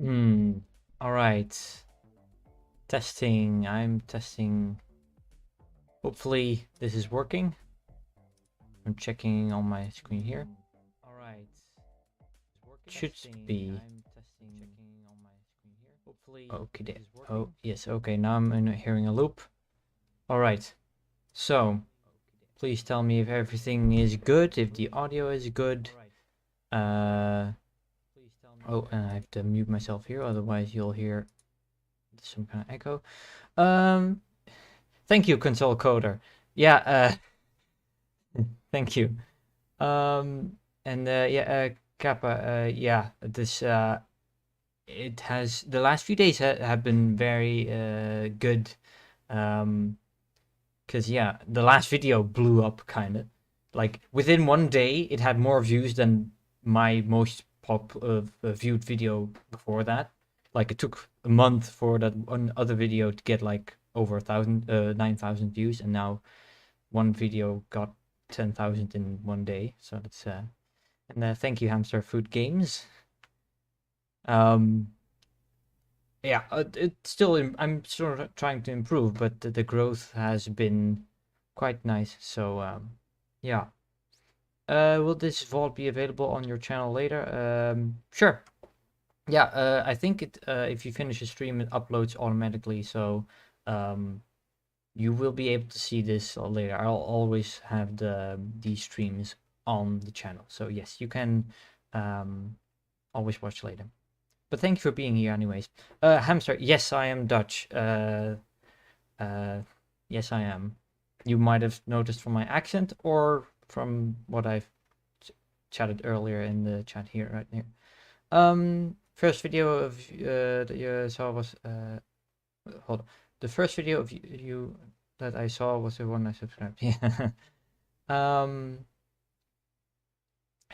All right. Testing. I'm testing. Hopefully this is working. I'm checking on my screen here. All right. Should be. Okay. Oh, yes. Okay. Now I'm hearing a loop. All right. So, please tell me if everything is good, if the audio is good. Oh, and I have to mute myself here, otherwise you'll hear some kind of echo. Thank you, console coder. Yeah, thank you. And yeah, Kappa, yeah, this it has the last few days have been very good. Cause yeah, the last video blew up kind of. Like within one day, it had more views than my most viewed video before that. Like it took a month for that one other video to get like over 9,000 views, and now one video got 10,000 in one day. So that's and thank you, Hamster Food Games. Yeah, it's still I'm still trying to improve, but the growth has been quite nice. So yeah. Will this vault be available on your channel later? Sure. Yeah, I think it if you finish a stream, it uploads automatically, so you will be able to see this later. I'll always have these streams on the channel, so yes, you can always watch later. But thank you for being here anyways. Hamster, yes, I am Dutch. Yes, I am. You might have noticed from my accent or from what I've chatted earlier in the chat here, right here. First video of that you saw was hold on. The first video of you that I saw was the one I subscribed. Yeah.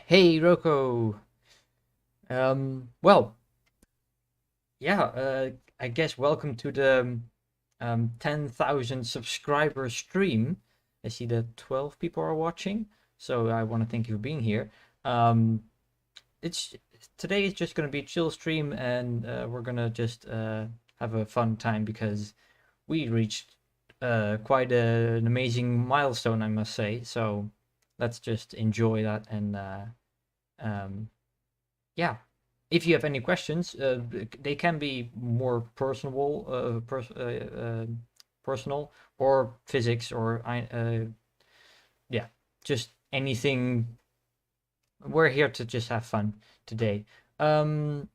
Hey Roko. Well, yeah. I guess welcome to the 10,000 subscriber stream. I see that 12 people are watching, so I want to thank you for being here. Today is just gonna be a chill stream, and we're gonna just have a fun time because we reached quite an amazing milestone, I must say. So let's just enjoy that, and yeah. If you have any questions, they can be more personal, personal, or physics, or yeah, just anything. We're here to just have fun today. You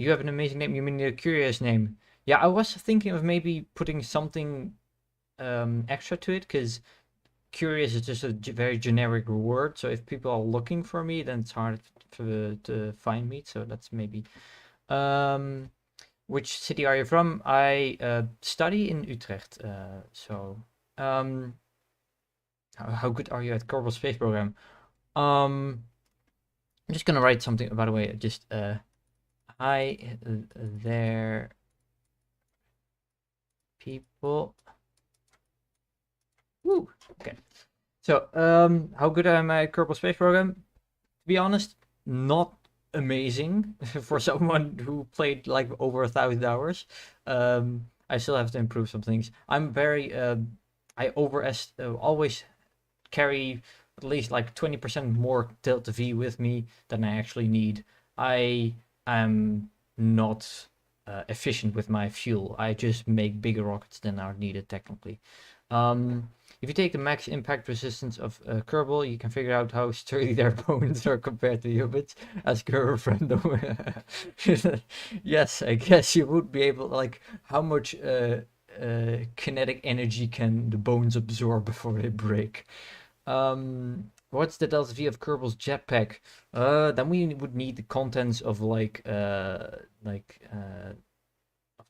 have an amazing name. You mean a curious name? Yeah, I was thinking of maybe putting something extra to it, because curious is just a very generic word. So if people are looking for me, then it's hard to find me. So that's maybe. Which city are you from? I study in Utrecht. How good are you at Kerbal Space Program? I'm just gonna write something. By the way, just hi there, people. Woo. Okay. So how good am I at Kerbal Space Program? To be honest, not amazing for someone who played like over 1,000 hours. I still have to improve some things. I'm very I always carry at least like 20% more delta V with me than I actually need. I am not efficient with my fuel. I just make bigger rockets than are needed technically. If you take the max impact resistance of Kerbal, you can figure out how sturdy their bones are compared to humans. Ask your friend. Yes, I guess you would be able, like, how much kinetic energy can the bones absorb before they break? What's the delta V of Kerbol's jetpack? Then we would need the contents of of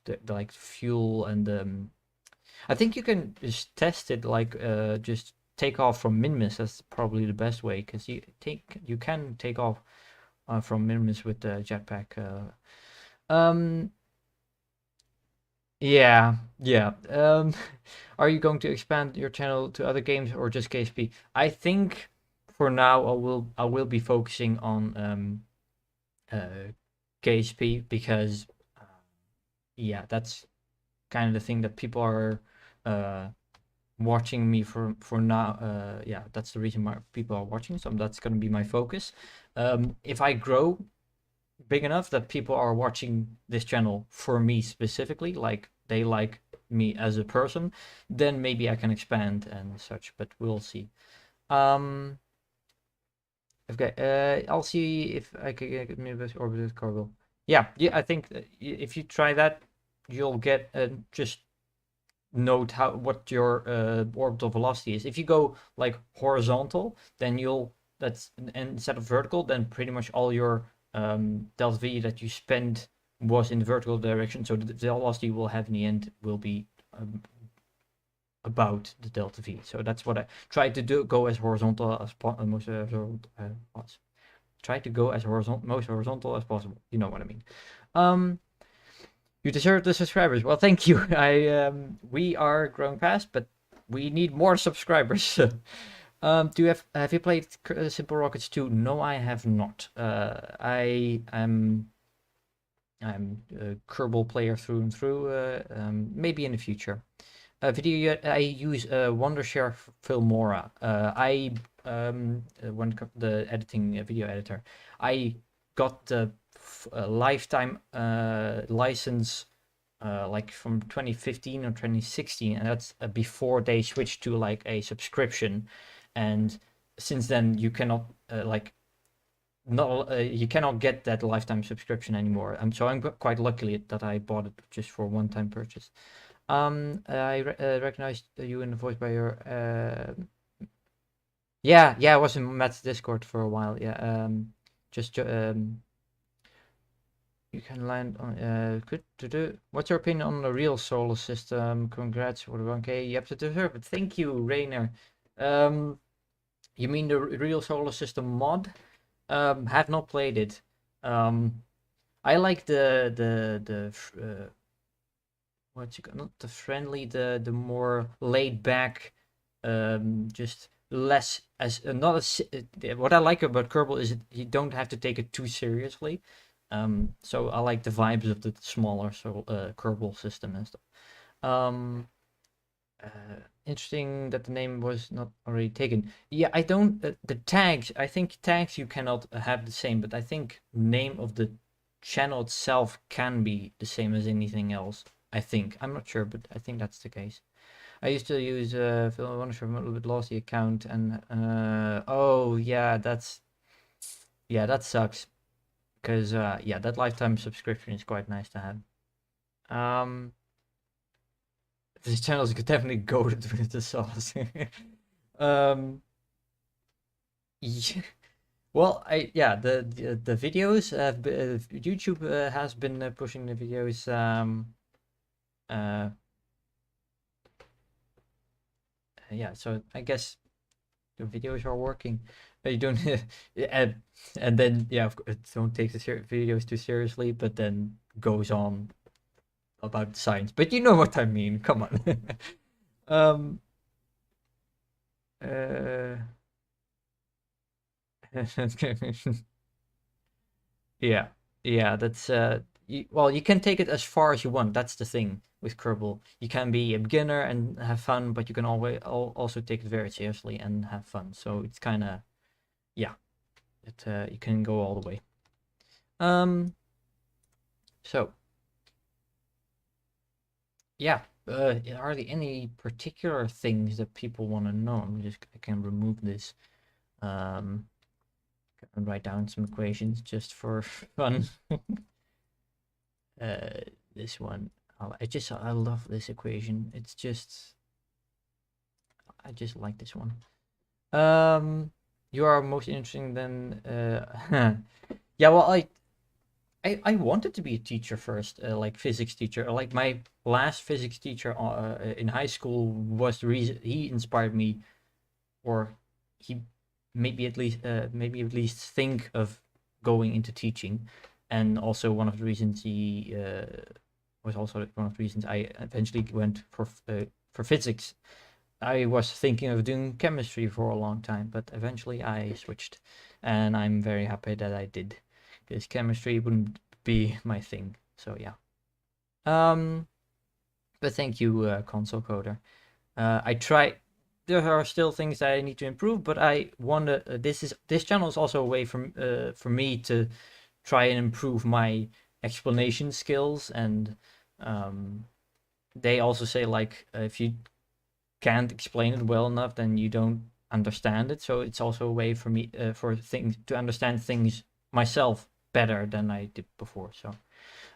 the like fuel and I think you can just test it, like just take off from Minmus. That's probably the best way, because you can take off from Minmus with the jetpack. Yeah, yeah. Are you going to expand your channel to other games or just KSP? I think for now I will be focusing on KSP because yeah, that's kind of the thing that people are watching me for now. Yeah, that's the reason why people are watching. So that's gonna be my focus. If I grow big enough that people are watching this channel for me specifically, like they like me as a person, then maybe I can expand and such. But we'll see. Okay, I'll see if I can get Minmus orbited Kerbal. Yeah, I think if you try that, you'll get just note what your orbital velocity is. If you go like horizontal, then that's instead of vertical, then pretty much all your delta V that you spend was in the vertical direction. So the velocity will have in the end will be about the delta V. So that's what I try to do. Go as horizontal as try to go as most horizontal as possible. You know what I mean. You deserve the subscribers. Well, thank you. We are growing fast, but we need more subscribers. Have you played Simple Rockets 2? No, I have not. I'm a Kerbal player through and through. Maybe in the future. I use Wondershare Filmora. When the editing video editor, I got the lifetime license like from 2015 or 2016, and that's before they switched to like a subscription. And since then, you cannot you cannot get that lifetime subscription anymore. So I'm quite lucky that I bought it just for one-time purchase. I recognized you in the voice by your yeah, I was in Matt's Discord for a while. Yeah, just you can land on good to do. What's your opinion on the real solar system? Congrats for the 1K. You have to deserve it. Thank you, Rainer. You mean the real solar system mod? Have not played it. I like the what's it not the friendly, the more laid back, just less as not as what I like about Kerbal is you don't have to take it too seriously. So I like the vibes of the smaller Kerbal system and stuff. Interesting that the name was not already taken. Yeah, I don't the tags. I think tags you cannot have the same, but I think name of the channel itself can be the same as anything else. I think I'm not sure, but I think that's the case. I used to use Phil Wonder, I'm a little bit lost the account, and oh yeah, that sucks. Because yeah, that lifetime subscription is quite nice to have. This channel is definitely goated with the sauce. Yeah. Well, the videos have been, YouTube has been pushing the videos. Yeah, so I guess the videos are working. You don't, and then yeah, of course, don't take the videos too seriously, but then goes on about science. But you know what I mean. Come on. Yeah, that's well, you can take it as far as you want. That's the thing with Kerbal. You can be a beginner and have fun, but you can always also take it very seriously and have fun. So it's kind of yeah, you can go all the way. So yeah, are there any particular things that people want to know? I can remove this. And write down some equations just for fun. This one, I love this equation. It's just, I just like this one. You are most interesting than, yeah, well, I wanted to be a teacher first, like physics teacher. Like my last physics teacher in high school was the reason he inspired me, or he maybe at least think of going into teaching, and also one of the reasons he was also one of the reasons I eventually went for physics. I was thinking of doing chemistry for a long time, but eventually I switched, and I'm very happy that I did, because chemistry wouldn't be my thing. So yeah. But thank you, console coder. I try. There are still things that I need to improve, but I wonder. This channel is also a way for me to try and improve my explanation skills, and they also say like if you can't explain it well enough, then you don't understand it. So it's also a way for me for things to understand things myself better than I did before. So.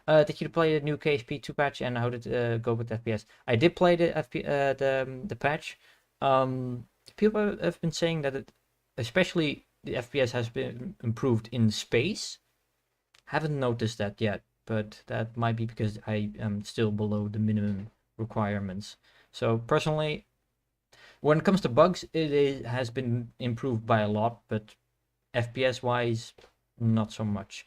Did you play the new KSP 2 patch, and how did it go with FPS? I did play the patch. People have been saying that especially the FPS has been improved in space. Haven't noticed that yet, but that might be because I am still below the minimum requirements. So personally, when it comes to bugs, has been improved by a lot, but FPS wise, not so much.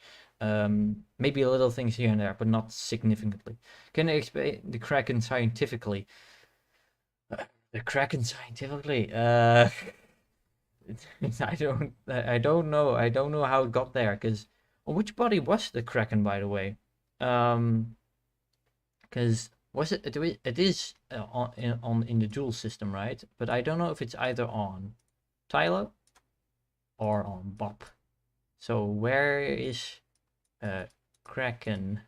Maybe a little things here and there, but not significantly. Can I explain the Kraken scientifically? The Kraken scientifically? I don't know. I don't know how it got there. Because which body was the Kraken, by the way? Because was it? It is in the Jools system, right? But I don't know if it's either on Tylo or on Bob. So where is Kraken?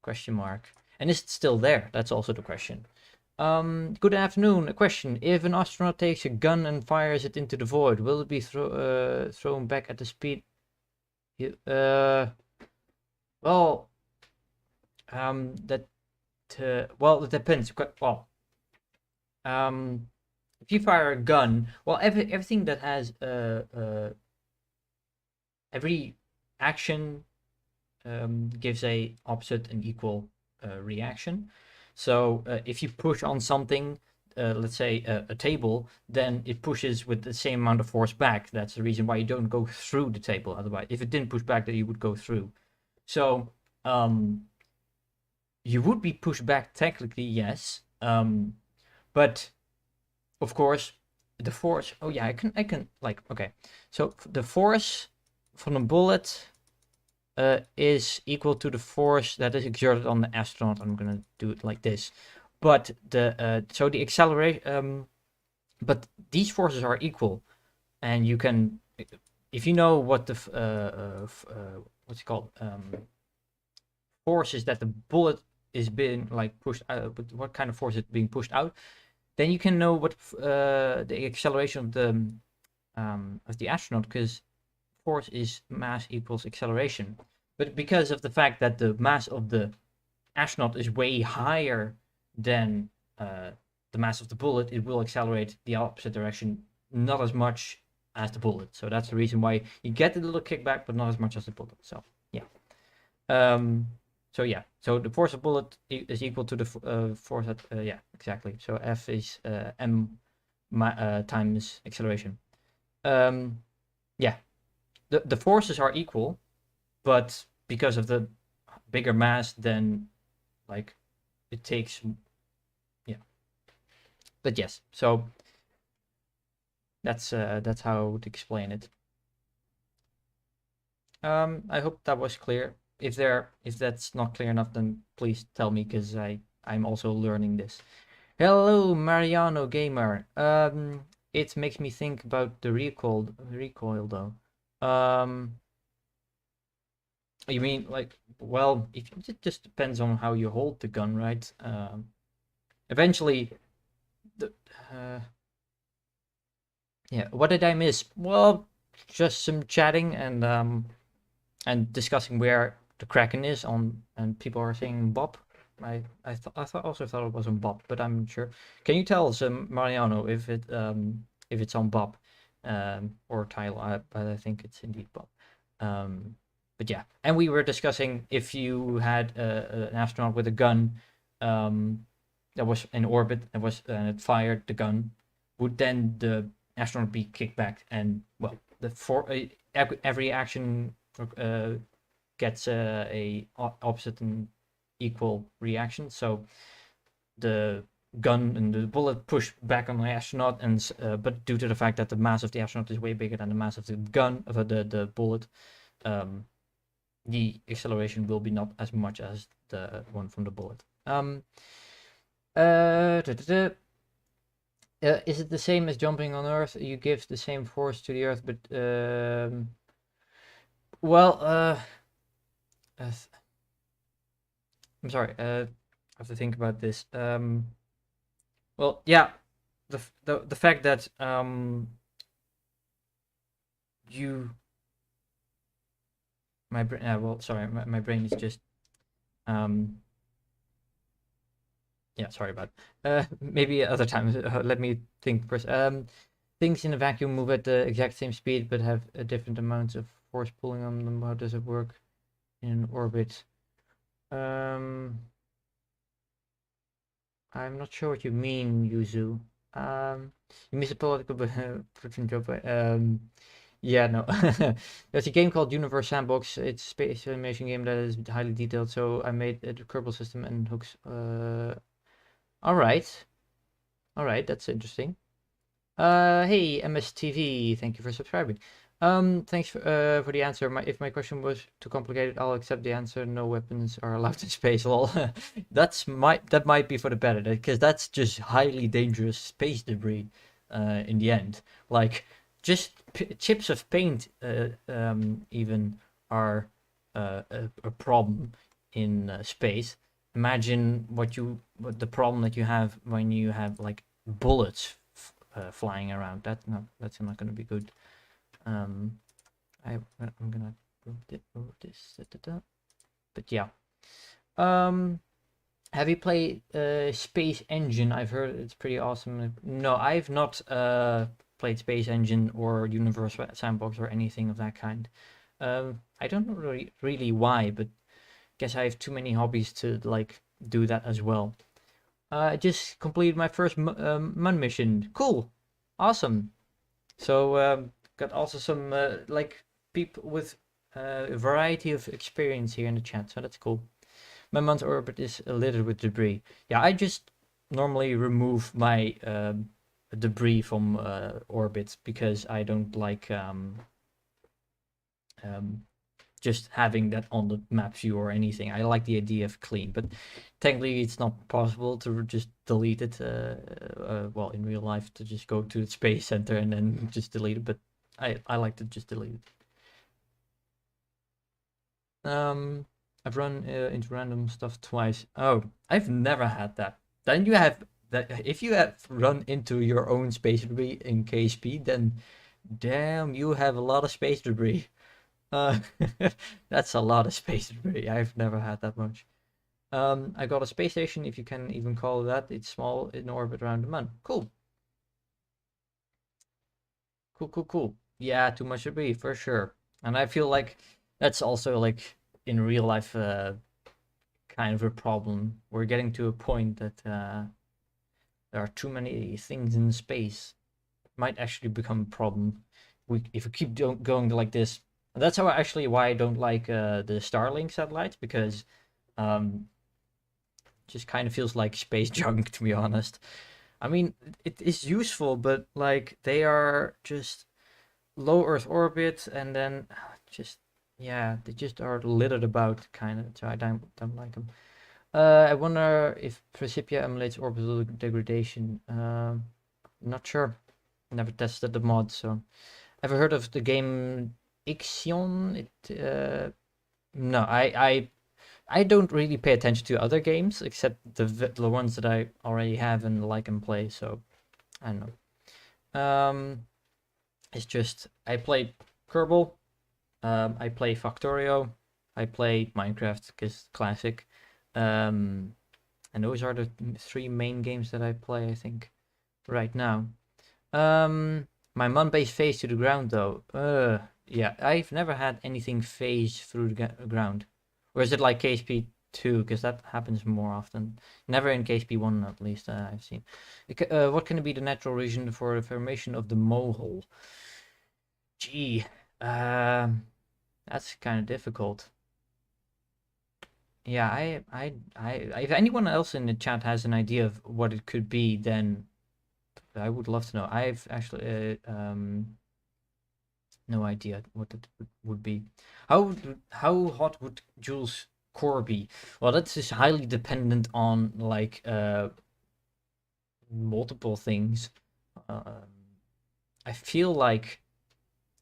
Question mark. And is it still there? That's also the question. Good afternoon. A question: if an astronaut takes a gun and fires it into the void, will it be thrown back at the speed? Well, well, it depends. Well, if you fire a gun, well, everything that has every action gives a opposite and equal reaction. So if you push on something, let's say a table, then it pushes with the same amount of force back. That's the reason why you don't go through the table. Otherwise, if it didn't push back, then you would go through. So you would be pushed back technically, yes. But of course, the force. Oh yeah, I can like okay. So the force from a bullet is equal to the force that is exerted on the astronaut. I'm gonna do it like this, but so the acceleration, but these forces are equal, and you can, if you know what the what's it called, force is that the bullet is being like pushed out, what kind of force is being pushed out, then you can know what the acceleration of the astronaut, because force is mass equals acceleration. But because of the fact that the mass of the astronaut is way higher than the mass of the bullet, it will accelerate the opposite direction, not as much as the bullet. So that's the reason why you get a little kickback, but not as much as the bullet. So yeah. So the force of bullet is equal to the force at yeah, exactly. So F is m times acceleration. Yeah. The forces are equal, but because of the bigger mass, then like it takes, yeah. But yes, so that's how I would explain it. I hope that was clear. If that's not clear enough, then please tell me, because I'm also learning this. Hello, Mariano Gamer. It makes me think about the recoil though. You mean like, well, it just depends on how you hold the gun, right? Eventually, yeah. What did I miss? Well, just some chatting and discussing where the Kraken is on, and people are saying Bob. I also thought it was on Bob, but I'm not sure. Can you tell us, Mariano, if it's on Bob, or Tyler? But I think it's indeed Bob. But yeah, and we were discussing if you had an astronaut with a gun that was in orbit and it fired the gun, would then the astronaut be kicked back? And well, every action gets a opposite and equal reaction. So the gun and the bullet push back on the astronaut, and but due to the fact that the mass of the astronaut is way bigger than the mass of the gun of the bullet, the acceleration will be not as much as the one from the bullet. Is it the same as jumping on Earth? You give the same force to the Earth, but well, I'm sorry. I have to think about this. Well, yeah, the fact that you my brain. Well, sorry, my brain is just yeah. Sorry about. Maybe other times. Let me think first. Things in a vacuum move at the exact same speed, but have different amounts of force pulling on them. How does it work in orbit? I'm not sure what you mean, Yuzu. You miss a political friction joke. Yeah, no. There's a game called Universe Sandbox. It's a space animation game that is highly detailed. So I made a Kerbal system and hooks. All right, that's interesting. Hey MSTV, thank you for subscribing. Thanks for the answer. If my question was too complicated, I'll accept the answer. No weapons are allowed in space. Lol. That might be for the better, because that's just highly dangerous space debris. In the end, like just chips of paint, even are a problem in space. Imagine what the problem that you have when you have like bullets flying around. That's not going to be good. I'm gonna move this. But yeah. Have you played Space Engine? I've heard it's pretty awesome. No, I've not played Space Engine or Universe Sandbox or anything of that kind. I don't know really why, but guess I have too many hobbies to like do that as well. I just completed my first Mun mission. Cool, awesome. So got also some like people with a variety of experience here in the chat, so that's cool. My Mun's orbit is littered with debris. Yeah, I just normally remove my debris from orbits because I don't like just having that on the map view or anything. I like the idea of clean, but technically it's not possible to just delete it. Well, in real life, to just go to the space center and then just delete it. But I like to just delete it. I've run into random stuff twice. Oh, I've never had that. Then you have that. If you have run into your own space debris in KSP, then damn, you have a lot of space debris. That's a lot of space debris. I've never had that much. I got a space station, if you can even call it that. It's small in orbit around the Mun. Cool. Cool. Yeah, too much debris for sure. And I feel like that's also like in real life kind of a problem. We're getting to a point that there are too many things in space. It might actually become a problem if we keep going like this. And that's why I don't like the Starlink satellites, because just kind of feels like space junk, to be honest. I mean, it is useful, but like they are just low Earth orbit, and then just yeah, they just are littered about kind of. So I don't like them. I wonder if Precipia emulates orbital degradation. Not sure. Never tested the mod, so. Ever heard of the game Ixion? No, I don't really pay attention to other games except the ones that I already have and like and play. So I don't know. It's just I play Kerbal, I play Factorio, I play Minecraft because classic, and those are the 3 main games that I play, I think, right now. My Mun base phase to the ground though. Yeah, I've never had anything phase through the ground. Or is it like KSP 2? Because that happens more often. Never in KSP 1 at least, I've seen. What can be the natural reason for the formation of the mohole? Gee, that's kind of difficult. Yeah, if anyone else in the chat has an idea of what it could be, then I would love to know. I've actually No idea what it would be. How hot would Jool's core be? Well, that's just highly dependent on like multiple things. Um, I feel like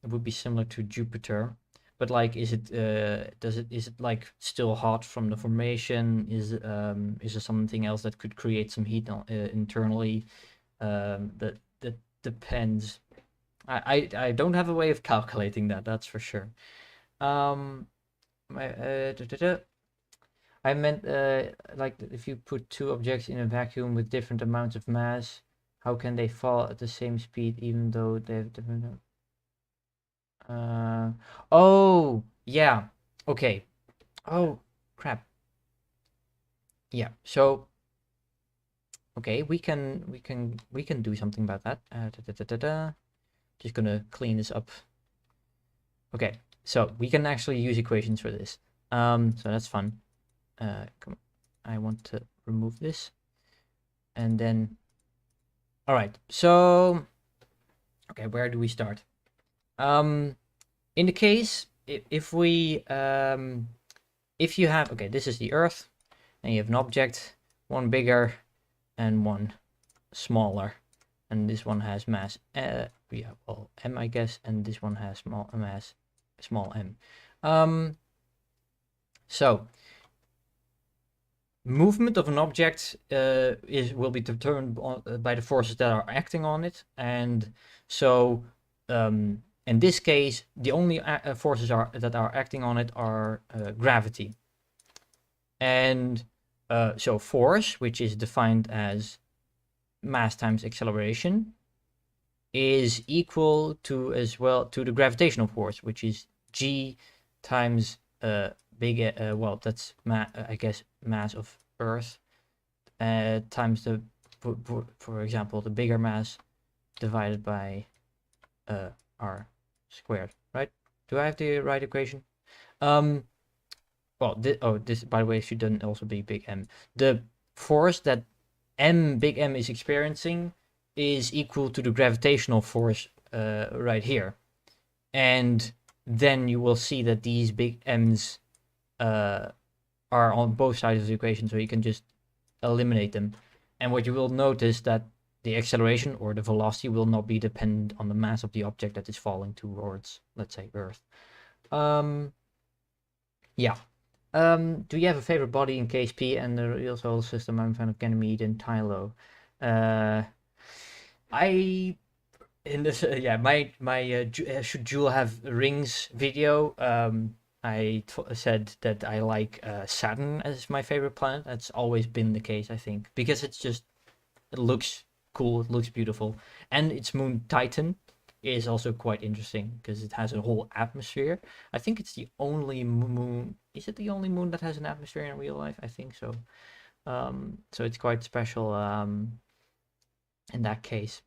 it would be similar to Jupiter, but like, is it is it like still hot from the formation? Is there something else that could create some heat internally? That depends. I don't have a way of calculating that. That's for sure. Um, I meant like if you put two objects in a vacuum with different amounts of mass, how can they fall at the same speed even though they have different? Uh, oh yeah, okay. Oh crap. Yeah. So okay, we can do something about that. Just gonna clean this up. Okay, so we can actually use equations for this. So that's fun. Come on. I want to remove this. And then, all right, so, okay, where do we start? In the case, if you have, okay, this is the Earth, and you have an object, one bigger and one smaller, and this one has mass, yeah, well, m, I guess, and this one has small mass, small m. So movement of an object will be determined by the forces that are acting on it, and so in this case, the only forces that are acting on it are gravity, and so force, which is defined as mass times acceleration, is equal to as well to the gravitational force, which is g times big well, that's I guess mass of Earth times the for example the bigger mass divided by r squared, right? Do I have the right equation? Well, this by the way should then also be big M. The force that big M is experiencing is equal to the gravitational force right here, and then you will see that these big M's are on both sides of the equation, so you can just eliminate them. And what you will notice that the acceleration or the velocity will not be dependent on the mass of the object that is falling towards, let's say, Earth. Yeah. Do you have a favorite body in KSP and the real solar system? I'm a fan of Ganymede and Tylo. I in this yeah my should Jool have rings video. I said that I like Saturn as my favorite planet. That's always been the case, I think, because it looks cool, it looks beautiful, and its moon Titan is also quite interesting because it has a whole atmosphere. I think it's the only moon. Is it the only moon that has an atmosphere in real life? I think so. So it's quite special in that case.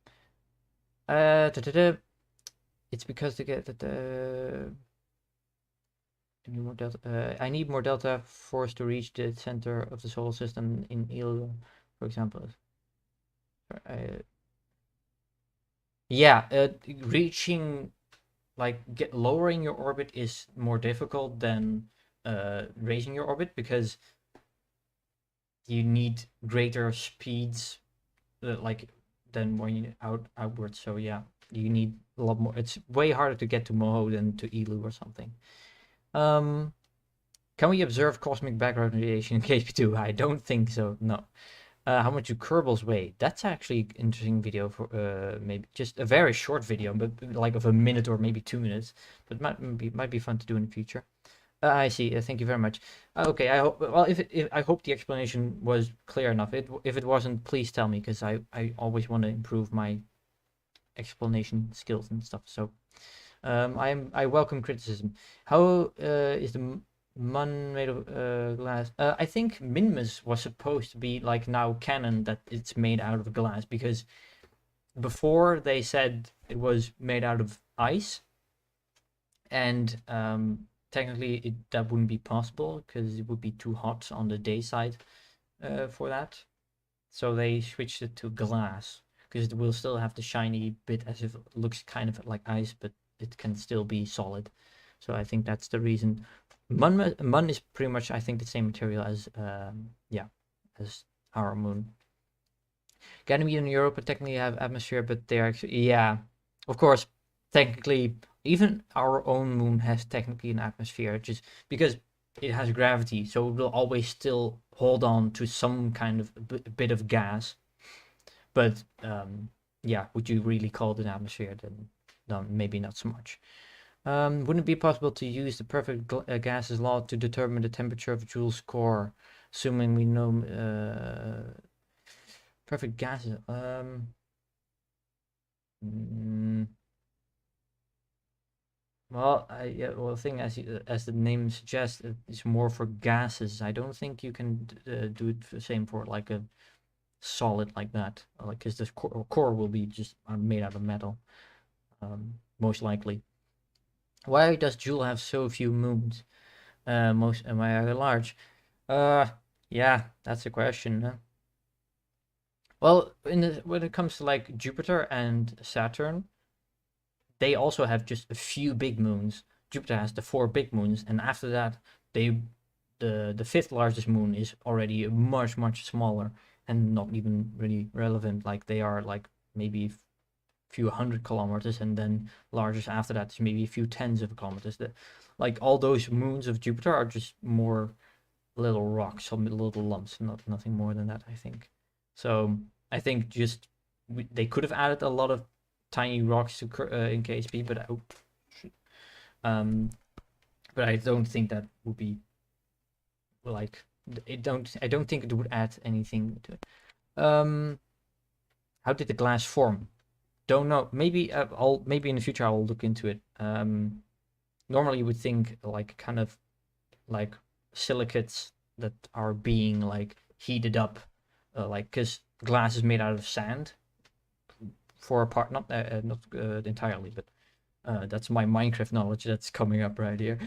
It's because to get the more delta. I need more delta force to reach the center of the solar system in Eel, for example. Yeah, reaching like lowering your orbit is more difficult than raising your orbit because you need greater speeds like than when you outwards. So yeah, you need a lot more. It's way harder to get to Moho than to Elu or something. Can we observe cosmic background radiation in KSP2? I don't think so. No. How much do Kerbals weigh? That's actually an interesting video for maybe just a very short video, but like of a minute or maybe 2 minutes. But might be fun to do in the future. I see. Thank you very much. Okay. I hope. Well, if I hope the explanation was clear enough. If it wasn't, please tell me because I always want to improve my explanation skills and stuff. So I welcome criticism. How is the Mun made of glass? I think Minmus was supposed to be like now canon that it's made out of glass because before they said it was made out of ice, and technically that wouldn't be possible because it would be too hot on the day side for that. So they switched it to glass because it will still have the shiny bit as if it looks kind of like ice, but it can still be solid. So I think that's the reason. Mun is pretty much, I think, the same material as as our moon. Ganymede and Europa technically have atmosphere, but they're actually, yeah, of course, technically, even our own moon has technically an atmosphere, just because it has gravity, so it will always still hold on to some kind of bit of gas. But yeah, would you really call it an atmosphere? Then no, maybe not so much. Wouldn't it be possible to use the perfect gases law to determine the temperature of Jool's core, assuming we know perfect gases? Well, yeah, well, the thing as the name suggests, it's more for gases. I don't think you can do it the same for like a solid like that, like because the core will be just made out of metal, most likely. Why does Jool have so few moons? Most why are they large? Yeah, that's a question. Huh? Well, when it comes to like Jupiter and Saturn, they also have just a few big moons. Jupiter has the 4 big moons, and after that, the fifth largest moon is already much smaller and not even really relevant. Like they are like maybe a few 100 kilometers, and then largest after that is maybe a few tens of kilometers. Like all those moons of Jupiter are just more little rocks, some little lumps, nothing more than that, I think. So I think just they could have added a lot of tiny rocks to in KSP, but I don't think that would be like I don't think it would add anything to it. How did the glass form? Don't know. Maybe maybe in the future I'll look into it. Normally you would think like kind of like silicates that are being like heated up, like because glass is made out of sand for a part, not entirely, but that's my Minecraft knowledge that's coming up right here.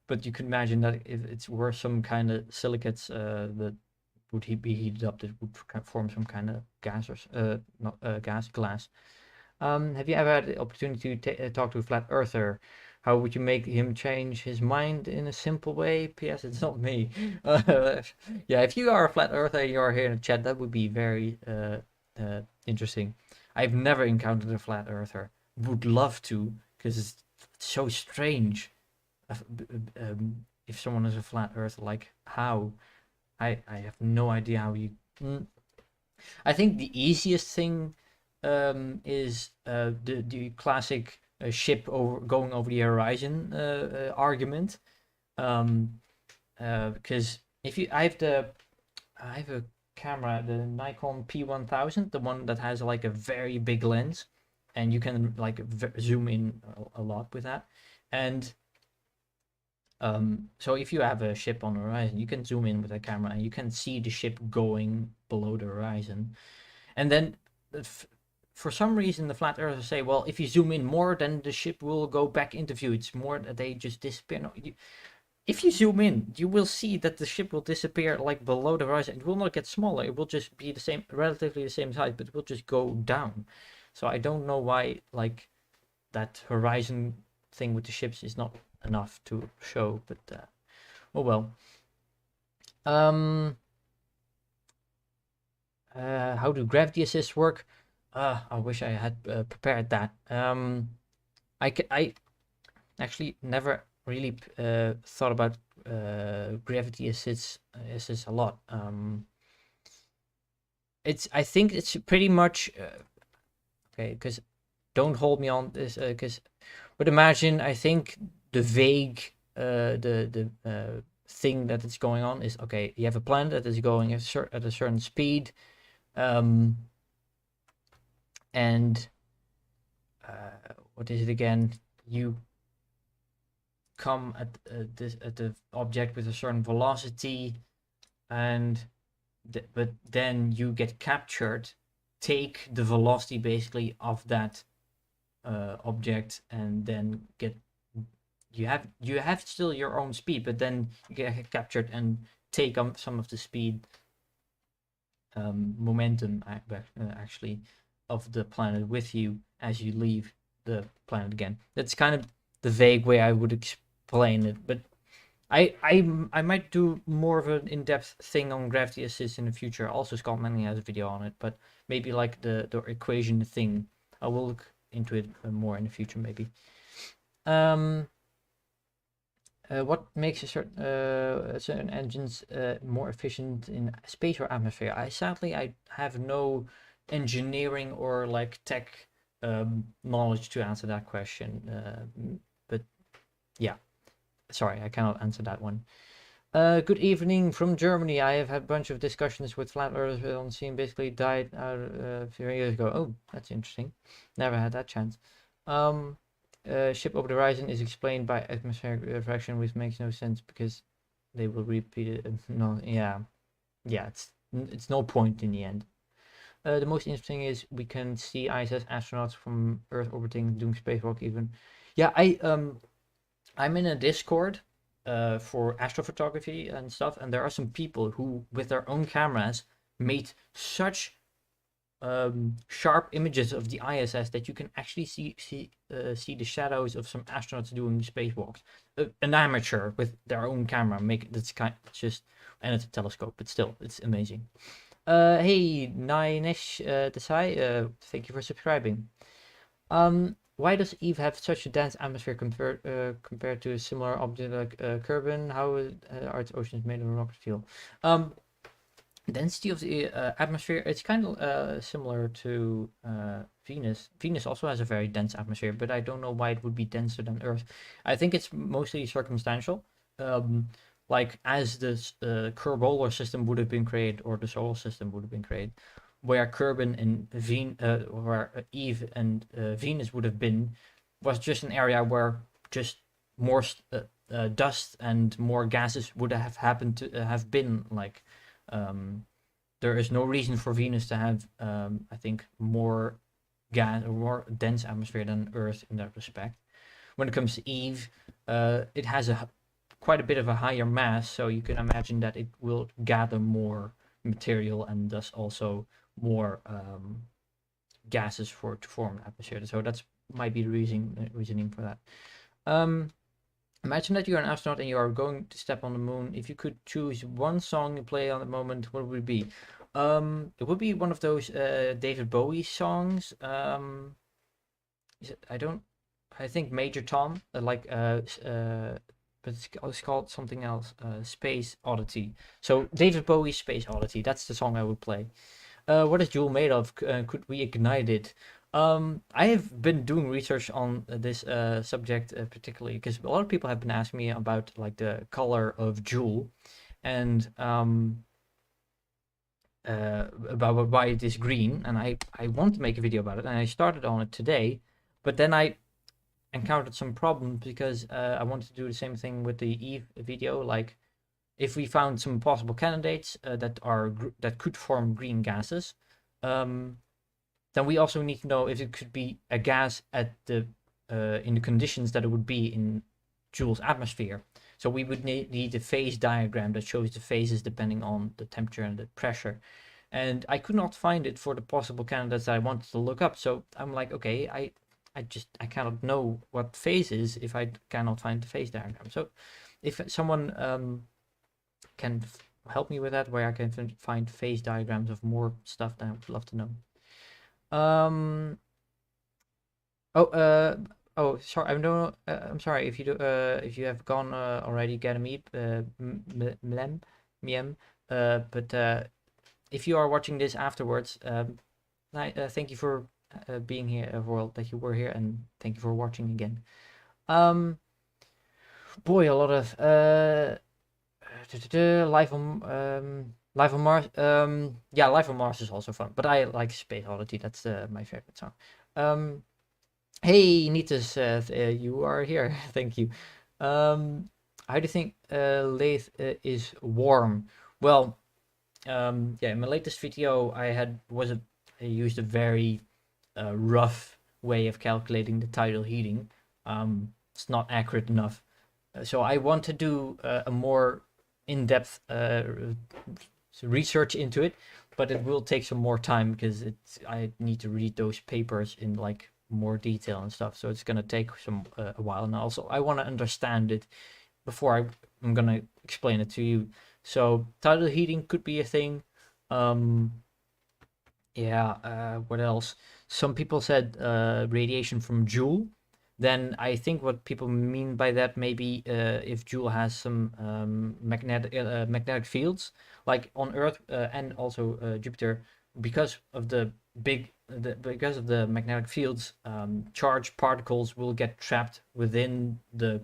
But you can imagine that if it's were some kind of silicates that would be heated up, that would form some kind of gas or not gas glass. Have you ever had the opportunity to talk to a flat earther? How would you make him change his mind in a simple way? P.S. It's not me. Yeah, if you are a flat earther and you are here in the chat, that would be very interesting. I've never encountered a flat earther. Would love to, because it's so strange. If someone is a flat earther, like how? I have no idea how you. I think the easiest thing is the classic ship going over the horizon argument. Because if you, I have a camera, the Nikon P1000, the one that has like a very big lens, and you can like zoom in a lot with that. And so if you have a ship on the horizon, you can zoom in with a camera and you can see the ship going below the horizon. And then for some reason the flat earthers say, well, if you zoom in more, then the ship will go back into view. It's more that they just disappear. No, if you zoom in, you will see that the ship will disappear like below the horizon. It will not get smaller. It will just be the same, relatively the same size, but it will just go down. So I don't know why like that horizon thing with the ships is not enough to show, but oh well. How do gravity assists work? I wish I had prepared that. I actually never really thought about gravity assists a lot. I think it's pretty much okay, because don't hold me on this because but imagine I think the vague the thing that is going on is okay, you have a planet that is going at a certain speed, and what is it again, you come at the object with a certain velocity, and but then you get captured, take the velocity basically of that object, and then get you have still your own speed, but then you get captured and take some of the speed momentum actually of the planet with you as you leave. the planet again. That's kind of the vague way I would explain it, but I might do more of an in-depth thing on gravity assist in the future. Also, Scott Manning has a video on it, but maybe like the equation thing. I will look into it more in the future, maybe. What makes certain engines more efficient in space or atmosphere? I have no engineering or like tech knowledge to answer that question. But yeah, sorry, I cannot answer that one. Good evening from Germany. I have had a bunch of discussions with flat earthers on scene. Basically died out a few years ago. Oh, that's interesting. Never had that chance. Ship over the horizon is explained by atmospheric refraction, which makes no sense because they will repeat it. No, yeah, it's no point in the end. The most interesting is we can see ISS astronauts from Earth orbiting, doing spacewalk even. Yeah, I'm in a Discord for astrophotography and stuff, and there are some people who, with their own cameras, made such sharp images of the ISS that you can actually see the shadows of some astronauts doing spacewalks. An amateur with their own camera make that's kind of just, and it's a telescope, but still, it's amazing. Hey, Nainesh Desai, thank you for subscribing. Why does Eve have such a dense atmosphere compared to a similar object like Kerbin? How are its oceans made of rock fuel? Density of the atmosphere, it's kind of similar to Venus. Venus also has a very dense atmosphere, but I don't know why it would be denser than Earth. I think it's mostly circumstantial. Like as this Kerbolar system would have been created, or the solar system would have been created, where Kerbin and where Eve and Venus would have been, was just an area where just more dust and more gases would have happened to have been like. There is no reason for Venus to have, I think, more gas or more dense atmosphere than Earth in that respect. When it comes to Eve, it has quite a bit of a higher mass, so you can imagine that it will gather more material and thus also more gases to form an atmosphere. So that's might be the reasoning for that. Imagine that you're an astronaut and you are going to step on the moon. If you could choose one song to play on the moment, what would it be? It would be one of those David Bowie songs. I think Major Tom, but it's called something else, Space Oddity. So David Bowie's Space Oddity, that's the song I would play. What is Jool made of? Could we ignite it? I have been doing research on this subject particularly because a lot of people have been asking me about like the color of Jool and about why it is green, and I want to make a video about it, and I started on it today, but then I encountered some problems because I wanted to do the same thing with the Eve video. Like if we found some possible candidates that could form green gases, then we also need to know if it could be a gas at the in the conditions that it would be in Jool's atmosphere. So we would need a phase diagram that shows the phases depending on the temperature and the pressure. And I could not find it for the possible candidates that I wanted to look up. So I'm like, okay, I cannot know what phase is if I cannot find the phase diagram. So if someone can help me with that, where I can find phase diagrams of more stuff, then I would love to know. Sorry. I'm sorry if you have gone already. Get a meep, miem. But if you are watching this afterwards, thank you for being here, well, that you were here, and thank you for watching again. Boy, a lot of life on Mars. Yeah, Life on Mars is also fun, but I like Space Oddity. That's my favorite song. Hey, Nitas, you are here. Thank you. How do you think Laythe is warm? Well, yeah, in my latest video, I used a very rough way of calculating the tidal heating. It's not accurate enough. So I want to do a more in-depth research into it, but it will take some more time because I need to read those papers in like more detail and stuff. So it's gonna take a while, and also I want to understand it before I'm gonna explain it to you. So tidal heating could be a thing. Yeah, what else? Some people said radiation from Jool. Then I think what people mean by that maybe if Jool has some magnetic fields, like on Earth and also Jupiter, because of because of the magnetic fields, charged particles will get trapped within the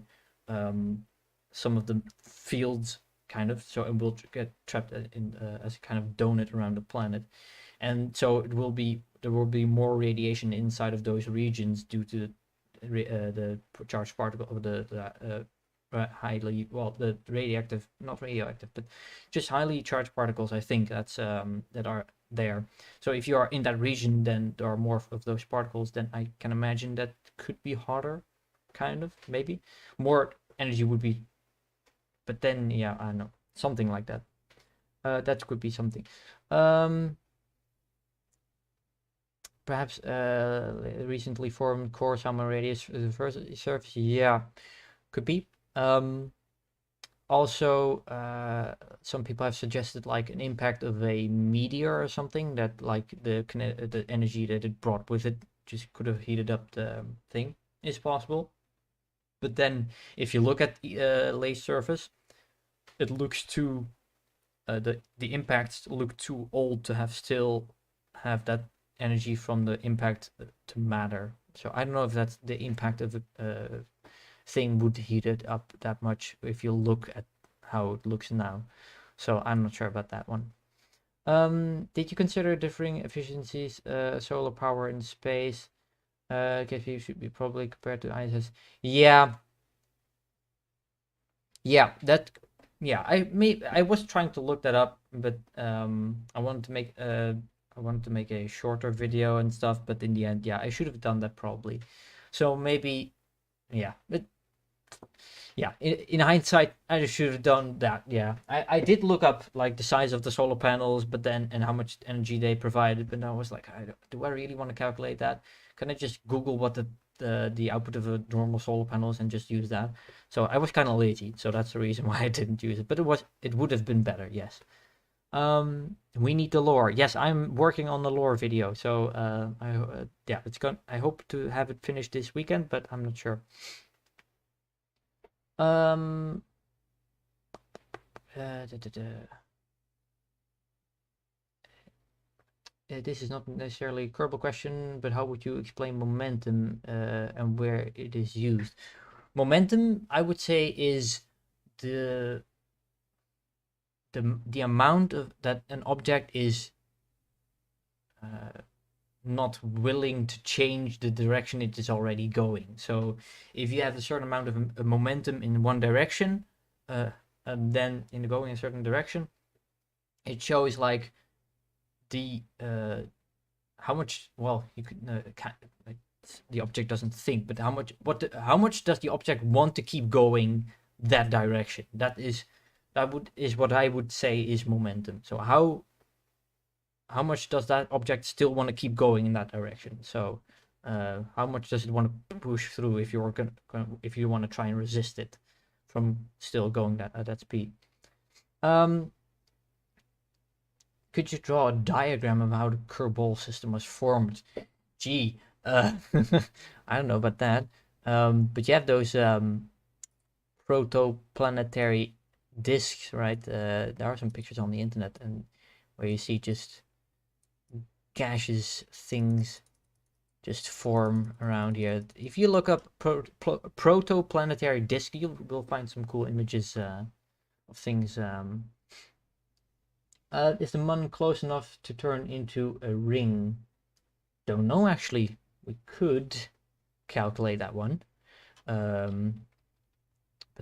some of the fields, kind of. So it will get trapped in as a kind of donut around the planet, and so there will be more radiation inside of those regions due to the charged particle of highly, well, the radioactive, not radioactive, but just highly charged particles. I think that's that are there. So if you are in that region, then there are more of those particles. Then I can imagine that could be hotter, kind of, maybe more energy would be. But then, yeah, I don't know, something like that. That could be something. Perhaps recently formed core summer radius surface. Yeah, could be. Also, some people have suggested like an impact of a meteor or something, that like the energy that it brought with it just could have heated up the thing. Is possible. But then if you look at the Laythe surface, it looks too the impacts look too old to still have that energy from the impact to matter. So I don't know if that's the impact of the thing would heat it up that much if you look at how it looks now. So I'm not sure about that one. Did you consider differing efficiencies, solar power in space? KSP should be probably compared to ISS. Yeah, yeah, that. Yeah, I was trying to look that up, but I wanted to make a shorter video and stuff, but in the end, yeah, I should have done that probably. So maybe, yeah, but yeah, in hindsight, I just should have done that. Yeah, I did look up like the size of the solar panels, but then and how much energy they provided, but I was like, do I really want to calculate that? Can I just Google what the output of a normal solar panel is and just use that? So I was kind of lazy, so that's the reason why I didn't use it. But it would have been better, yes. We need the lore. Yes, I'm working on the lore video, so yeah, I hope to have it finished this weekend, but I'm not sure. Um, this is not necessarily a Kerbal question, but how would you explain momentum and where it is used? Momentum, I would say, is the amount of that an object is not willing to change the direction it is already going. So if you have a certain amount of momentum in one direction, and then in going in a certain direction, it shows like the how much, well, you could like, the object doesn't think, but how much does the object want to keep going that direction? That is what I would say is momentum. So how much does that object still want to keep going in that direction? So how much does it want to push through if you're if you want to try and resist it from still going at that speed? Could you draw a diagram of how the Kerbol system was formed? Gee, I don't know about that. But you have those protoplanetary disks, right? There are some pictures on the internet and where you see just gaseous things just form around here. If you look up protoplanetary disk, you will find some cool images of things. Is the Mun close enough to turn into a ring? Don't know, actually. We could calculate that one. But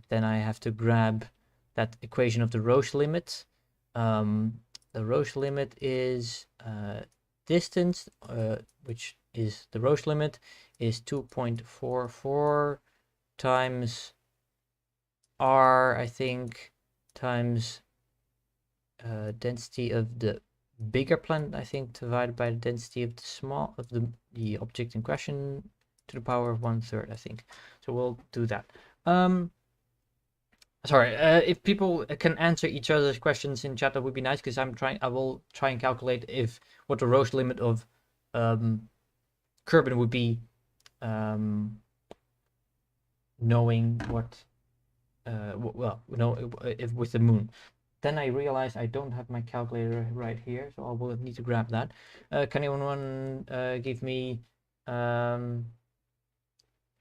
then I have to grab that equation of the Roche limit. The Roche limit is distance, which is the Roche limit, is 2.44 times r, I think, times density of the bigger planet, I think, divided by the density of the object in question to the power of 1/3, I think. So we'll do that. Sorry, if people can answer each other's questions in chat, that would be nice, because I will try and calculate what the Roche limit of Kerbin would be, knowing what, if with the moon. Then I realized I don't have my calculator right here, so I will need to grab that. Can anyone give me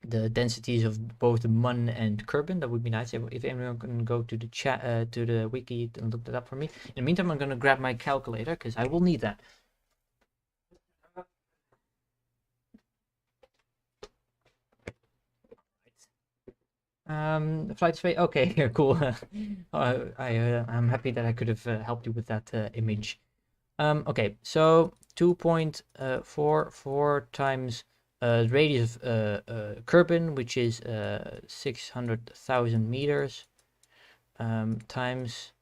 the densities of both the Mun and Kerbin? That would be nice if anyone can go to the chat, to the wiki, and look that up for me. In the meantime, I'm going to grab my calculator, because I will need that. Flight space. Okay, cool. I'm happy that I could have helped you with that image. Okay, so 2.44 times radius of Kerbin, which is 600,000 meters, times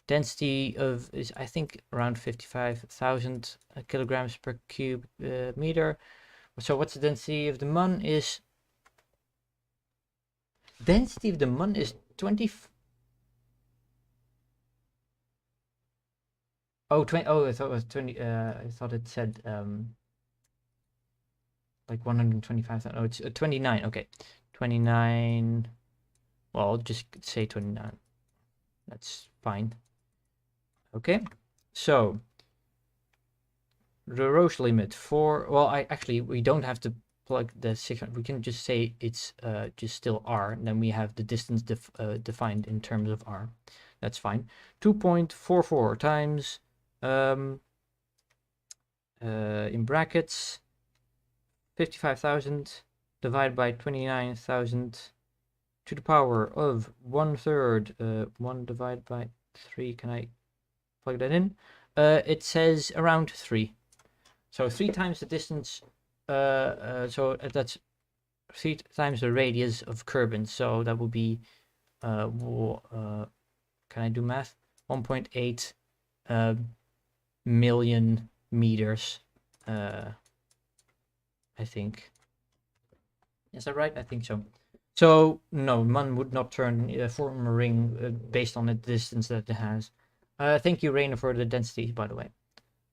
density is, I think, around 55,000 kilograms per cube meter. So what's the density of the Mun is? Density of the Mun is 20. Oh, 20. Oh, I thought it was 20. I thought it said like 125,000. Oh, it's 29. Okay, 29. Well, I'll just say 29. That's fine. Okay, so the Roche limit for, well, we don't have to plug the 600. We can just say it's just still r, and then we have the distance defined in terms of r. That's fine. 2.44 times in brackets 55,000 divided by 29,000 to the power of 1/3. 1 divided by 3. Can I plug that in? It says around 3. So 3 times the distance. So that's 3 times the radius of Kerbin. So that would be can I do math? 1.8 million meters. I think. Is that right? I think so. So no, Mun would not form a ring based on the distance that it has. Thank you, Rainer, for the density, by the way.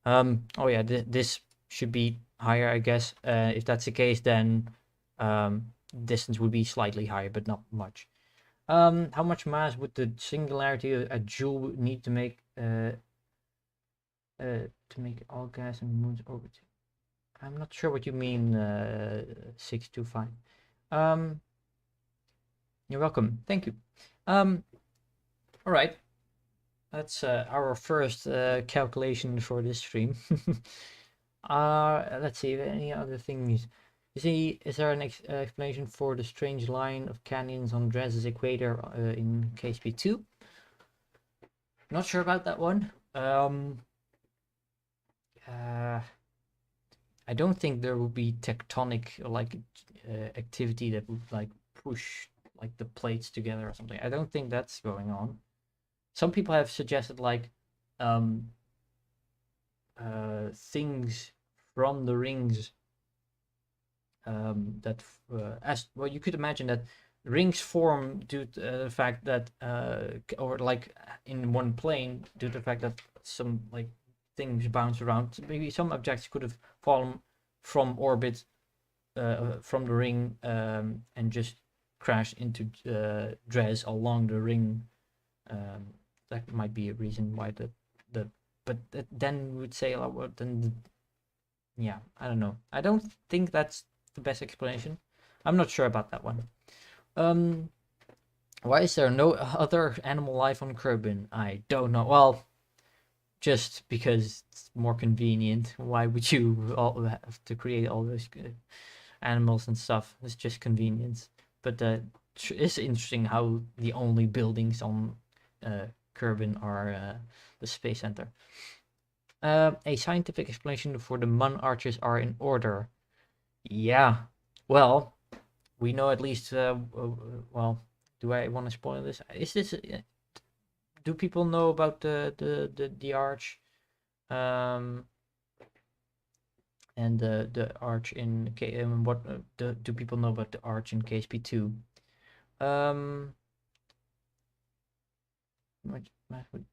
Oh yeah, this should be higher, I guess. If that's the case, then distance would be slightly higher, but not much. How much mass would the singularity at Jool need to make all gas and moons orbit? I'm not sure what you mean, 625. You're welcome. Thank you. All right. That's our first calculation for this stream. Let's see, any other things. You see, is there an explanation for the strange line of canyons on Dres's equator in KSP 2? Not sure about that one. I don't think there will be tectonic activity that would push the plates together or something. I don't think that's going on. Some people have suggested things from the rings as well. You could imagine that rings form due to the fact that or in one plane due to the fact that some things bounce around. Maybe some objects could have fallen from orbit from the ring and just crash into Dres along the ring. That might be a reason why but then we would say yeah, I don't know. I don't think that's the best explanation. I'm not sure about that one. Why is there no other animal life on Kerbin? I don't know. Well, just because it's more convenient. Why would you all have to create all those animals and stuff? It's just convenience. But it's interesting how the only buildings on Kerbin are the Space Center. A scientific explanation for the Mun arches are in order. Yeah, well, we know at least. Well, do I want to spoil this? Is this? Do people know about the arch? And the arch in what do people know about the arch in KSP2? What would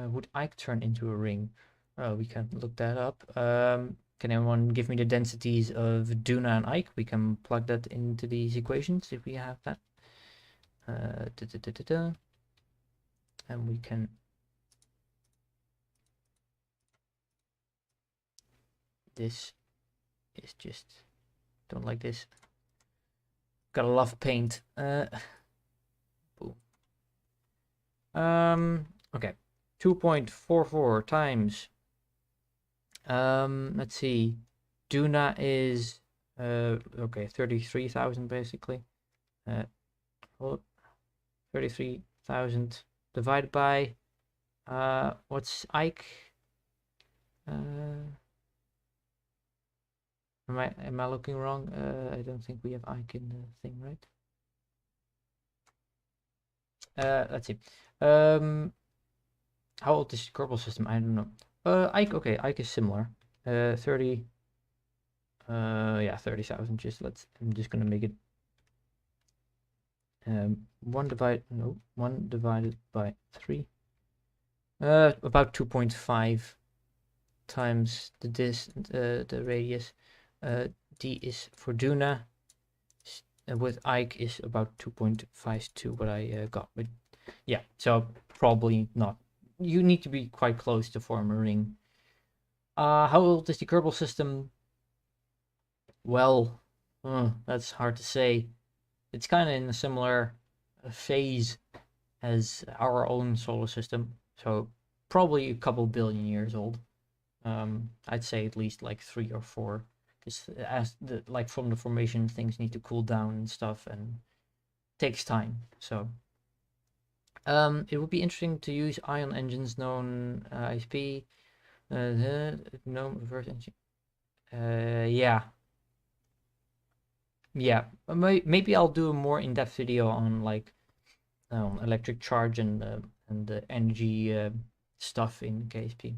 would Ike turn into a ring? Oh, we can look that up. Can anyone give me the densities of Duna and Ike? We can plug that into these equations if we have that. And we can. This is just don't like this. Gotta love paint. Boom. Okay. 2.44 times. Let's see. Duna is okay, 33,000 basically. 33,000 divided by what's Ike? Am I looking wrong? I don't think we have Ike in the thing, right? Let's see. How old is the Kerbal system? I don't know. Ike, okay, Ike is similar. 30. Yeah, 30,000. I'm just gonna make it. 1 divided by 3. About 2.5 times the radius. D is for Duna. With Ike is about 2.52 what I got. But yeah, so probably not. You need to be quite close to form a ring. How old is the Kerbal system? Well, that's hard to say. It's kind of in a similar phase as our own solar system, so probably a couple billion years old. I'd say at least like 3 or 4, because like from the formation things need to cool down and stuff, and takes time. So it would be interesting to use ion engines, known ISP, no reverse engine. Yeah. Maybe I'll do a more in-depth video on like electric charge and the energy stuff in KSP.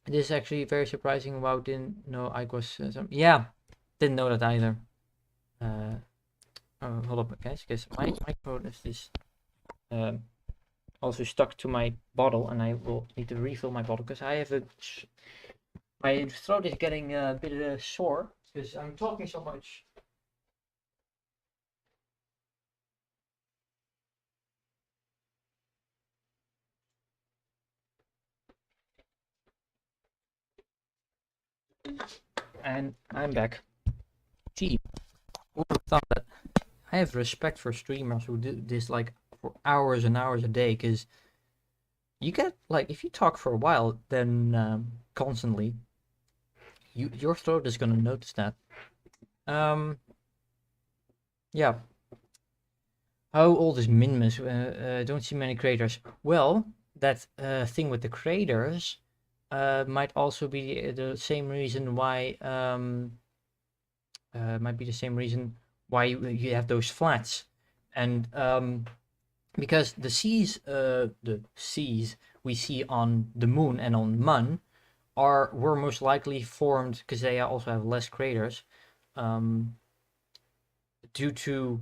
This is actually very surprising. Wow, didn't know I was yeah, didn't know that either. Hold up, guys, because my microphone is this also stuck to my bottle, and I will need to refill my bottle because I have my throat is getting a bit sore because I'm talking so much. And I'm back. Gee, who would have thought that? I have respect for streamers who do this like for hours and hours a day, because you get like, if you talk for a while, then constantly, your throat is gonna notice that. Yeah. How old is Minmus? Don't see many craters. Well, that thing with the craters might also be the same reason why you have those flats, and because the seas we see on the moon and on Mun were most likely formed because they also have less craters, due to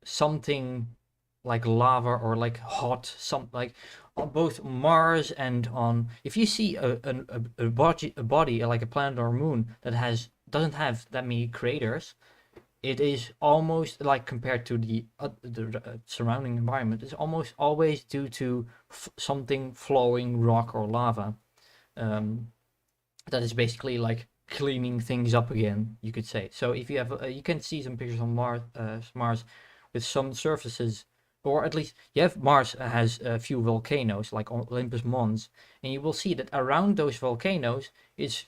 something like lava or like hot, like on both Mars and on, if you see a body like a planet or a moon that doesn't have that many craters, it is almost like, compared to the surrounding environment, it's almost always due to something flowing rock or lava that is basically like cleaning things up again, you could say. So if you have you can see some pictures on Mars with some surfaces, or at least Mars has a few volcanoes like Olympus Mons, and you will see that around those volcanoes it's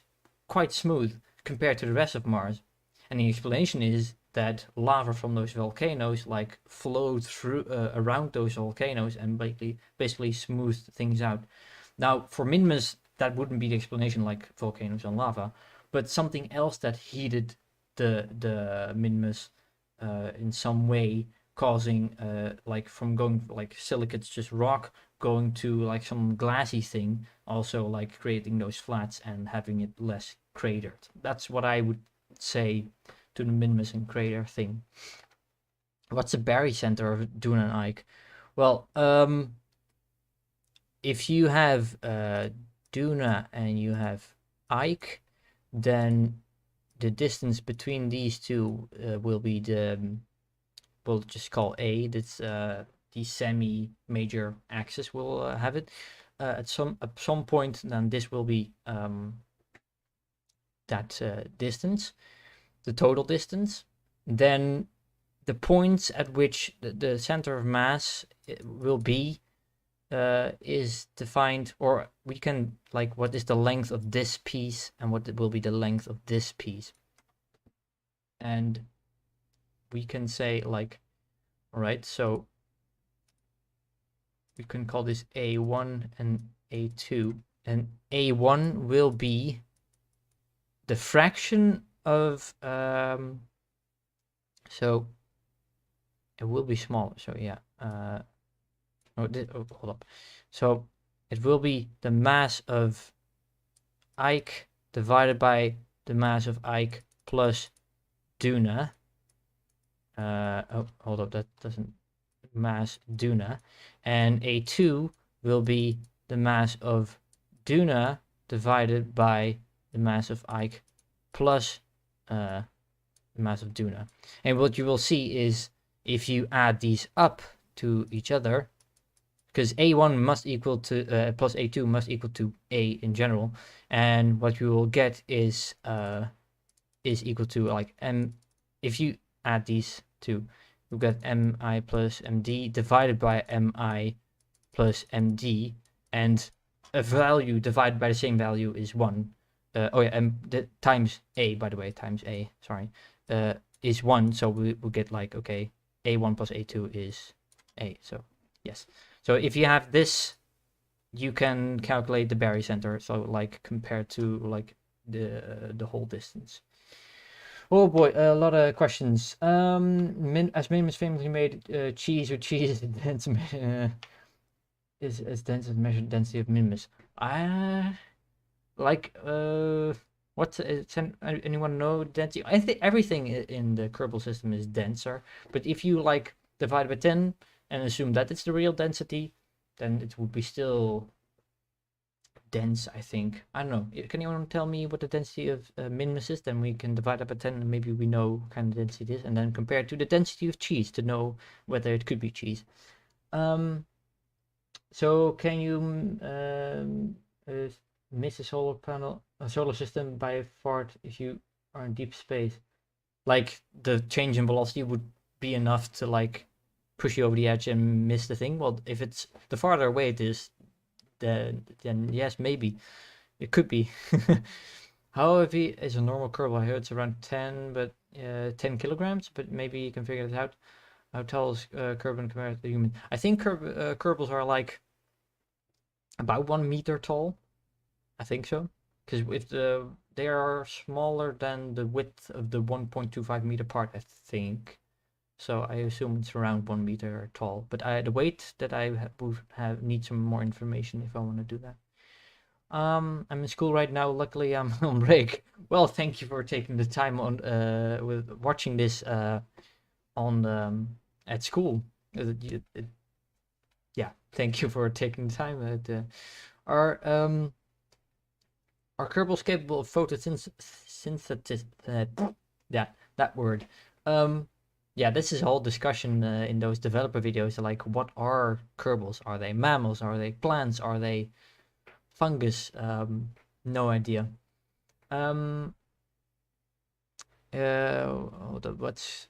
quite smooth compared to the rest of Mars. And the explanation is that lava from those volcanoes like flowed through around those volcanoes and basically smoothed things out. Now for Minmus that wouldn't be the explanation, like volcanoes and lava, but something else that heated the Minmus in some way, causing like from going like silicates, just rock, going to like some glassy thing, also like creating those flats and having it less cratered. That's what I would say to the Minmus and crater thing. What's the Barycenter of Duna and Ike? Well, if you have Duna and you have Ike, then the distance between these two will be we'll just call A. That's the semi-major axis will have it. At some point, then this will be that distance, the total distance. Then the points at which the center of mass will be is defined, or we can like what is the length of this piece and what will be the length of this piece, and we can say like, all right, so we can call this A1 and A2, and A1 will be the fraction of so it will be smaller, so yeah, hold up. So it will be the mass of Ike divided by the mass of Ike plus Duna. Hold up, that doesn't mass Duna. And A2 will be the mass of Duna divided by the mass of Ike plus the mass of Duna. And what you will see is if you add these up to each other, because A1 must equal to plus A2 must equal to A in general, and what you will get is equal to like M. If you add these two, you get Mi plus Md divided by Mi plus Md, and a value divided by the same value is 1. Times A, by the way, times A, sorry, is 1, so we will get like, okay, A1 plus A2 is A, so yes. So if you have this, you can calculate the barycenter, so like compared to like the whole distance. Oh boy, a lot of questions. As Minmus famously made cheese with cheese is as dense as measured density of Minmus. What anyone know density? I think everything in the Kerbal system is denser, but if you like divide by 10 and assume that it's the real density, then it would be still dense, I think. I don't know. Can anyone tell me what the density of Minmus is? Then we can divide up by 10 and maybe we know what kind of density it is, and then compare it to the density of cheese to know whether it could be cheese. So can you miss a solar system by a fart if you are in deep space? Like the change in velocity would be enough to like push you over the edge and miss the thing. Well, if it's the farther away it is, then yes, maybe it could be. How heavy is a normal Kerbal? I heard it's around 10, but 10 kilograms. But maybe you can figure it out. How tall is Kerbin compared to human? I think Kerbals are like about 1 meter tall. I think so, because if they are smaller than the width of the 1.25 meter part, I think. So I assume it's around 1 meter tall. But the weight that I would have need some more information if I want to do that. I'm in school right now. Luckily, I'm on break. Well, thank you for taking the time on with watching this on at school. Yeah, thank you for taking the time. Are Kerbals capable of photosynthesis? That word. Yeah, this is a whole discussion in those developer videos. Like, what are Kerbals? Are they mammals? Are they plants? Are they fungus? No idea. What's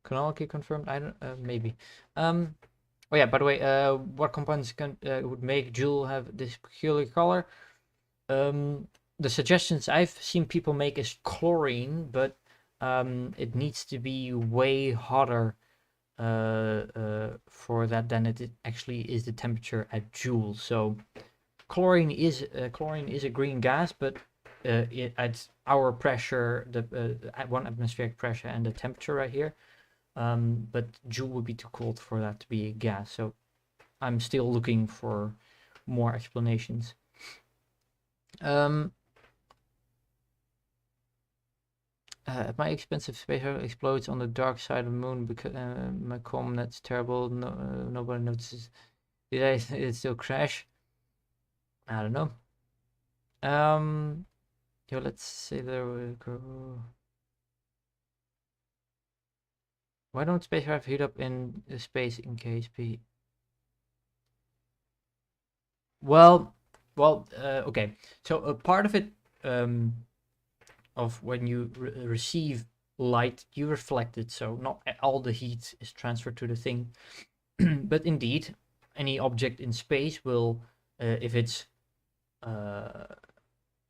Chronology confirmed? I don't. Maybe. Oh yeah. By the way, what components would make Jool have this peculiar color? The suggestions I've seen people make is chlorine, but it needs to be way hotter for that than it actually is the temperature at Jool. So chlorine is a green gas, but at our pressure, at 1 atmospheric pressure and the temperature right here, but Jool would be too cold for that to be a gas. So I'm still looking for more explanations. My expensive space shuttle explodes on the dark side of the moon because my comm, that's terrible. No, nobody notices. Did it still crash? I don't know. Yo, let's say there we go. Why don't spacecraft heat up in space in KSP? Well, okay. So a part of it, of when you receive light, you reflect it. So not all the heat is transferred to the thing, but indeed, any object in space will, if it's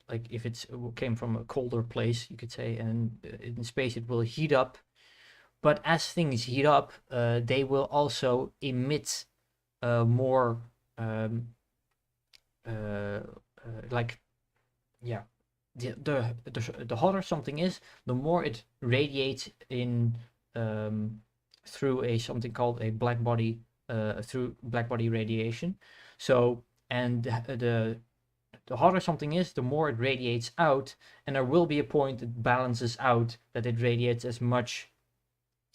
like if it came from a colder place, you could say, and in space it will heat up. But as things heat up, they will also emit more, like, yeah, the hotter something is, the more it radiates in through a something called a black body, through black body radiation. So, and the hotter something is, the more it radiates out, and there will be a point that balances out, that it radiates as much.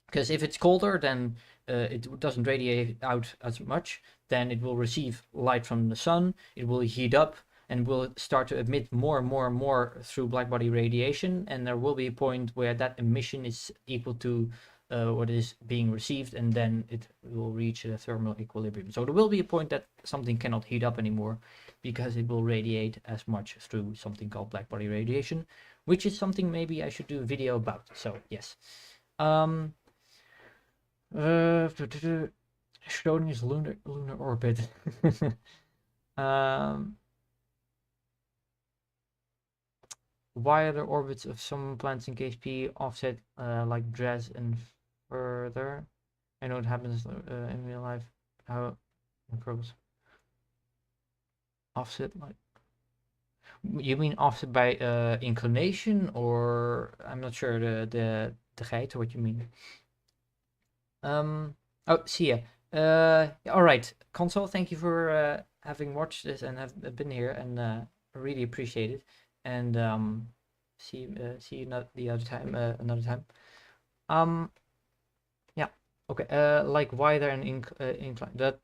Because if it's colder, then it doesn't radiate out as much. Then it will receive light from the sun, it will heat up, and will start to emit more and more and more through blackbody radiation. And there will be a point where that emission is equal to what is being received, and then it will reach a thermal equilibrium. So there will be a point that something cannot heat up anymore, because it will radiate as much through something called blackbody radiation, which is something maybe I should do a video about. So yes. Schrodinger's lunar orbit. Why are the orbits of some planets in KSP offset like Dres and further? I know it happens in real life. How Kerbals offset, like, you mean offset by inclination, or I'm not sure the height, or what you mean. Oh, see ya. All right, console. Thank you for having watched this and have been here, and I really appreciate it. And see you not the other time, another time. Yeah. Okay. Like wider and incline. That.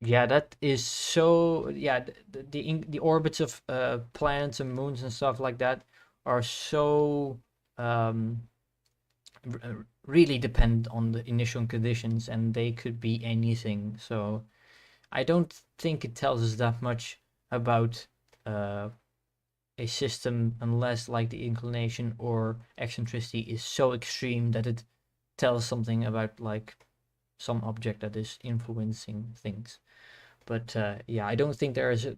Yeah, that is so. Yeah, the orbits of planets and moons and stuff like that are so really depend on the initial conditions, and they could be anything. So I don't think it tells us that much about a system, unless like the inclination or eccentricity is so extreme that it tells something about like some object that is influencing things. But yeah, I don't think there is a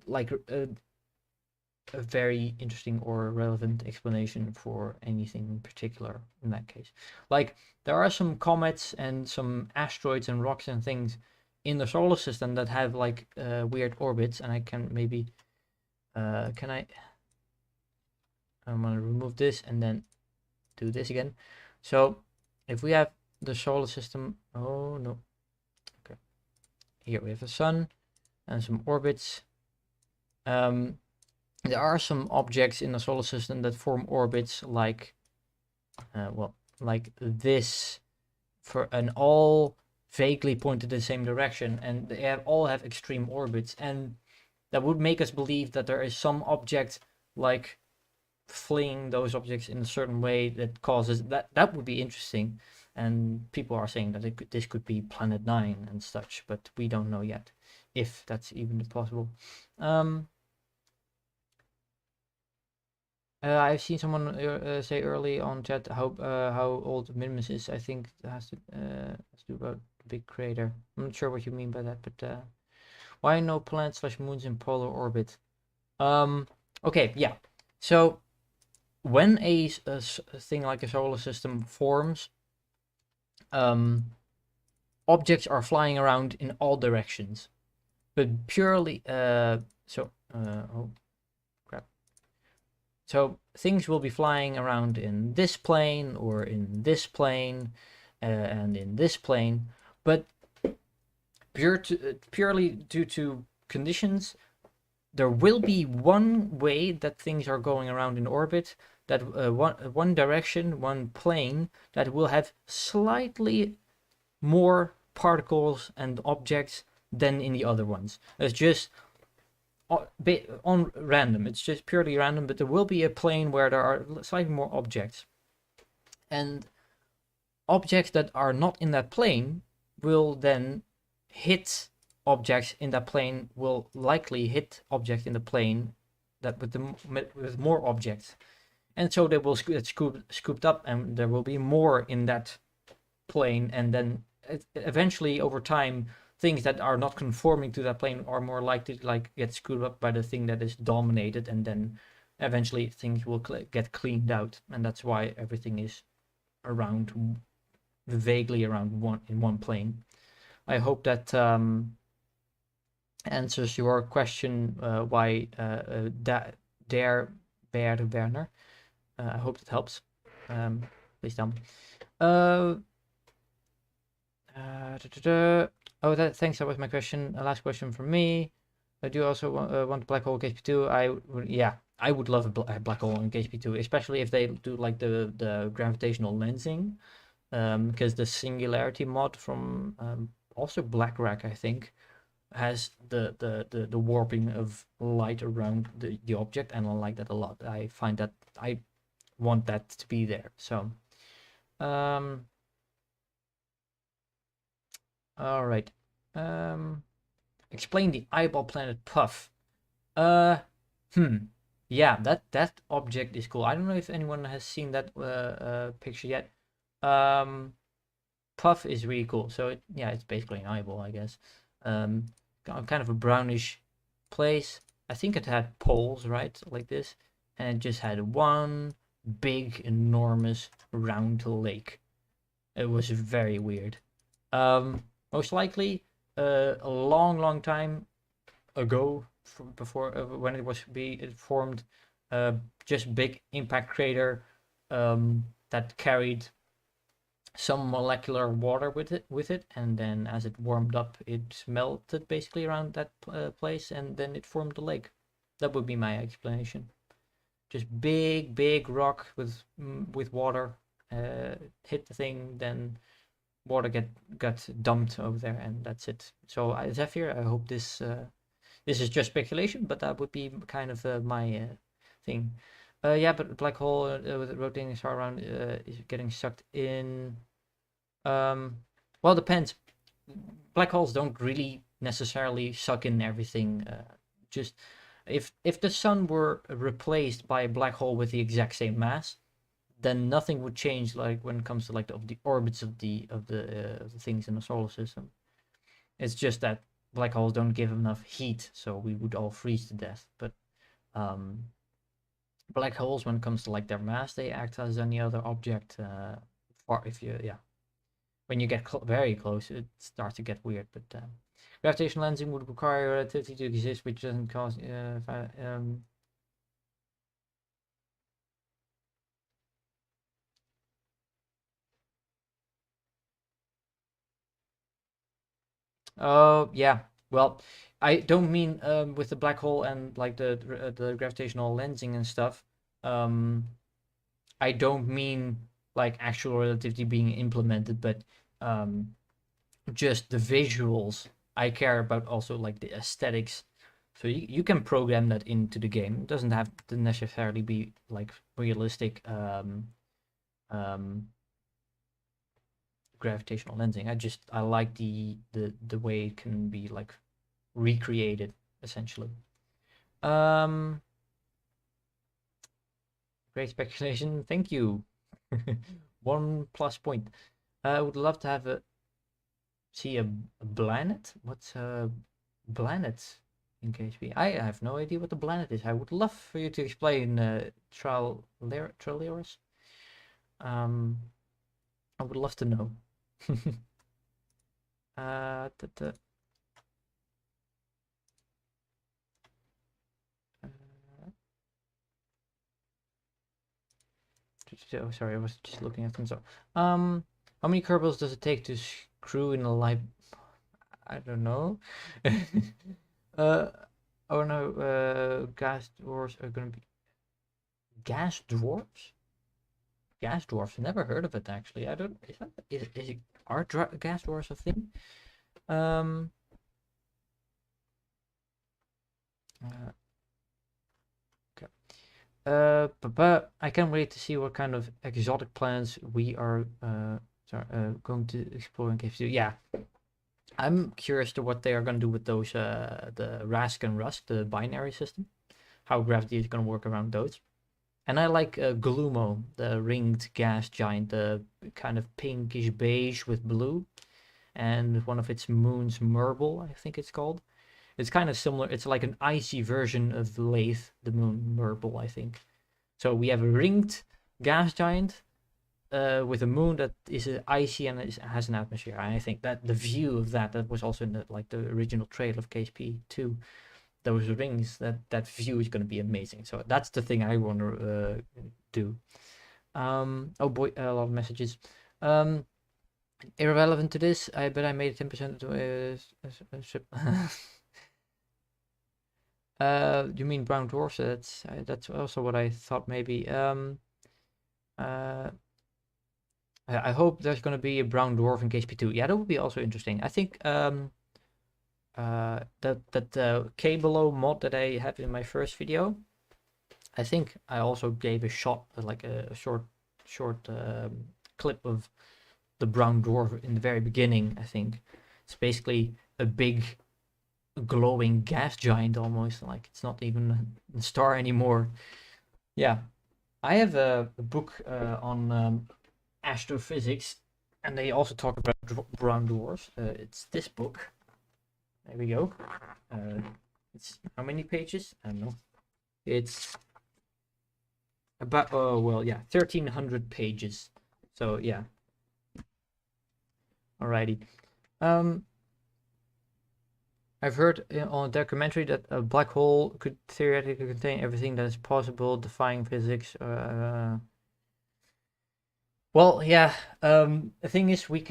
very interesting or relevant explanation for anything in particular in that case. Like, there are some comets and some asteroids and rocks and things in the solar system that have like weird orbits, and I can maybe I'm gonna remove this and then do this again. So if we have the solar system, oh no, okay, here we have the sun and some orbits. There are some objects in the solar system that form orbits like, well, like this, and all vaguely point in the same direction, and they all have extreme orbits, and that would make us believe that there is some object like flinging those objects in a certain way that causes that. That would be interesting, and people are saying that this could be Planet 9 and such, but we don't know yet if that's even possible. I've seen someone say early on chat how old Minmus is. I think it has to do about the big crater. I'm not sure what you mean by that, but why no planets/moons in polar orbit? Okay, yeah. So when a thing like a solar system forms, objects are flying around in all directions, but purely oh crap. So things will be flying around in this plane or in this plane and in this plane, but purely due to conditions, there will be one way that things are going around in orbit, that one direction, one plane that will have slightly more particles and objects than in the other ones. It's just on random. It's just purely random, but there will be a plane where there are slightly more objects. And objects that are not in that plane will then hit objects in that plane, will likely hit objects in the plane that with more objects. And so they will get scooped up, and there will be more in that plane, and then eventually over time things that are not conforming to that plane are more likely to like get scooped up by the thing that is dominated, and then eventually things will get cleaned out. And that's why everything is around, vaguely around one plane. I hope that answers your question, why Werner. I hope that helps. Please tell me. Thanks. That was my question. Last question from me. I do also want a black hole in KSP2. I would love a black hole in KSP2, especially if they do like the gravitational lensing, because the singularity mod from also Black-Rack, I think, has the warping of light around the object, and I like that a lot. I find that I want that to be there. So all right. Explain the eyeball planet Puff. Yeah, that object is cool. I don't know if anyone has seen that picture yet. Puff is really cool. So it's basically an eyeball, I guess. Kind of a brownish place. I think it had poles, right, like this, and it just had one big, enormous, round lake. It was very weird. Most likely, a long time ago, before when it was formed, just big impact crater that carried some molecular water with it, and then as it warmed up, it melted basically around that place, and then it formed the lake. That would be my explanation. Just big rock with water hit the thing, then water got dumped over there, and that's it. So Zephyr, I hope this is just speculation, but that would be kind of my thing. But black hole with rotating star around is getting sucked in. Well, depends. Black holes don't really necessarily suck in everything. Just if the sun were replaced by a black hole with the exact same mass, then nothing would change. Like when it comes to like the orbits of the things in the solar system, it's just that black holes don't give enough heat, so we would all freeze to death. But black holes, when it comes to like their mass, they act as any other object. When you get very close, it starts to get weird. But gravitational lensing would require relativity to exist, which doesn't cause Oh yeah, well, I don't mean with the black hole and like the gravitational lensing and stuff. I don't mean like actual relativity being implemented, but just the visuals. I care about also like the aesthetics. So you can program that into the game. It doesn't have to necessarily be like realistic gravitational lensing. I like the way it can be like recreated essentially. Great speculation. Thank you. 1+ point. I would love to have see a planet. What's a planet in KSP? I have no idea what the planet is. I would love for you to explain Traleros. I would love to know. Da, da. Oh, sorry, I was just looking at them. So, how many Kerbals does it take to screw in a light? I don't know. uh, oh no, gas dwarfs are gonna be gas dwarfs. Gas dwarfs. Never heard of it actually. I don't. Is it are gas dwarfs a thing? Um. Okay. But I can't wait to see what kind of exotic planets we are going to explore in KSP. Yeah, I'm curious to what they are going to do with those the Rask and Rusk, the binary system, how gravity is going to work around those. And I like Glumo, the ringed gas giant, the kind of pinkish beige with blue, and one of its moons, Merbal, I think it's called. It's kind of similar. It's like an icy version of Laythe, the moon Merbal, I think. So we have a ringed gas giant with a moon that is icy and has an atmosphere. And I think that the view of that was also in the original trailer of KSP 2. Those rings, that view is going to be amazing. So that's the thing I want to do. Oh boy, a lot of messages. Irrelevant to this, I bet I made 10% you mean brown dwarfs? That's also what I thought maybe. I hope there's going to be a brown dwarf in KSP2. Yeah, that would be also interesting. I think that Kerbol mod that I have in my first video, I think I also gave a shot, like a short clip of the brown dwarf in the very beginning. I think it's basically a big glowing gas giant almost, like it's not even a star anymore. Yeah, I have a book on astrophysics, and they also talk about brown dwarfs. It's this book. There we go. It's how many pages? I don't know. It's about 1,300 pages. So yeah. Alrighty. I've heard on a documentary that a black hole could theoretically contain everything that is possible, defying physics. Well, yeah. The thing is, we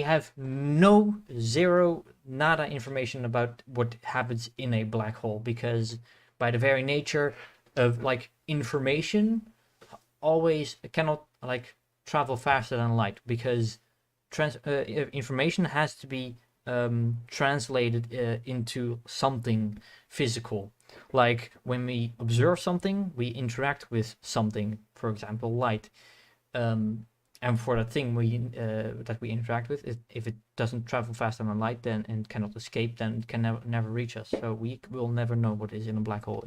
have zero, nada information about what happens in a black hole, because by the very nature of like information, always cannot like travel faster than light, because information has to be translated into something physical. Like when we observe something, we interact with something, for example, light. And for that thing that we interact with, if it doesn't travel faster than light, then and cannot escape, then it can never reach us. So we will never know what is in a black hole.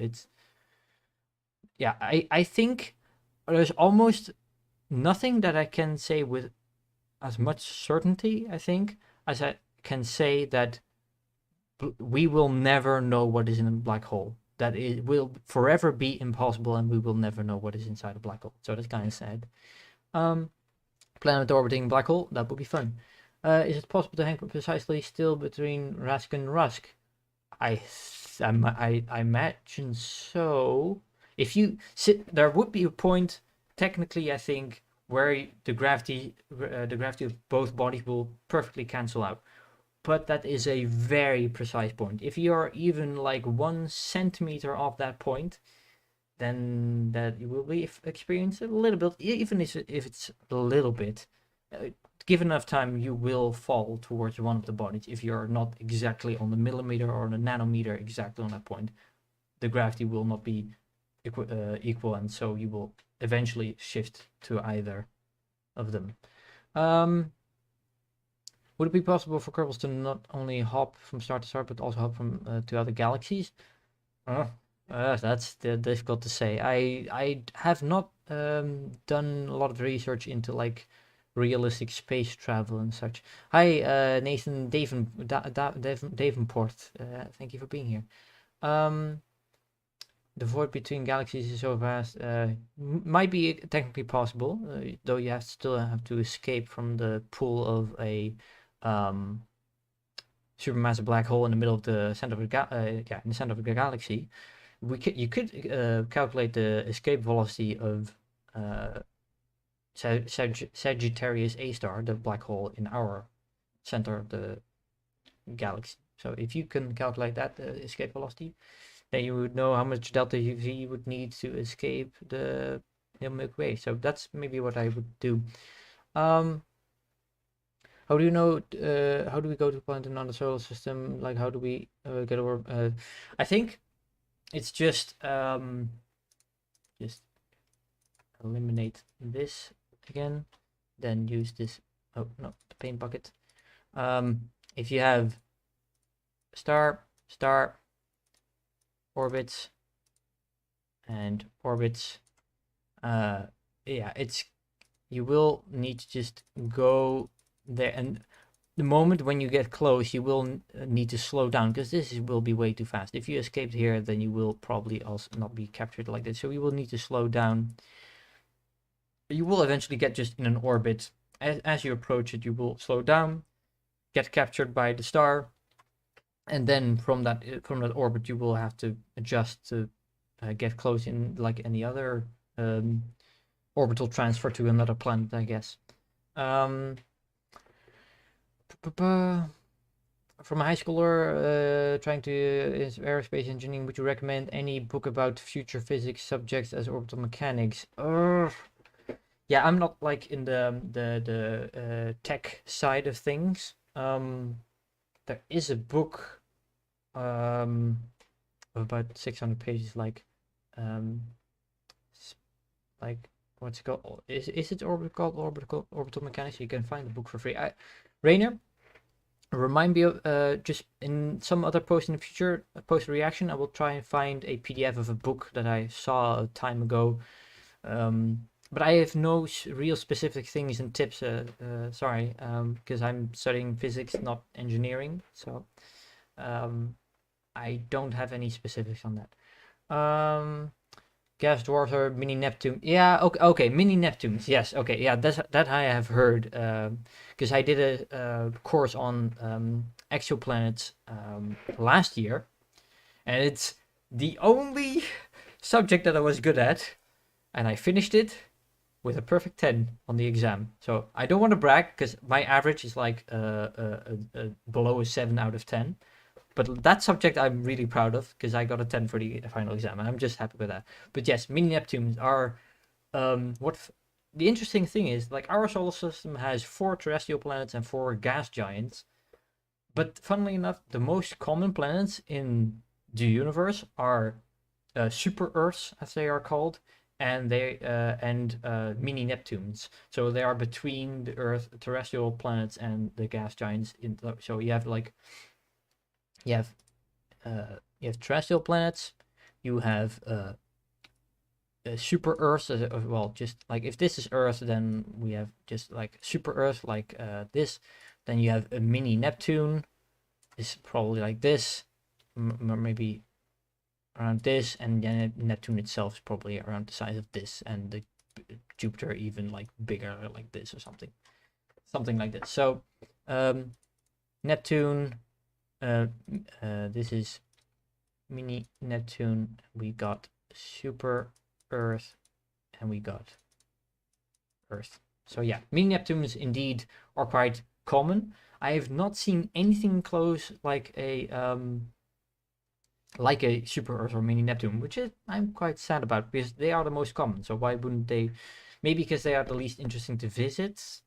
I think there's almost nothing that I can say with as much certainty, I think, as I can say that we will never know what is in a black hole. That it will forever be impossible, and we will never know what is inside a black hole. So that's kind of sad. Planet orbiting black hole, that would be fun. Is it possible to hang precisely still between Rask and Rusk? I imagine so. If you sit, there would be a point, technically, I think, where the gravity of both bodies will perfectly cancel out. But that is a very precise point. If you are even like 1 centimeter off that point, then that you will be experience a little bit, even if it's a little bit. Given enough time, you will fall towards one of the bodies. If you're not exactly on the millimeter or the nanometer exactly on that point, the gravity will not be equal, and so you will eventually shift to either of them. Would it be possible for Kerbals to not only hop from star to star, but also hop from to other galaxies? That's difficult to say. I have not done a lot of research into like realistic space travel and such. Hi, Nathan Davenport. Thank you for being here. the void between galaxies is so vast. Might be technically possible, though you still have to escape from the pull of a supermassive black hole in the middle of the center of in the center of the galaxy. You could calculate the escape velocity of Sagittarius A star, the black hole in our center of the galaxy. So if you can calculate that escape velocity, then you would know how much delta UV you would need to escape the Milky Way. So that's maybe what I would do. How do you know? How do we go to planet in another solar system? Like, how do we get over? I think it's just eliminate this again, then use this. Oh no, the paint bucket. If you have star, orbits, and orbits, yeah, you will need to just go there, and the moment when you get close, you will need to slow down because will be way too fast. If you escaped here, then you will probably also not be captured like this. So you will need to slow down. You will eventually get just in an orbit. As you approach it, you will slow down, get captured by the star, and then from that orbit, you will have to adjust to get close in like any other orbital transfer to another planet, I guess. From a high schooler trying to aerospace engineering, would you recommend any book about future physics subjects as orbital mechanics? Yeah, I'm not like in the tech side of things. There is a book of about 600 pages, like what's it called? Is it orbital mechanics? You can find the book for free. Rainer, remind me of just in some other post in the future, post reaction, I will try and find a PDF of a book that I saw a time ago. But I have no real specific things and tips. Sorry, because I'm studying physics, not engineering, so I don't have any specifics on that. Gas dwarfs or mini Neptune? Yeah, okay, mini Neptunes. Yes, okay, yeah, that I have heard. Because I did a course on exoplanets last year, and it's the only subject that I was good at, and I finished it with a perfect 10 on the exam. So I don't want to brag because my average is like below a 7 out of 10. But that subject I'm really proud of because I got a 10 for the final exam and I'm just happy with that. But yes, mini Neptunes are the interesting thing is, like, our solar system has 4 terrestrial planets and 4 gas giants. But funnily enough, the most common planets in the universe are super Earths, as they are called, and mini Neptunes. So they are between the Earth terrestrial planets and the gas giants. So you have like you have terrestrial planets, you have super Earths. Well, just like if this is Earth, then we have just like super Earth, like this. Then you have a mini Neptune. Is probably like this, maybe around this, and then Neptune itself is probably around the size of this, and the Jupiter even like bigger, like this or something like this. So Neptune, this is mini Neptune. We got super Earth, and we got Earth. So yeah, mini Neptunes indeed are quite common. I have not seen anything close like a super Earth or mini Neptune, which I'm quite sad about because they are the most common. So why wouldn't they? Maybe because they are the least interesting to visit.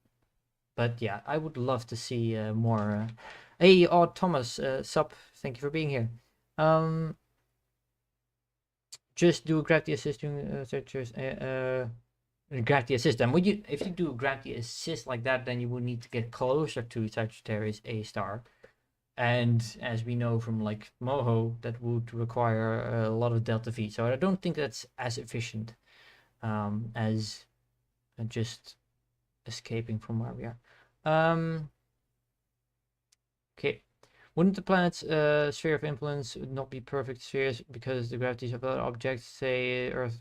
But yeah, I would love to see more. Hey, Thomas, sup? Thank you for being here. Just do gravity assisting searchers. Gravity assist. And if you do gravity assist like that, then you would need to get closer to Sagittarius A star. And as we know from like Moho, that would require a lot of delta V. So I don't think that's as efficient as just escaping from where we are. Okay, Wouldn't the planet's sphere of influence not be perfect spheres because the gravities of other objects, say Earth,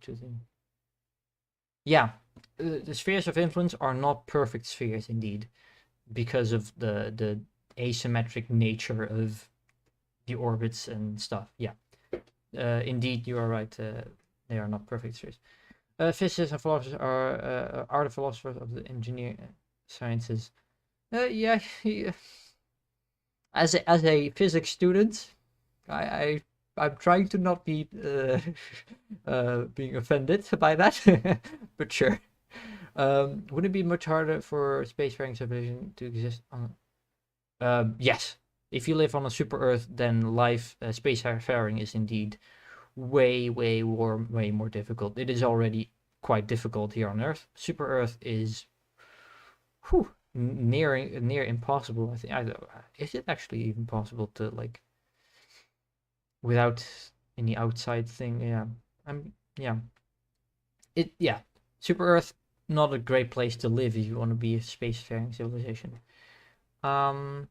choosing? Yeah, the spheres of influence are not perfect spheres indeed, because of the asymmetric nature of the orbits and stuff. Yeah, indeed, you are right. They are not perfect spheres. Physicists and philosophers are the philosophers of the engineering sciences. Yeah, as a physics student, I I'm trying to not be being offended by that, but sure. Would it be much harder for spacefaring civilization to exist on? Yes. If you live on a super Earth, then life spacefaring is indeed way more difficult. It is already quite difficult here on Earth. Super Earth is, whew, near impossible. I think. Is it actually even possible to like without any outside thing? Yeah. Yeah. Yeah. Super Earth, not a great place to live if you want to be a spacefaring civilization. Um.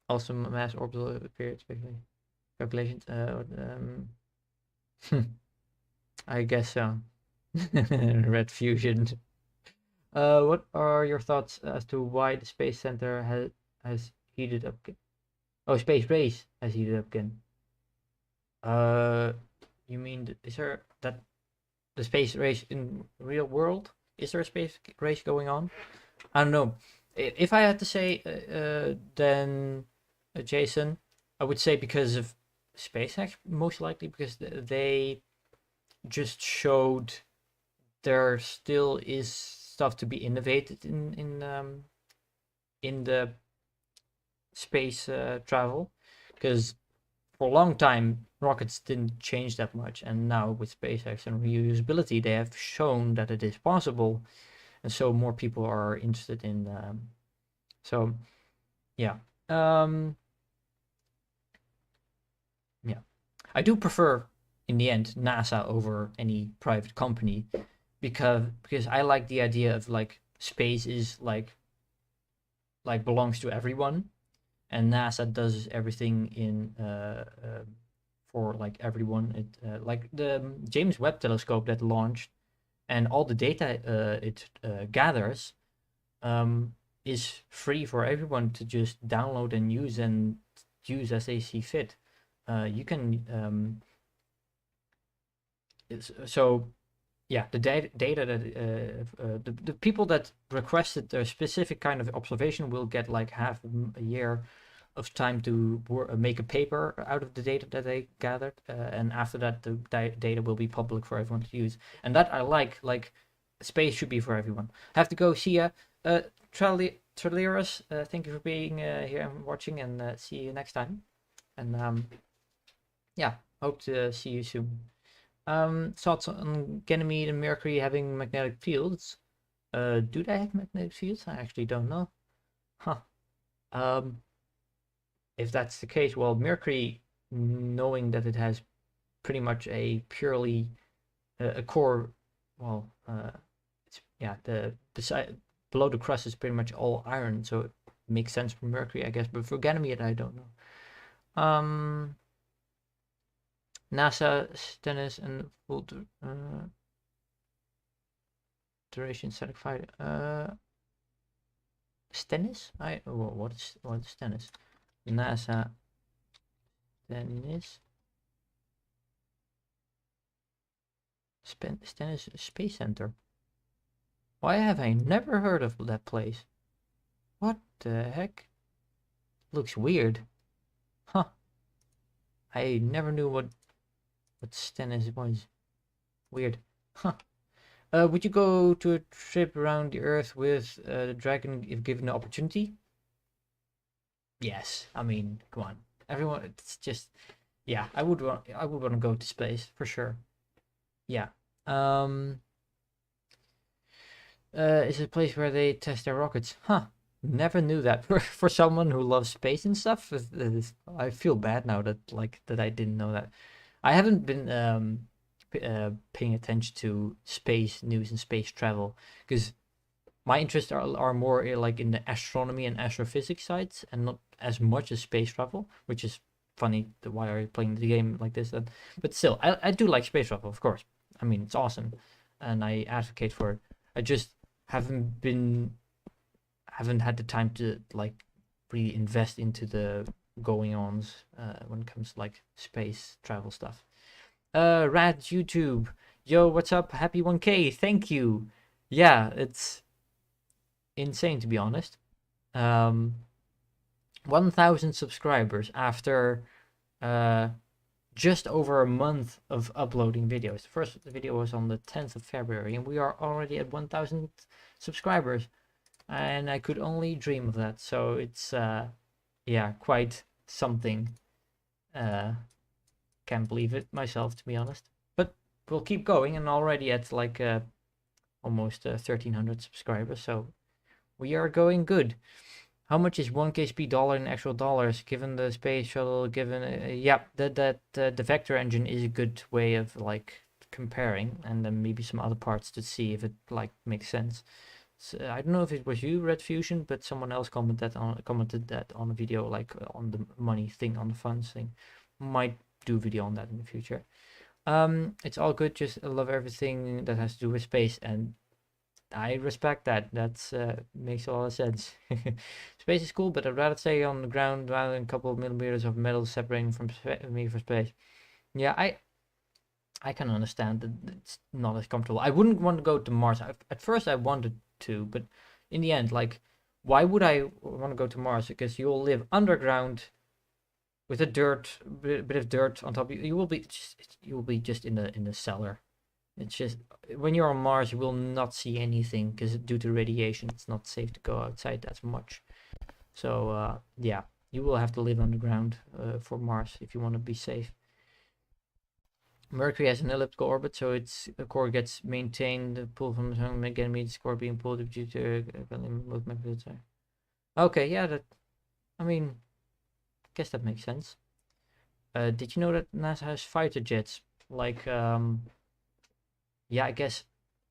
Also mass orbital period calculations. I guess so. Red fusion. What are your thoughts as to why the Space Center has heated up? Oh, Space Race has heated up again. You mean is there that the space race in real world? Is there a space race going on? I don't know. If I had to say, then Jason, I would say because of SpaceX, most likely because they just showed there still is stuff to be innovated in the space travel, because for a long time rockets didn't change that much, and now with SpaceX and reusability, they have shown that it is possible, and so more people are interested in. So, yeah, yeah, I do prefer in the end NASA over any private company because I like the idea of like space is like belongs to everyone, and NASA does everything in for like everyone. It like the James Webb Telescope that launched and all the data it gathers is free for everyone to just download and use as they see fit. You can so yeah, the data that the people that requested a specific kind of observation will get like half a year of time to make a paper out of the data that they gathered, and after that the data will be public for everyone to use, and that I like space should be for everyone. I have to go. See ya. Traleros, thank you for being here and watching, and see you next time, and yeah, hope to see you soon. Thoughts on Ganymede and Mercury having magnetic fields? Do they have magnetic fields? I actually don't know. Huh. If that's the case, well, Mercury, knowing that it has pretty much a purely a core, well, it's yeah, the beside below the crust is pretty much all iron, so it makes sense for Mercury, I guess. But for Ganymede, I don't know. NASA, Stennis, and full duration satisfied. Stennis? What is Stennis? NASA, Stennis, Stennis Space Center. Why have I never heard of that place? What the heck? Looks weird. Huh. I never knew what Stennis was. Weird. Huh. Would you go to a trip around the Earth with the Dragon if given the opportunity? Yes. I mean, come on. Everyone, it's just, yeah. I would want to go to space for sure. Yeah. Is it a place where they test their rockets? Huh. Never knew that. For someone who loves space and stuff, I feel bad now that I didn't know that. I haven't been paying attention to space news and space travel because My interests are more like in the astronomy and astrophysics sides, and not as much as space travel, which is funny. Why are you playing the game like this? But still, I do like space travel, of course. I mean, it's awesome, and I advocate for it. I just haven't had the time to like really invest into the going ons when it comes to like space travel stuff. Rad YouTube, yo, what's up? Happy 1K, thank you. Yeah, it's insane to be honest. 1,000 subscribers after just over a month of uploading videos. The first video was on the 10th of February, and we are already at 1,000 subscribers. And I could only dream of that. So it's yeah, quite something. Can't believe it myself, to be honest. But we'll keep going, and already at like almost 1,300 subscribers. So we are going good. How much is 1 KSP dollar in actual dollars, given the space shuttle, given... yeah, the vector engine is a good way of, like, comparing, and then maybe some other parts to see if it, like, makes sense. So, I don't know if it was you, Red Fusion, but someone else commented that on a video, like, on the money thing, on the funds thing. Might do a video on that in the future. It's all good, just I love everything that has to do with space, and I respect that. That's makes a lot of sense. Space is cool, but I'd rather stay on the ground rather than a couple of millimeters of metal separating from me from space. Yeah, I can understand that it's not as comfortable. I wouldn't want to go to Mars. At first, I wanted to, but in the end, like, why would I want to go to Mars? Because you'll live underground with a bit of dirt on top. You will be just in the cellar. It's just when you're on Mars, you will not see anything because due to radiation, it's not safe to go outside as much. So yeah, you will have to live underground for Mars if you want to be safe. Mercury has an elliptical orbit, so its core gets maintained. The pull from the sun again means core being pulled due to movement. Okay, yeah, that. I mean, I guess that makes sense. Did you know that NASA has fighter jets? Like yeah, I guess.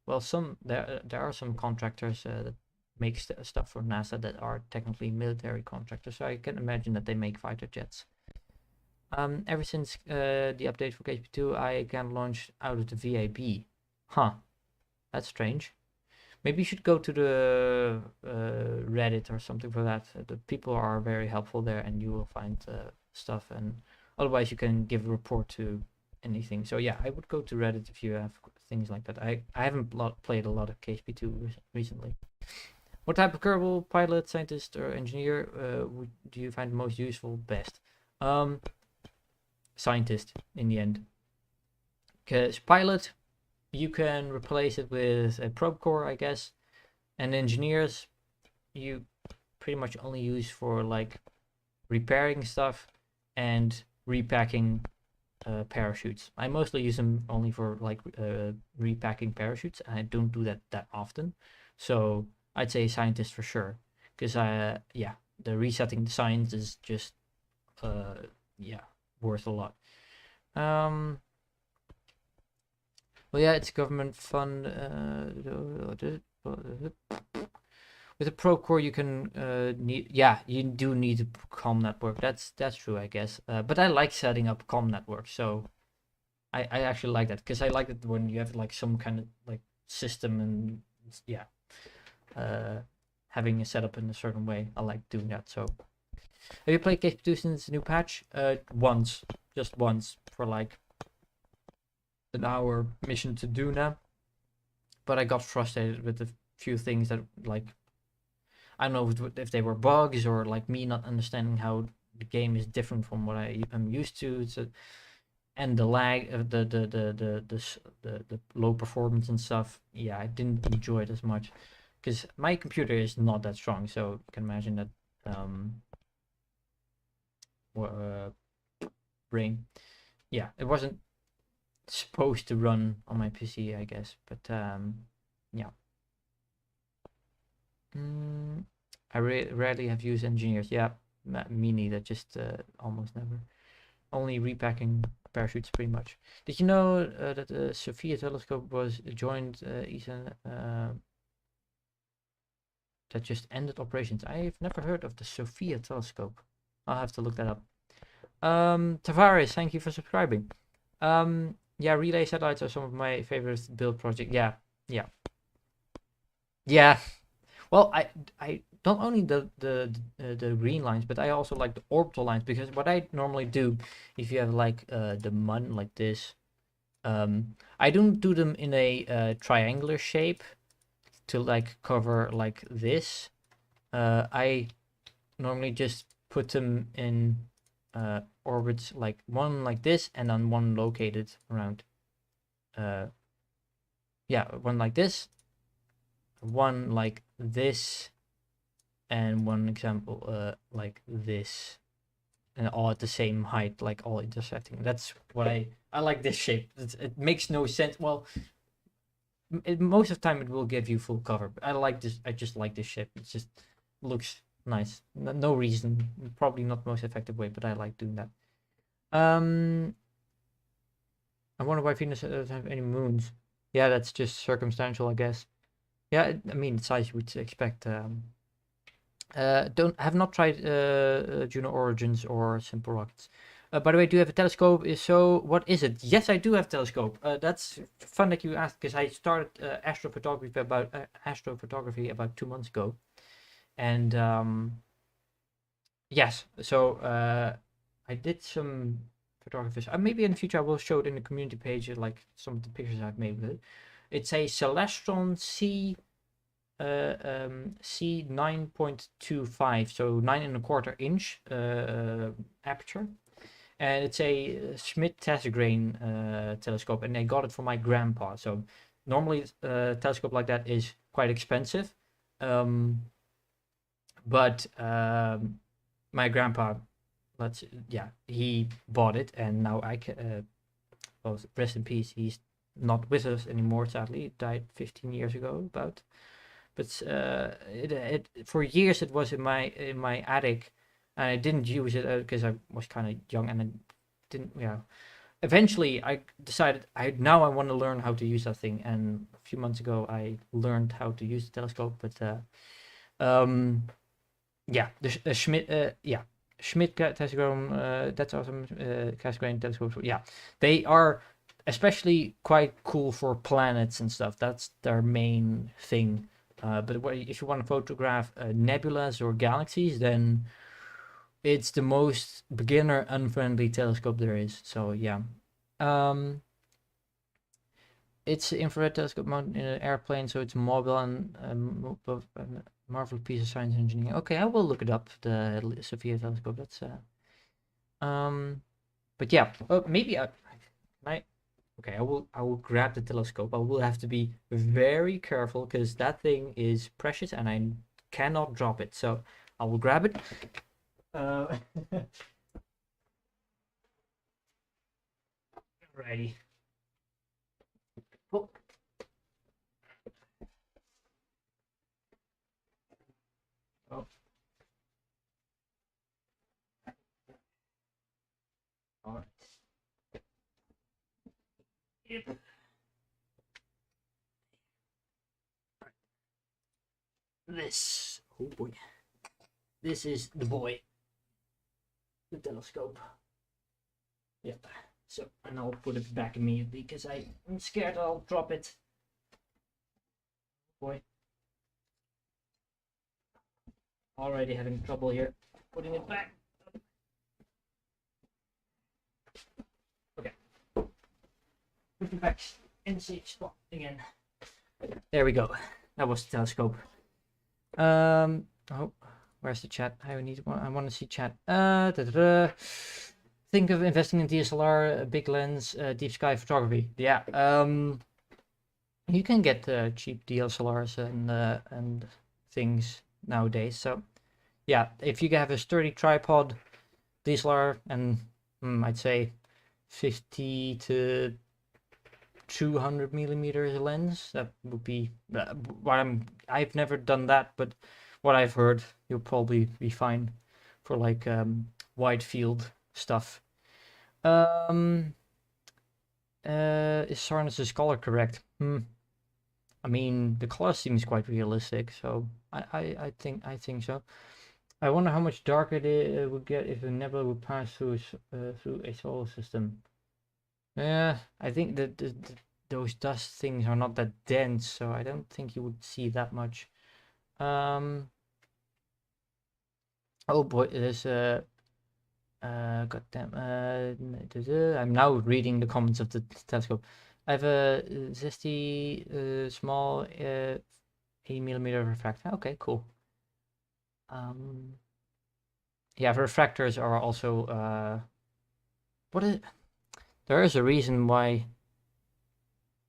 Well, there are some contractors that make stuff for NASA that are technically military contractors, so I can imagine that they make fighter jets. Ever since the update for KSP2, I can launch out of the VAB. Huh, that's strange. Maybe you should go to the Reddit or something for that. The people are very helpful there, and you will find stuff. And otherwise, you can give a report to anything. So yeah, I would go to Reddit if you have things like that. I haven't played a lot of KSP2 recently. What type of Kerbal, pilot, scientist, or engineer do you find most useful, best? Scientist in the end. Because pilot, you can replace it with a probe core, I guess. And engineers, you pretty much only use for like repairing stuff and repacking parachutes. I mostly use them only for like repacking parachutes. I don't do that often. So I'd say scientist for sure. Because yeah, the resetting the science is just yeah, worth a lot. Well, yeah, it's government fund. With a probe core, you can you do need a comm network. That's true, I guess. But I like setting up comm networks, so I actually like that because I like it when you have like some kind of like system and yeah, having a setup in a certain way. I like doing that. So, have you played KSP2 since the new patch? Just once for like an hour mission to Duna, but I got frustrated with a few things that like I don't know if they were bugs or like me not understanding how the game is different from what I am used to. So, and the lag of the low performance and stuff. Yeah, I didn't enjoy it as much because my computer is not that strong. So you can imagine that brain. Yeah, it wasn't supposed to run on my PC, I guess, but yeah. I rarely have used engineers. Yeah, me neither. Just almost never. Only repacking parachutes, pretty much. Did you know that the Sophia telescope was joined Ethan? that just ended operations. I've never heard of the Sophia telescope. I'll have to look that up. Tavares, thank you for subscribing. Yeah, relay satellites are some of my favorite build projects. Yeah. Well, I don't only the green lines, but I also like the orbital lines, because what I normally do, if you have like the mun like this, I don't do them in a triangular shape to like cover like this. I normally just put them in orbits, like one like this, and then one located around. Yeah, one like this, one like this, and one example like this, and all at the same height, like all intersecting. That's what I like this shape. It makes no sense. Well, most of the time it will give you full cover, but I like this. I just like this shape. It just looks nice. No reason. Probably not the most effective way, but I like doing that. I wonder why Venus doesn't have any moons. Yeah, that's just circumstantial, I guess. Yeah, I mean, size you would expect. Have not tried Juno Origins or Simple Rockets. By the way, do you have a telescope? If so, what is it? Yes, I do have a telescope. That's fun that you asked, because I started astrophotography about 2 months ago, and yes, so I did some photography. Maybe in the future I will show it in the community page, like some of the pictures I've made with it. It's a Celestron C 9.25, so 9.25 inch aperture, and it's a Schmidt Cassegrain telescope, and I got it for my grandpa. So normally a telescope like that is quite expensive, but my grandpa, he bought it, and now I can. Well, rest in peace. He's not with us anymore, sadly. He died 15 years ago, about. But it for years it was in my attic, and I didn't use it because I was kind of young, and I didn't. Yeah. Eventually, I decided I want to learn how to use that thing, and a few months ago I learned how to use the telescope. But yeah, the Schmidt Cassegrain, that's awesome. Cassegrain telescopes, yeah, they are especially quite cool for planets and stuff. That's their main thing. But if you want to photograph nebulas or galaxies, then it's the most beginner unfriendly telescope there is. So yeah, it's an infrared telescope mounted in an airplane, so it's mobile and marvelous piece of science engineering. Okay, I will look it up. The Sophia telescope. That's but yeah, maybe okay, I will grab the telescope. I will have to be very careful, because that thing is precious and I cannot drop it. So I will grab it. Alrighty. Oh. Oh. All right. Yep. This, oh boy, this is the boy, the telescope. Yep. So, and I'll put it back immediately, because I'm scared I'll drop it. Boy, already having trouble here putting it back. Okay, put it back in the safe spot again. There we go. That was the telescope. Oh, where's the chat? I want to see chat. Think of investing in DSLR, big lens, deep sky photography. Yeah. You can get cheap DSLRs and things nowadays. So yeah, if you have a sturdy tripod, DSLR, and I'd say 50 to 200 millimeters lens, that would be I've never done that, but what I've heard, you'll probably be fine for like wide field stuff. Is Sarnus's color correct? I mean, the color seems quite realistic, so I think so. I wonder how much darker it would get if a nebula would pass through a solar system. Yeah, I think that those dust things are not that dense, so I don't think you would see that much. Oh boy, there's a goddamn. I'm now reading the comments of the telescope. I have a zesty small 8mm refractor. Okay, cool. Yeah, refractors are also what is? There is a reason why.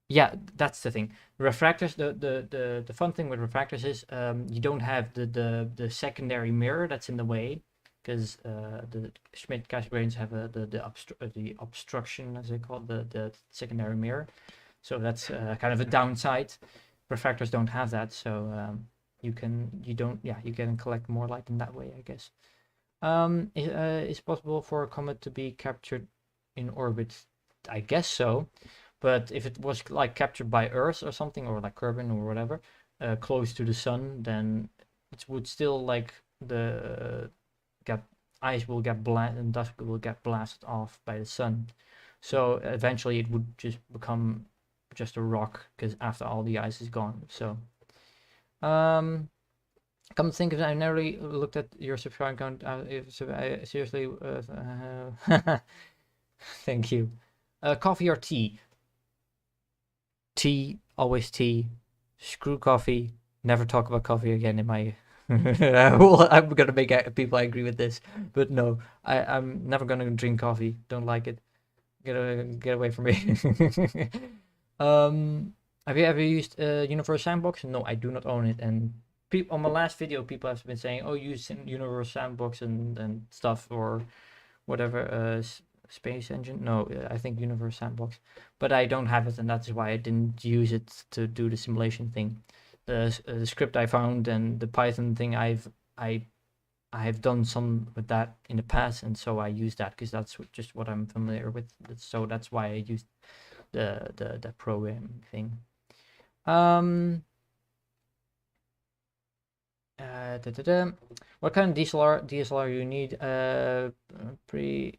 Yeah, that's the thing. Refractors. The fun thing with refractors is you don't have the secondary mirror that's in the way, because the Schmidt Cassegrains have the obstruction, as they call it, the secondary mirror. So that's kind of a downside. Refractors don't have that, so you can collect more light in that way, I guess. Is it possible for a comet to be captured in orbit? I guess so, but if it was like captured by Earth or something, or like Kerbin or whatever, close to the sun, then it would still like the get ice will get blasted and dust will get blasted off by the sun. So eventually it would just become just a rock, because after all the ice is gone. So come to think of it, I never really looked at your subscribe count. Seriously, thank you. Coffee or tea? Tea, always tea. Screw coffee. Never talk about coffee again in my. Well, I'm gonna make people angry with this, but no, I'm never gonna drink coffee. Don't like it. Get away from me. Have you ever used Universe Sandbox? No, I do not own it. And on my last video, people have been saying, "Oh, use Universe Sandbox and stuff or whatever." Space Engine? No, I think Universe Sandbox, but I don't have it, and that's why I didn't use it to do the simulation thing. The script I found and the Python thing, I've done some with that in the past, and so I use that because that's just what I'm familiar with. So that's why I used the programming thing. What kind of DSLR you need? Pretty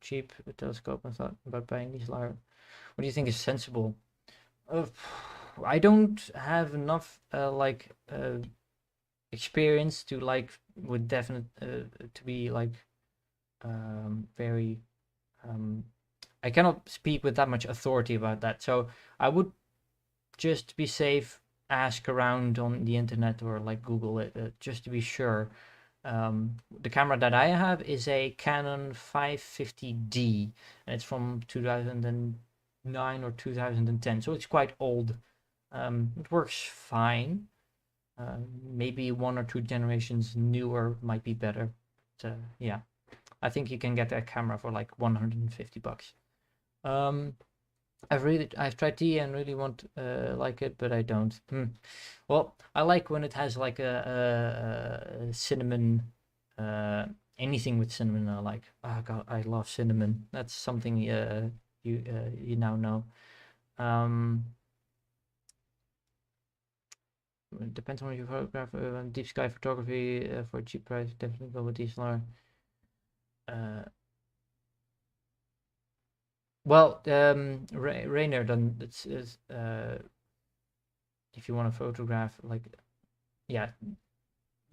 cheap telescope. I thought about buying DSLR. What do you think is sensible? I don't have enough experience to with definite to be very I cannot speak with that much authority about that. So I would, just to be safe, ask around on the internet or Google it, just to be sure. The camera that I have is a Canon 550D, and it's from 2009 or 2010, so it's quite old. It works fine. Maybe 1 or 2 generations newer might be better. So yeah, I think you can get that camera for like $150. I've tried tea and really want like it, but I don't. Well, I like when it has like a cinnamon, anything with cinnamon. I like. Oh God, I love cinnamon. That's something you now know. It depends on what you photograph. Deep sky photography for a cheap price, definitely go with DSLR. Well, Rainer, then it's if you want to photograph, yeah,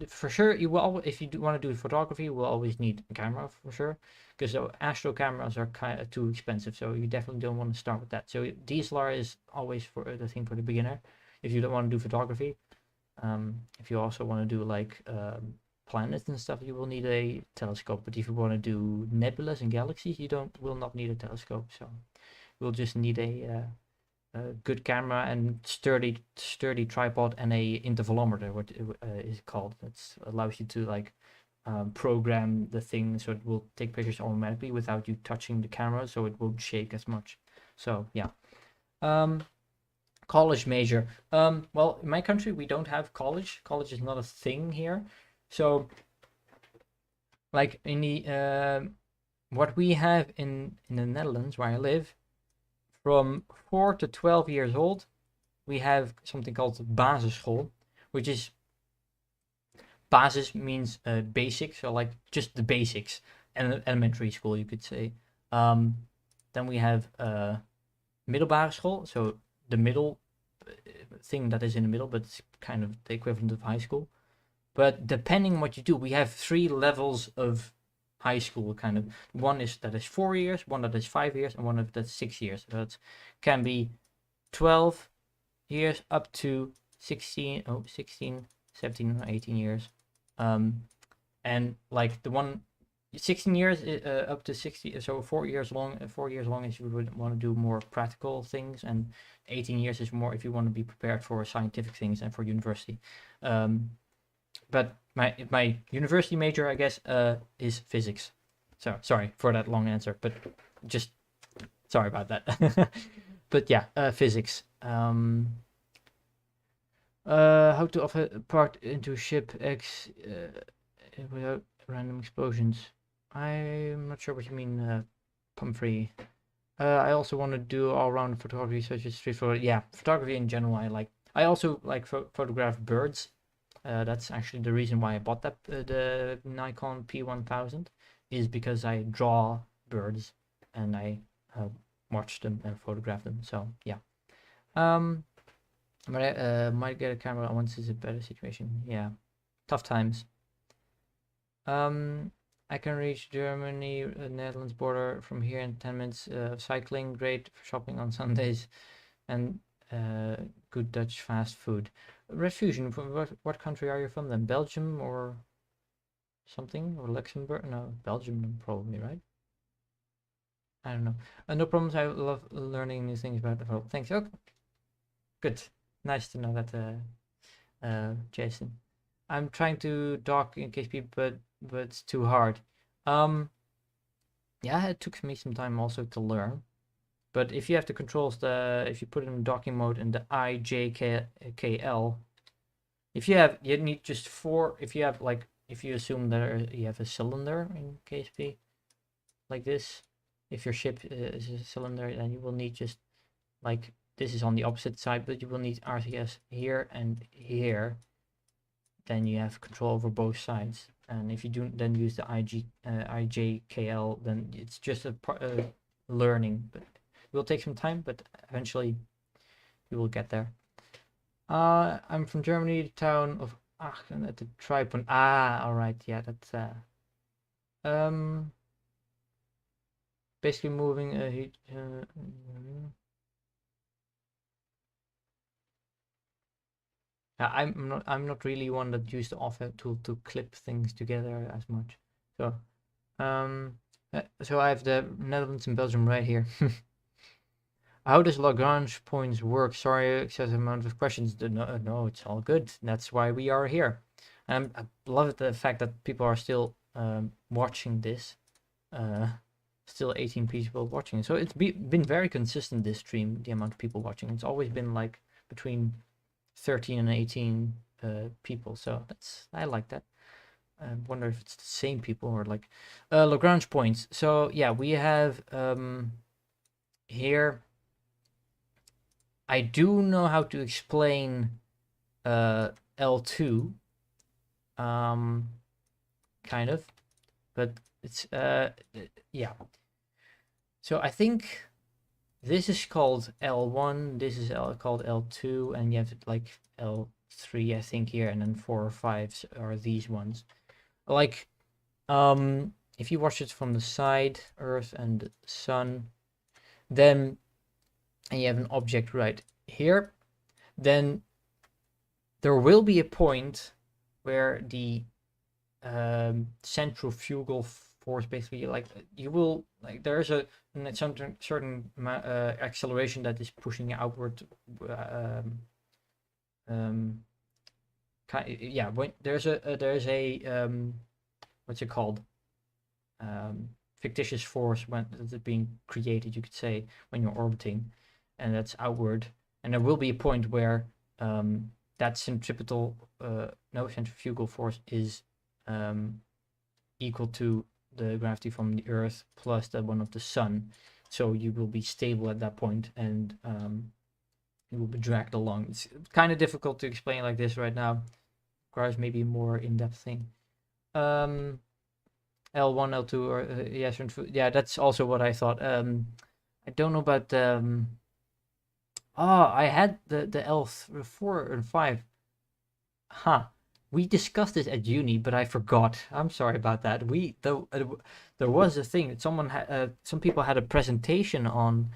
for sure you will. If you do want to do photography, you will always need a camera for sure, because the astro cameras are kind of too expensive. So you definitely don't want to start with that. So DSLR is always for the thing for the beginner. If you don't want to do photography, if you also want to do planets and stuff, you will need a telescope. But if you want to do nebulas and galaxies, you will not need a telescope. So you'll just need a good camera and sturdy tripod and a intervalometer, what is called. That allows you to program the thing so it will take pictures automatically without you touching the camera, so it won't shake as much. So yeah. College major. Well, in my country we don't have college. College is not a thing here. So in the what we have in the Netherlands where I live, from 4 to 12 years old, we have something called basisschool, which is basis means basic, so like just the basics, and elementary school you could say. Then we have middelbare school, so the middle thing that is in the middle, but it's kind of the equivalent of high school. But depending on what you do, we have 3 levels of high school kind of. One is that is 4 years, one that is 5 years, and one of that's 6 years. So it can be 12 years up to 16, 17 or 18 years. And like the one 16 years up to 60, so 4 years long, 4 years long is you would want to do more practical things, and 18 years is more if you want to be prepared for scientific things and for university. But my university major, I guess, is physics. So sorry for that long answer, but just sorry about that. But yeah, physics. How to offer part into ship X without random explosions. I'm not sure what you mean, Pumphrey. I also want to do all-round photography, such as street photo. Yeah, photography in general I like. I also like photograph birds. That's actually the reason why I bought that the Nikon P1000, is because I draw birds and I watch them and photograph them. So yeah. But I might get a camera once it's a better situation. Yeah, tough times. I can reach Germany, Netherlands border from here in 10 minutes. Cycling, great for shopping on Sundays, and good Dutch fast food. Refusion, from what country are you from then? Belgium or something? Or Luxembourg? No, Belgium probably, right? I don't know. No problems. I love learning new things about the world. Thanks. Okay. Good. Nice to know that, Jason. I'm trying to dock in KSP, but it's too hard. Yeah, it took me some time also to learn. But if you have the controls, if you put it in docking mode and the IJKL, you need just 4. If you have like, if you assume that you have a cylinder in KSP, like this, if your ship is a cylinder, then you will need just like, this is on the opposite side, but you will need RTS here and here. Then you have control over both sides. And if you do then use the IJKL, then it's just a learning. But it will take some time, but eventually you will get there. I'm from Germany, the town of Aachen at the Tripon. All right, yeah, that's basically moving I'm not really one that used the offset tool to clip things together as much. So so I have the Netherlands and Belgium right here. How does Lagrange points work? Sorry, excessive amount of questions. No, it's all good. That's why we are here. And I love the fact that people are still watching this. Still 18 people watching. So it's been very consistent, this stream, the amount of people watching. It's always been like between 13 and 18 people. So I like that. I wonder if it's the same people or like Lagrange points. So yeah, we have here. I do know how to explain L2, kind of, but it's yeah. So I think this is called L1, this is called L2, and you have like L3, I think, here, and then 4 or 5 are these ones. Like, if you watch it from the side, Earth and the Sun, then, and you have an object right here, then there will be a point where the centrifugal force, basically, like, you will, like, there's a certain acceleration that is pushing outward. Yeah, when there's a what's it called, fictitious force when that's being created, you could say, when you're orbiting, and that's outward, and there will be a point where that centripetal centrifugal force is equal to the gravity from the Earth plus the one of the Sun, so you will be stable at that point, and it will be dragged along. It's kind of difficult to explain like this right now. Requires maybe a more in-depth thing. L1, L2, or yes, yeah, that's also what I thought. I don't know about I had the L4 and 5. Huh. We discussed this at uni, but I forgot. I'm sorry about that. There was a thing. Someone had some people had a presentation on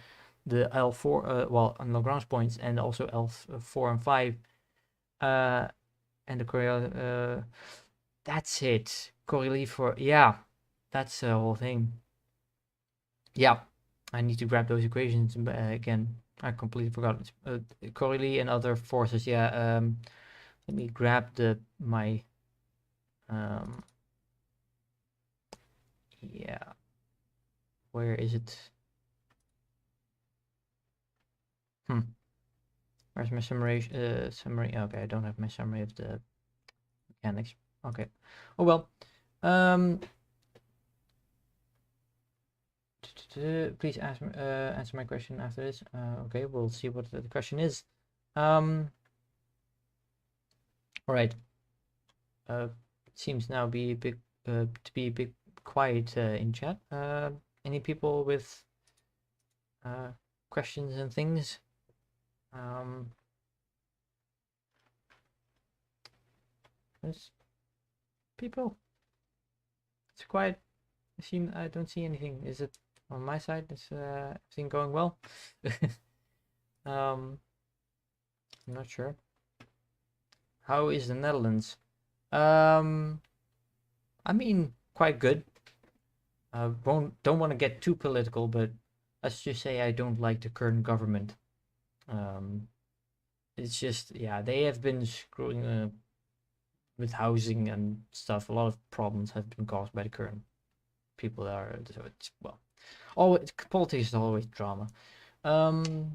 the L4, well, on Lagrange points, and also L4 and 5, and the that's it. Correlate for, yeah, that's the whole thing. Yeah, I need to grab those equations again. I completely forgot. Correlate and other forces. Yeah. Let me grab my yeah. Where is it? Where's my summary? Summary. Okay, I don't have my summary of the mechanics. Okay. Oh well. Please answer my question after this. Okay, we'll see what the question is. All right. Seems now be a bit to be a bit quiet in chat. Any people with questions and things? There's people. It's quiet. I don't see anything. Is it on my side? Is everything going well? I'm not sure. How is the Netherlands? I mean, quite good. Don't want to get too political, but let's just say I don't like the current government. It's just, yeah, they have been screwing with housing and stuff. A lot of problems have been caused by the current people that are, so it's, well, always politics is always drama. Do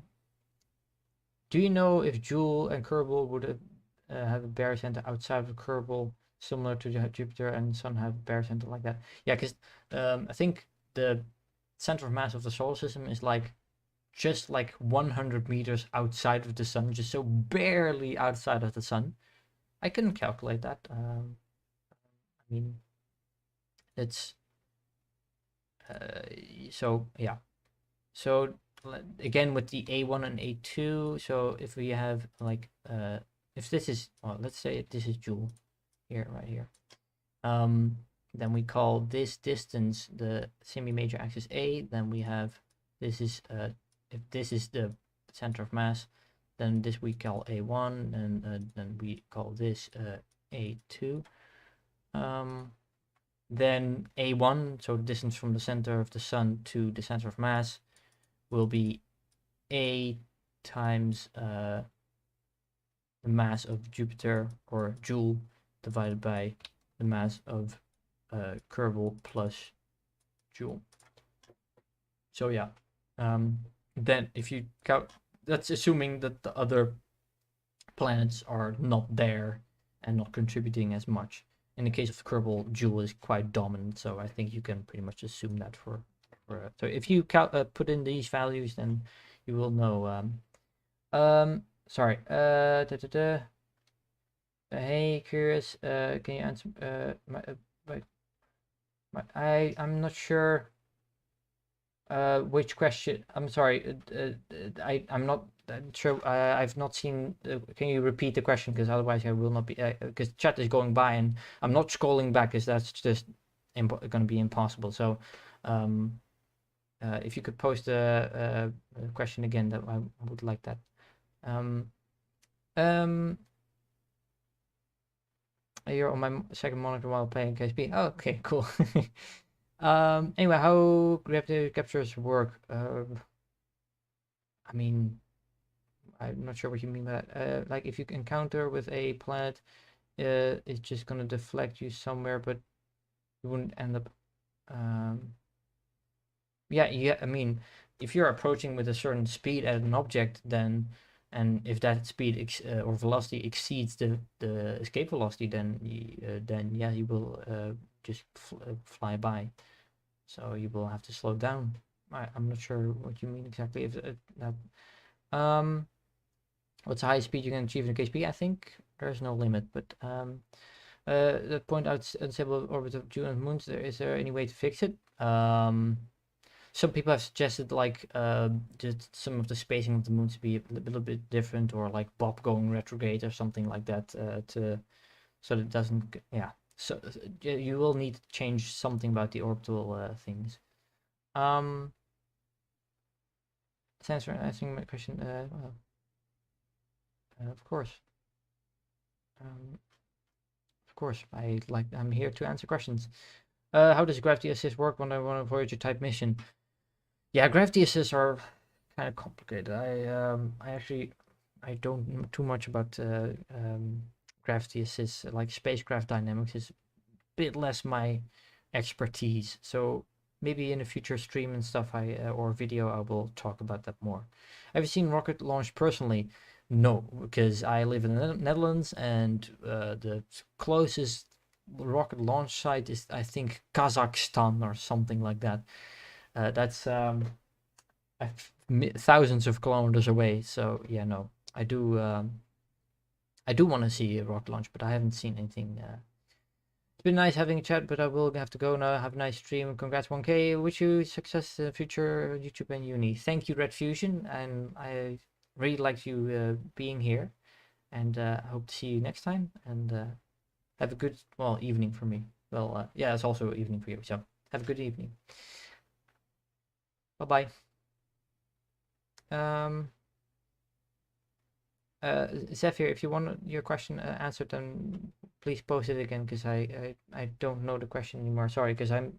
you know if Jool and Kerbol would have a barycenter outside of Kerbal, similar to Jupiter and Sun have a barycenter like that? Yeah, because I think the center of mass of the solar system is like just like 100 meters outside of the sun, just so barely outside of the sun. I couldn't calculate that. I mean, it's so yeah. So again with the A1 and A2, so if we have like if this is, well, let's say this is Jool here, right here, then we call this distance the semi-major axis A. Then we have, this is if this is the center of mass, then this we call A1, and then we call this A2. Then A1, so the distance from the center of the sun to the center of mass, will be A times the mass of Jupiter, or Joule, divided by the mass of Kerbal plus Joule. So yeah, then if you count, that's assuming that the other planets are not there and not contributing as much. In the case of Kerbal, Joule is quite dominant, so I think you can pretty much assume that for so if you put in these values, then you will know. Sorry. Hey, curious. Can you answer I'm not sure which question. I'm sorry. I'm not sure. I've not seen. Can you repeat the question? Because otherwise I will not be. Because chat is going by and I'm not scrolling back, because that's just going to be impossible. So, if you could post a question again, that I would like that. You're on my second monitor while playing KSP. Oh, okay, cool. Anyway, how gravity captures work? I mean, I'm not sure what you mean by that. Like if you encounter with a planet, it's just gonna deflect you somewhere, but you wouldn't end up. Yeah. I mean, if you're approaching with a certain speed at an object, then, and if that speed or velocity exceeds the escape velocity, then yeah, you will just fly by. So you will have to slow down. I'm not sure what you mean exactly. If that What's the highest speed you can achieve in KSP? I think there's no limit, but that point out unstable orbit of June and moons. Is there any way to fix it? Some people have suggested like just some of the spacing of the moon to be a little bit different, or like Bob going retrograde or something like that, to so that it doesn't. Yeah. So you will need to change something about the orbital things. Thanks for answering my question. Well, of course. Of course, I'm here to answer questions. How does gravity assist work when I want a Voyager type mission? Yeah, gravity assists are kind of complicated. I don't know too much about gravity assists. Like spacecraft dynamics is a bit less my expertise. So maybe in a future stream and stuff or video I will talk about that more. Have you seen rocket launch personally? No, because I live in the Netherlands, and the closest rocket launch site is, I think, Kazakhstan or something like that. That's thousands of kilometers away. So yeah, no, I do want to see a rocket launch, but I haven't seen anything. It's been nice having a chat, but I will have to go now. Have a nice stream. Congrats 1K. Wish you success in the future, YouTube and uni. Thank you, Red Fusion, and I really liked you being here, and I hope to see you next time, and have a good, well, evening for me. Well, yeah, it's also evening for you, so have a good evening. Bye bye. Zephyr, if you want your question answered, then please post it again, because I don't know the question anymore. Sorry, because a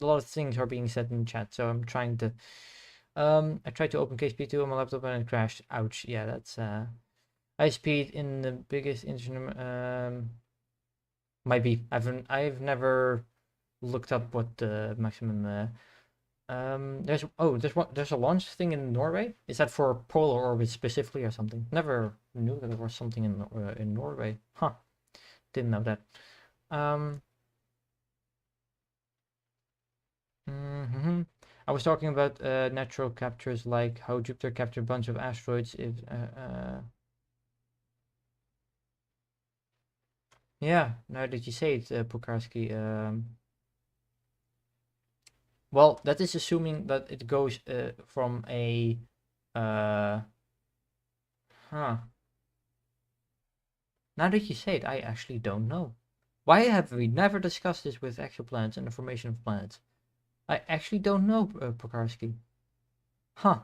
lot of things are being said in the chat, so I'm trying to I tried to open KSP2 on my laptop and it crashed. Ouch. Yeah, that's high speed in the biggest instrument. Might be. I've never looked up what the maximum there's a launch thing in Norway. Is that for polar orbit specifically or something? Never knew that there was something in Norway. Huh. Didn't know that. I was talking about natural captures, like how Jupiter captured a bunch of asteroids. If yeah, now that you say it, Pukarski. Well, that is assuming that it goes from a huh. Now that you say it, I actually don't know. Why have we never discussed this with exoplanets and the formation of planets? I actually don't know, Pukarski. Huh.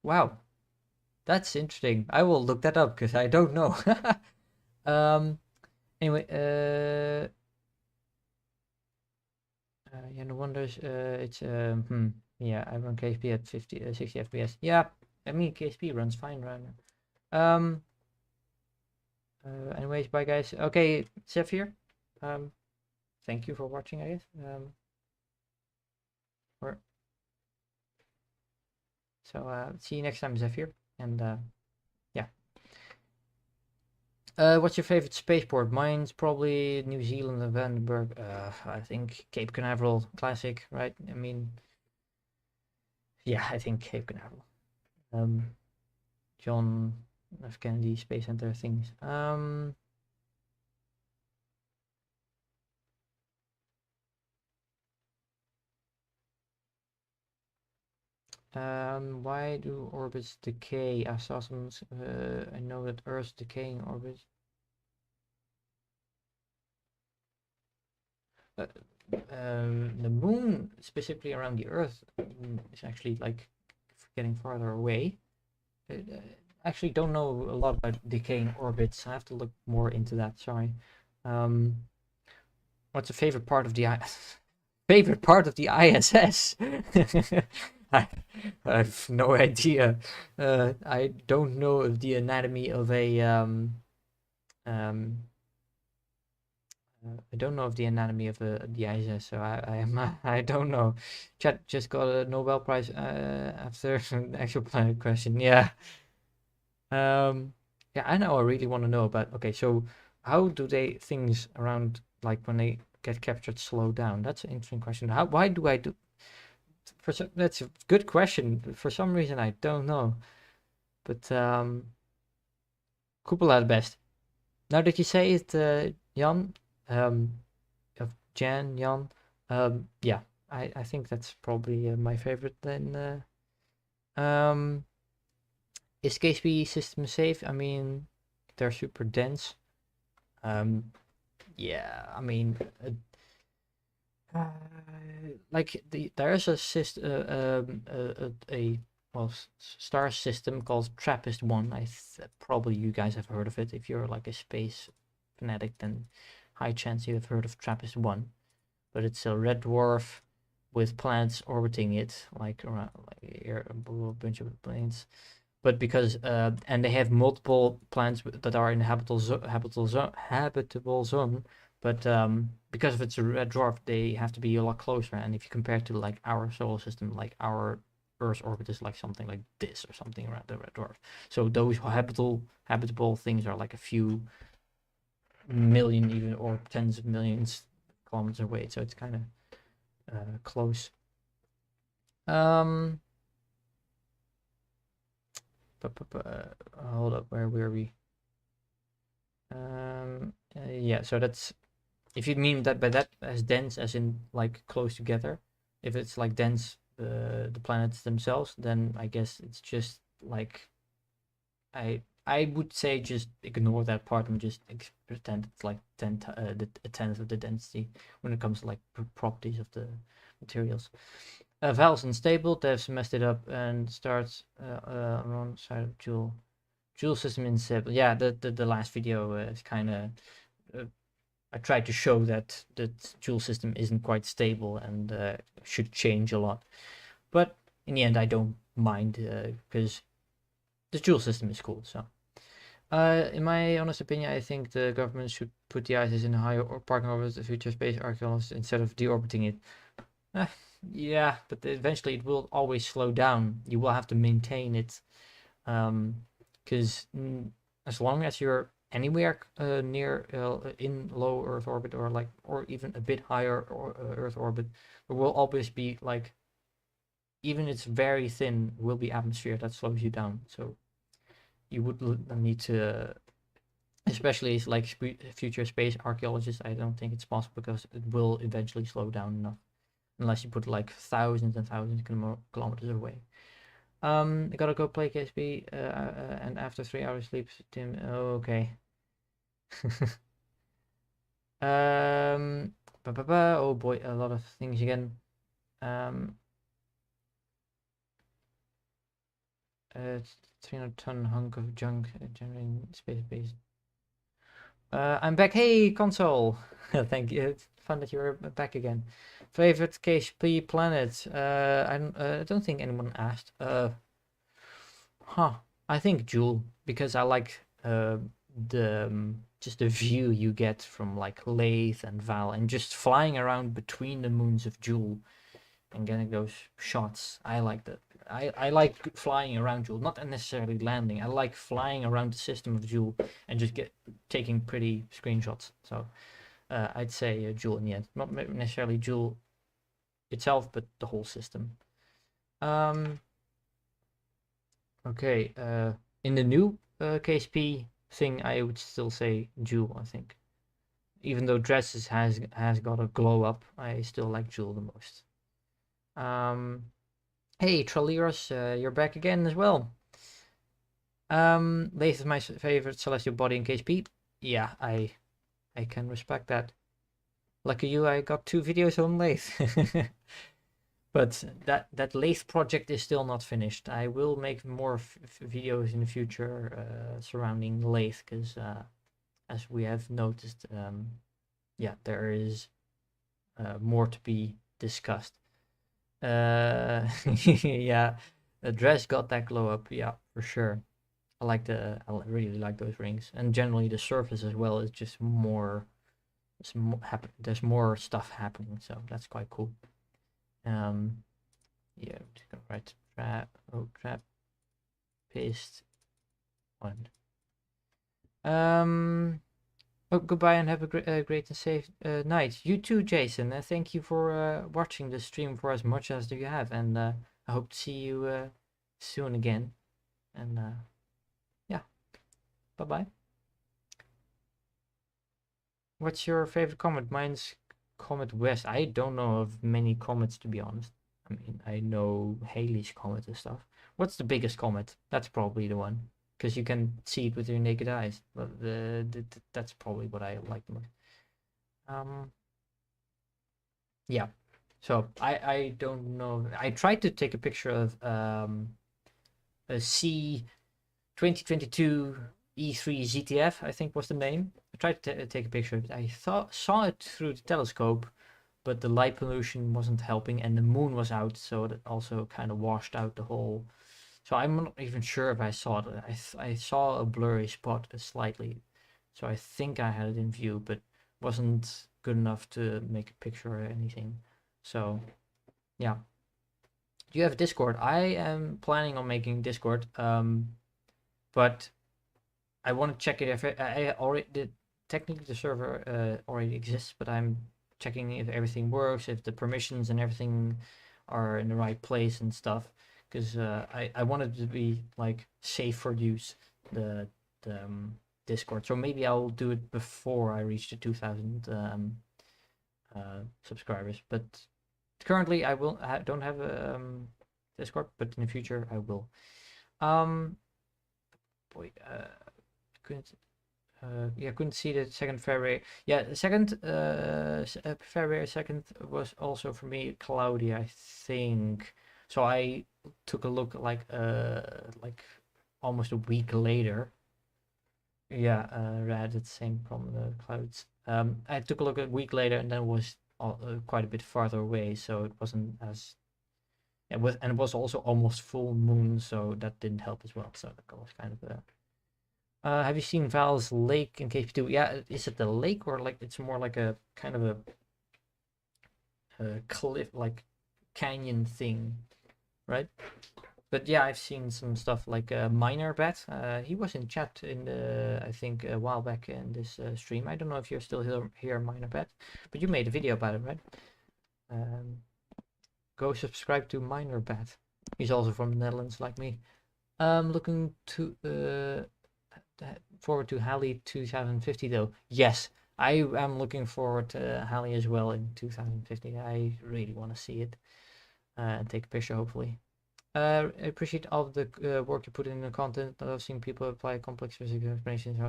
Wow. That's interesting. I will look that up because I don't know. Anyway, yeah, no wonders. It's yeah, I run KSP at 60 FPS. Yeah, I mean KSP runs fine right now. Anyways, bye guys. Okay, Zephyr. Thank you for watching, I guess. So see you next time, Zephyr. And yeah. What's your favorite spaceport? Mine's probably New Zealand and Vandenberg. I think Cape Canaveral, classic, right? I mean, yeah, I think Cape Canaveral. John F. Kennedy Space Center things. Why do orbits decay? I saw some. I know that Earth's decaying orbits. The moon, specifically around the Earth, is actually like getting farther away. I actually don't know a lot about decaying orbits. I have to look more into that. Sorry. What's the favorite part of the favorite part of the ISS? I have no idea. I don't know of the anatomy of a I don't know of the anatomy of the ISS, so I don't know. Chat just got a Nobel Prize after an exoplanet question. Yeah. Yeah, I know. I really want to know about. Okay, so how do things around, like when they get captured, slow down? That's an interesting question. Why do I do? That's a good question. For some reason, I don't know. but Kerbal best. Now that you say it, Jan, of Jan, yeah, I think that's probably my favorite. Then, is KSP system safe? I mean, they're super dense. Yeah, I mean, like there's a system, a well, star system called TRAPPIST-1. Probably you guys have heard of it. If you're like a space fanatic, then high chance you have heard of TRAPPIST-1. But it's a red dwarf with planets orbiting it, like around a bunch of planes. But because and they have multiple planets that are in habitable zone, but because of it's a red dwarf, they have to be a lot closer. And if you compare it to like our solar system, like our Earth's orbit is like something like this or something around the red dwarf. So those habitable things are like a few million even or tens of millions kilometers away. So it's kind of close. Hold up, where were we? Yeah, so that's, if you mean that by that as dense as in like close together, if it's like dense, the planets themselves, then I guess it's just like, I would say just ignore that part and just pretend it's like a tenth of the density when it comes to like properties of the materials. Valve's unstable, devs messed it up and starts on one side of Jool. Jool system unstable. Yeah, the last video is kind of, I tried to show that the Jool system isn't quite stable and should change a lot. But in the end, I don't mind because the Jool system is cool. So, in my honest opinion, I think the government should put the ISS in a higher parking orbit of future space archaeologists instead of deorbiting it. Yeah, but eventually it will always slow down. You will have to maintain it, because as long as you're anywhere near in low Earth orbit or even a bit higher Earth orbit, there will always be like, even it's very thin, will be atmosphere that slows you down. So you would need to, especially as like future space archaeologists, I don't think it's possible because it will eventually slow down enough. Unless you put like thousands and thousands kilometers away. I gotta go play KSP, and after 3 hours sleep, Tim. Oh, okay. Oh boy, a lot of things again. 300-ton hunk of junk generating space-based. I'm back. Hey, console. Thank you. It's fun that you're back again. Favorite KSP planet? I don't think anyone asked. I think Jool, because I like just the view you get from like Laythe and Val, and just flying around between the moons of Jool and getting those shots. I like that. I like flying around Jool, not necessarily landing. I like flying around the system of Jool and just taking pretty screenshots. So I'd say Jool in the end, not necessarily Jool itself, but the whole system. Okay, in the new KSP thing, I would still say Jool. I think, even though Dres has got a glow up, I still like Jool the most. Hey, Trolleros, you're back again as well. Laythe is my favorite celestial body in KSP. Yeah, I can respect that. Lucky you, I got 2 videos on Laythe. But that Laythe project is still not finished. I will make more videos in the future surrounding Laythe, because as we have noticed, yeah, there is more to be discussed. Yeah, Dres got that glow up, yeah, for sure. I really like those rings, and generally the surface as well is just more. There's more stuff happening, so that's quite cool. Yeah, just gonna write trap paste 1. Oh, goodbye and have a great and safe night. You too, Jason. Thank you for watching the stream for as much as you have, and I hope to see you soon again. And Bye-bye. What's your favorite comet? Mine's Comet West. I don't know of many comets, to be honest. I mean, I know Halley's Comet and stuff. What's the biggest comet? That's probably the one. Because you can see it with your naked eyes. But that's probably what I like the most. Yeah. So I don't know. I tried to take a picture of a C 2022 E3 ZTF, I think was the name. I tried to take a picture of it. I saw it through the telescope, but the light pollution wasn't helping, and the moon was out, so that also kind of washed out the whole. So I'm not even sure if I saw it. I saw a blurry spot slightly, so I think I had it in view, but wasn't good enough to make a picture or anything. So yeah. Do you have Discord? I am planning on making Discord, but I want to check it if I already did. Technically, the server already exists, but I'm checking if everything works, if the permissions and everything are in the right place and stuff. Because I want it to be like safe for use, the Discord. So maybe I'll do it before I reach the 2,000 subscribers. But currently, I don't have a Discord, but in the future I will. Boy, couldn't yeah, couldn't see the 2nd February. Yeah, the 2nd February 2nd was also for me cloudy, I think. So I took a look like almost a week later. Yeah, Rad had the same problem, the clouds. I took a look a week later, and then it was quite a bit farther away, so it wasn't as. It was also almost full moon, so that didn't help as well. So that was kind of a. Have you seen Val's lake in KSP2? Yeah, is it the lake or like it's more like a kind of a cliff, like canyon thing, right? But yeah, I've seen some stuff like Miner Bat. He was in chat in the I think a while back in this stream. I don't know if you're still here, Miner Bat, but you made a video about it, right? Go subscribe to Miner Bat. He's also from the Netherlands, like me. Looking to forward to Halley 2050 though. Yes, I am looking forward to Halley as well in 2050. I really want to see it and take a picture, hopefully. I appreciate all of the work you put in the content. I've seen people apply complex physics explanations.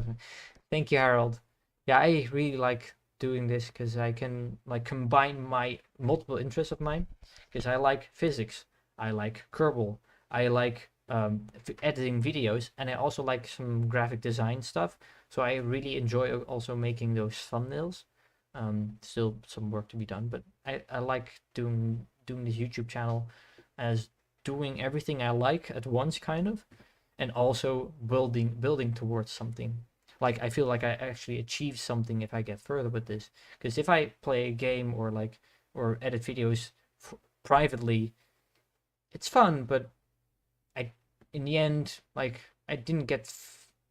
Thank you, Harold. Yeah, I really like doing this because I can like combine my multiple interests of mine. Because I like physics, I like Kerbal, I like editing videos, and I also like some graphic design stuff. So I really enjoy also making those thumbnails. Still some work to be done, but I like doing this YouTube channel as doing everything I like at once, kind of, and also building towards something. Like I feel like I actually achieve something if I get further with this. Because if I play a game or edit videos privately, it's fun, but in the end, like I didn't get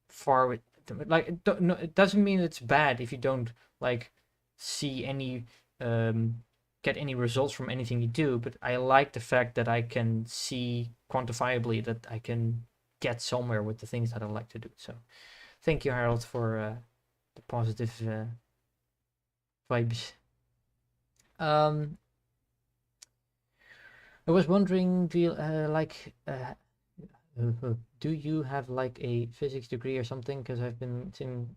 far with like it doesn't mean it's bad if you don't like see any get any results from anything you do, but I like the fact that I can see quantifiably that I can get somewhere with the things that I like to do. So thank you, Harold, for the positive vibes. I was wondering, do you do you have like a physics degree or something? Because I've been in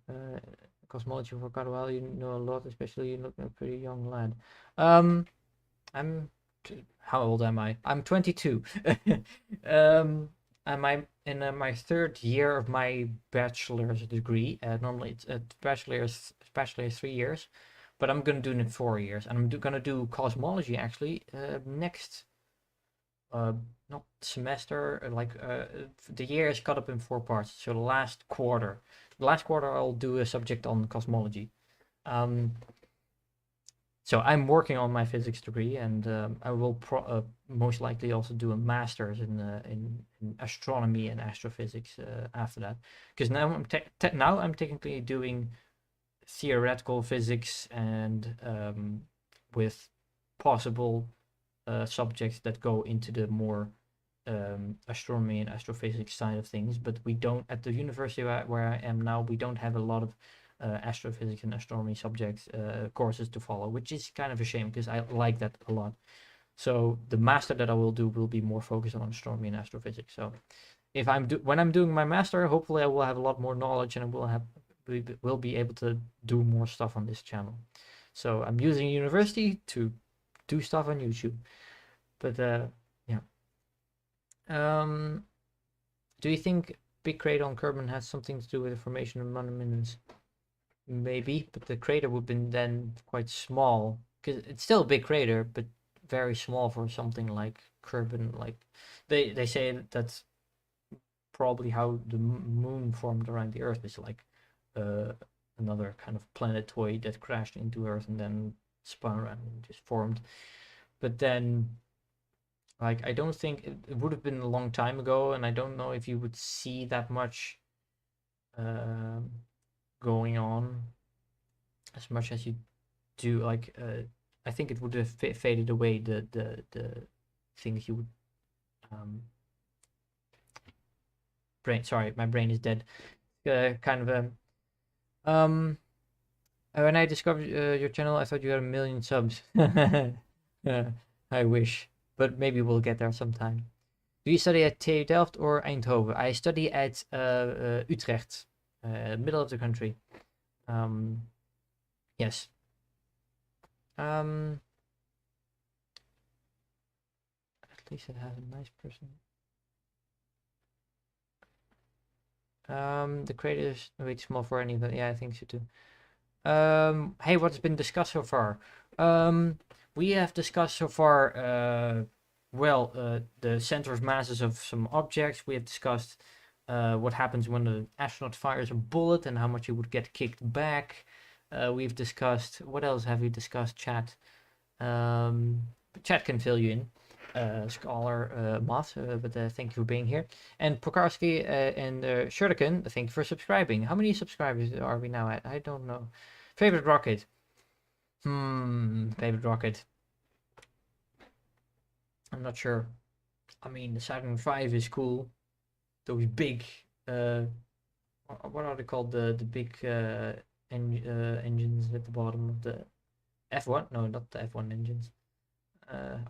cosmology for quite a while. You know a lot, especially you look a pretty young lad. I'm how old am I? I'm 22. And I'm in my 3rd year of my bachelor's degree. Normally it's a bachelor's 3 years, but I'm gonna do it in 4 years, and I'm gonna do cosmology actually next not semester, the year is cut up in 4 parts. So the last quarter I'll do a subject on cosmology. So I'm working on my physics degree, and I will most likely also do a master's in astronomy and astrophysics after that. Because now I'm technically doing theoretical physics and with possible subjects that go into the more astronomy and astrophysics side of things, but we don't, at the university where I am now, we don't have a lot of astrophysics and astronomy subjects courses to follow, which is kind of a shame because I like that a lot. So the master that I will do will be more focused on astronomy and astrophysics. So if when I'm doing my master, hopefully I will have a lot more knowledge and we will be able to do more stuff on this channel. So I'm using university to do stuff on YouTube. But yeah. Do you think big crater on Kerbin has something to do with the formation of monumentals? Maybe, but the crater would have been then quite small because it's still a big crater, but very small for something like Kerbin. Like they say that's probably how the moon formed around the Earth, is like another kind of planetoid that crashed into Earth and then spun around and just formed. But then, like, I don't think it would have been a long time ago, and I don't know if you would see that much going on as much as you do. Like, I think it would have faded away, the things you would brain. Sorry, my brain is dead. Kind of when I discovered your channel, I thought you had 1 million subs. I wish, but maybe we'll get there sometime. Do you study at TU Delft or Eindhoven? I study at Utrecht, middle of the country. Yes. At least it has a nice person. The crater is way too small for any of it. Yeah, I think so too. Hey, what's been discussed so far? We have discussed so far, the center of masses of some objects. We have discussed what happens when the astronaut fires a bullet and how much he would get kicked back. We've discussed, what else have we discussed, chat? Chat can fill you in. Scholar Moth, but thank you for being here. And Prokarski and Shuriken, thank you for subscribing. How many subscribers are we now at? I don't know. Favorite rocket? Favorite rocket. I'm not sure. I mean, the Saturn V is cool. Those big, what are they called? The big engines at the bottom of the F1? No, not the F1 engines.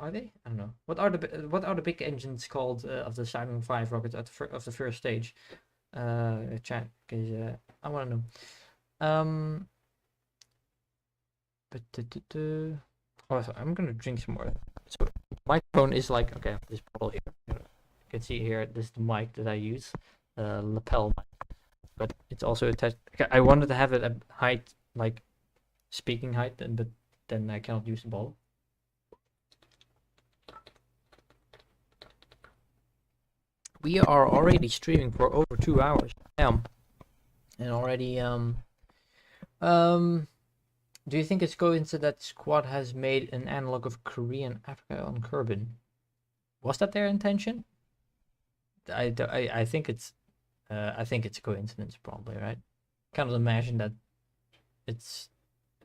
Are they? I don't know. What are the big engines called of the Saturn V rocket at of the first stage? Chat, because I want to know. Oh, I'm gonna drink some more. So microphone is like, okay, this bottle here. You can see here, this is the mic that I use, lapel mic, but it's also attached. I wanted to have it at height, like speaking height, but then I cannot use the bottle. We are already streaming for over 2 hours. Damn. And already do you think it's coincidence that Squad has made an analog of Korean Africa on Kerbin? Was that their intention? I think it's a coincidence, probably, right? Can't imagine that it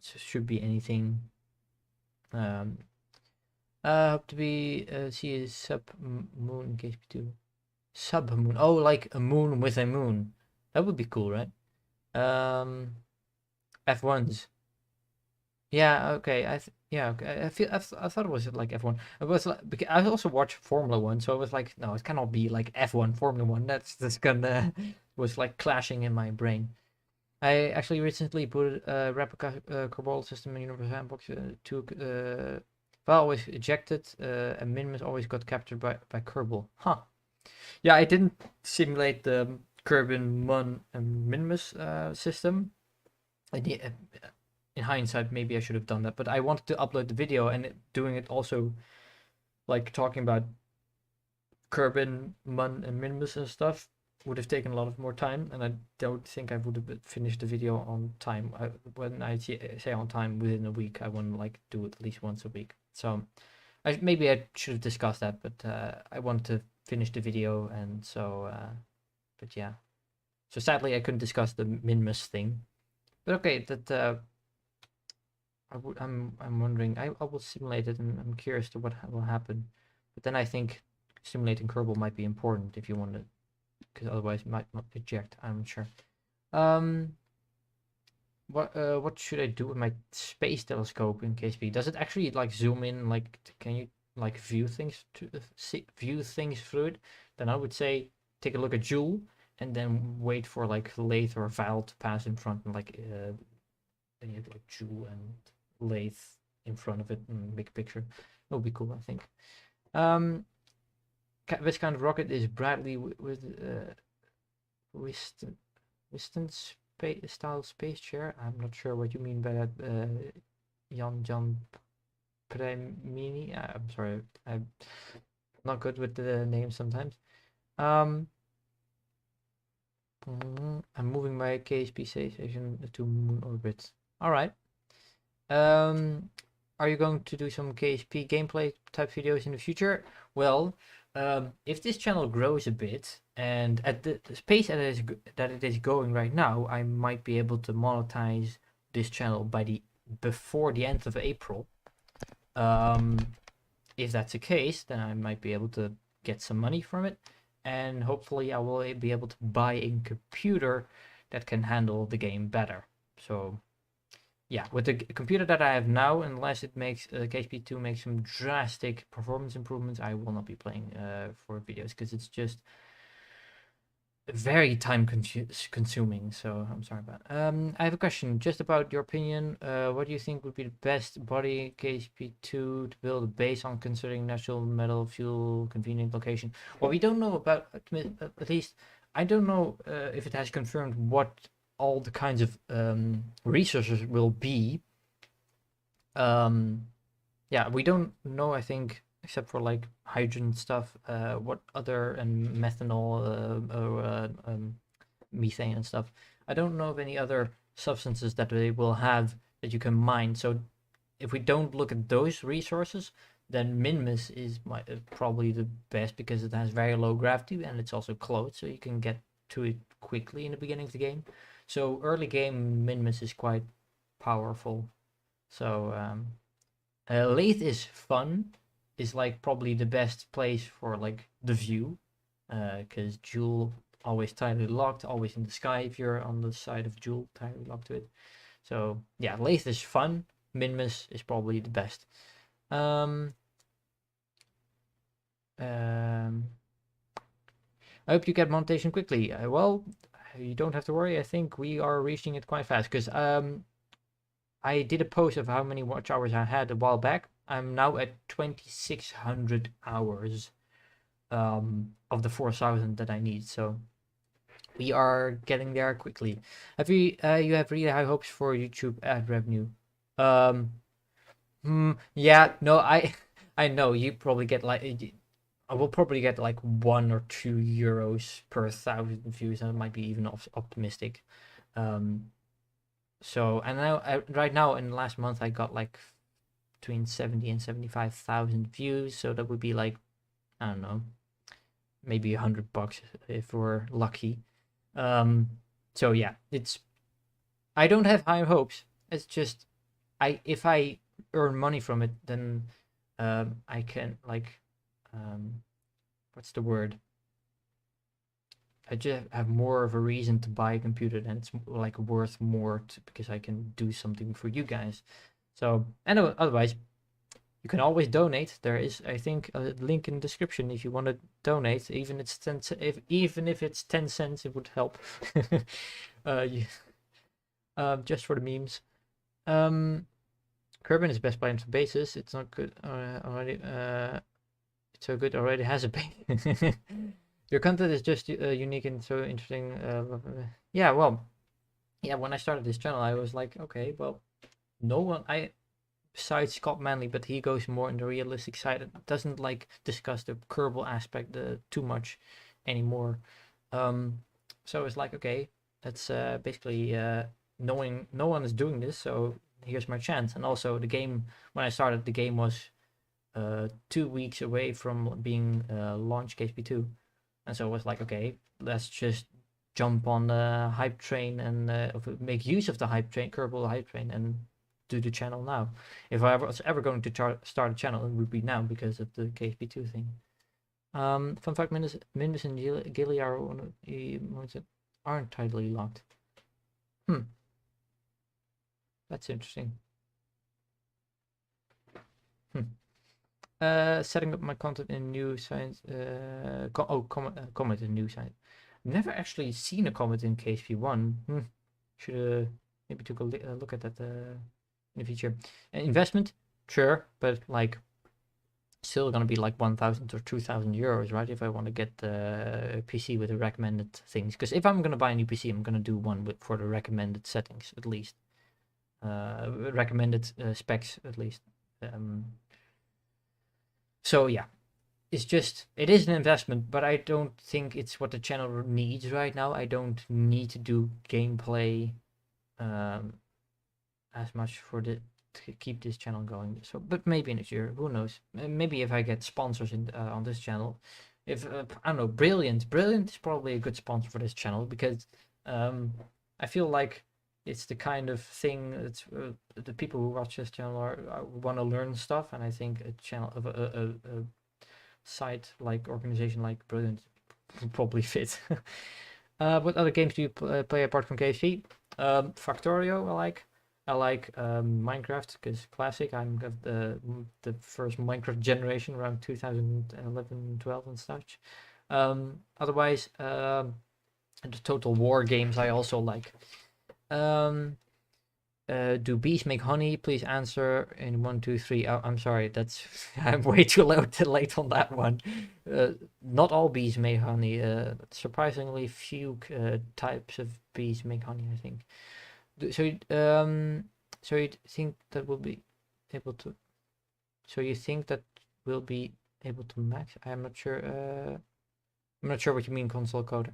should be anything. Hope to be see a sub moon in KSP2. Sub moon. Oh, like a moon with a moon. That would be cool, right? F1s. Yeah, okay. Okay. I thought it was like F1. It was like, because I also watched Formula 1, so it was like, no, it cannot be like F1 Formula 1. That's gonna was like clashing in my brain. I actually recently put a replica Kerbol system in Universal Sandbox always ejected and Minmus always got captured by Kerbal. Huh. Yeah, I didn't simulate the Kerbin Mun and Minmus system. In hindsight, maybe I should have done that, but I wanted to upload the video, and doing it also, like talking about Kerbin, Mun, and Minmus and stuff, would have taken a lot of more time, and I don't think I would have finished the video on time. When I say on time, within a week, I want to like do it at least once a week. So maybe I should have discussed that, but I wanted to finish the video, and so, but yeah. So sadly, I couldn't discuss the Minmus thing. But okay, that I'm wondering. I will simulate it, and I'm curious to what will happen. But then I think simulating Kerbal might be important if you want to, because otherwise it might not eject. I'm not sure. What should I do with my space telescope in KSP? Does it actually like zoom in? Like, can you like view things view things through it? Then I would say take a look at Jool and then wait for like Laythe or Val to pass in front, and like then you have like Jool and Laythe in front of it and make a picture. That would be cool, I think. Which kind of rocket is Bradley with Whiston style space chair? I'm not sure what you mean by that, Jan Premini. I'm sorry, I'm not good with the names sometimes. I'm moving my KSP station to moon orbit. All right. Are you going to do some KSP gameplay type videos in the future? Well, if this channel grows a bit, and at the pace that it is going right now, I might be able to monetize this channel before the end of April. If that's the case, then I might be able to get some money from it, and hopefully I will be able to buy a computer that can handle the game better. So yeah, with the computer that I have now, unless it makes KSP2 makes some drastic performance improvements, I will not be playing for videos, because it's just very time consuming. So I'm sorry about it. I have a question just about your opinion. What do you think would be the best body KSP2 to build a base on, considering natural metal, fuel, convenient location? Well, we don't know about, at least I don't know if it has confirmed what all the kinds of resources will be. Yeah, we don't know, I think, except for like hydrogen stuff, what other, and methanol, methane and stuff. I don't know of any other substances that they will have that you can mine. So if we don't look at those resources, then Minmus is probably the best, because it has very low gravity and it's also closed, so you can get to it quickly in the beginning of the game. So early game Minmus is quite powerful. So Laythe is fun, is like probably the best place for like the view, because Jool always tightly locked, always in the sky if you're on the side of Jool, tightly locked to it. So yeah, Laythe is fun. Minmus is probably the best. I hope you get monetization quickly. Well, you don't have to worry. I think we are reaching it quite fast, because I did a post of how many watch hours I had a while back. I'm now at 2,600 hours of the 4,000 that I need. So we are getting there quickly. Have you have really high hopes for YouTube ad revenue? Yeah, no, I know you probably get like, I will probably get like 1 or 2 euros per 1,000 views, and it might be even optimistic. So, and now right now in the last month I got like between 70 and 75,000 views, so that would be like, I don't know, maybe $100 if we're lucky. So yeah, I don't have high hopes. It's just if I earn money from it, then I can like, what's the word? I just have more of a reason to buy a computer, and it's like worth more because I can do something for you guys. So, and otherwise, you can always donate. There is, I think, a link in the description if you want to donate. Even if it's 10 cents, it would help. Just for the memes. Kerbin is best playing for bases. It's not good already. It's so good already has a base. Your content is just unique and so interesting. Yeah, well, yeah. When I started this channel, I was like, okay, well, no one, besides Scott Manley, but he goes more in the realistic side. It doesn't like discuss the Kerbal aspect too much anymore. So it's like, okay, that's basically no one is doing this, so here's my chance. And also the game, when I started, the game was 2 weeks away from being launched KSP2. And so it was like, okay, let's just jump on the hype train and make use of the hype train, Kerbal hype train, and do the channel now. If I was ever going to start a channel, it would be now because of the KSP2 thing. Fun fact: Minmus and Gilly are one of the ones that aren't tidally locked. That's interesting. Setting up my content in new science. Comment in new science. Never actually seen a comment in KSP1. Should maybe took a look at that in the future. Investment, sure, but like still gonna be like 1,000 or 2,000 euros, right? If I want to get a PC with the recommended things, because if I'm gonna buy a new PC, I'm gonna do one for the recommended settings at least, recommended specs at least. So yeah, it is an investment, but I don't think it's what the channel needs right now. I don't need to do gameplay as much to keep this channel going. So, but maybe in the future, who knows? Maybe if I get sponsors on this channel, if I don't know, Brilliant is probably a good sponsor for this channel, because I feel like it's the kind of thing that's the people who watch this channel want to learn stuff, and I think a channel of a site like organization like Brilliant will probably fit. What other games do you play apart from KSP? Factorio, I like Minecraft, because classic. I'm of the first Minecraft generation around 2011, 12 and such. Otherwise, the Total War games I also like. Do bees make honey? Please answer in 1, 2, 3. Oh, I'm sorry, that's I'm way too late on that one. Not all bees make honey. Surprisingly few types of bees make honey, I think. So you think that will be able to? So you think that will be able to max? I'm not sure. I'm not sure what you mean, console coder.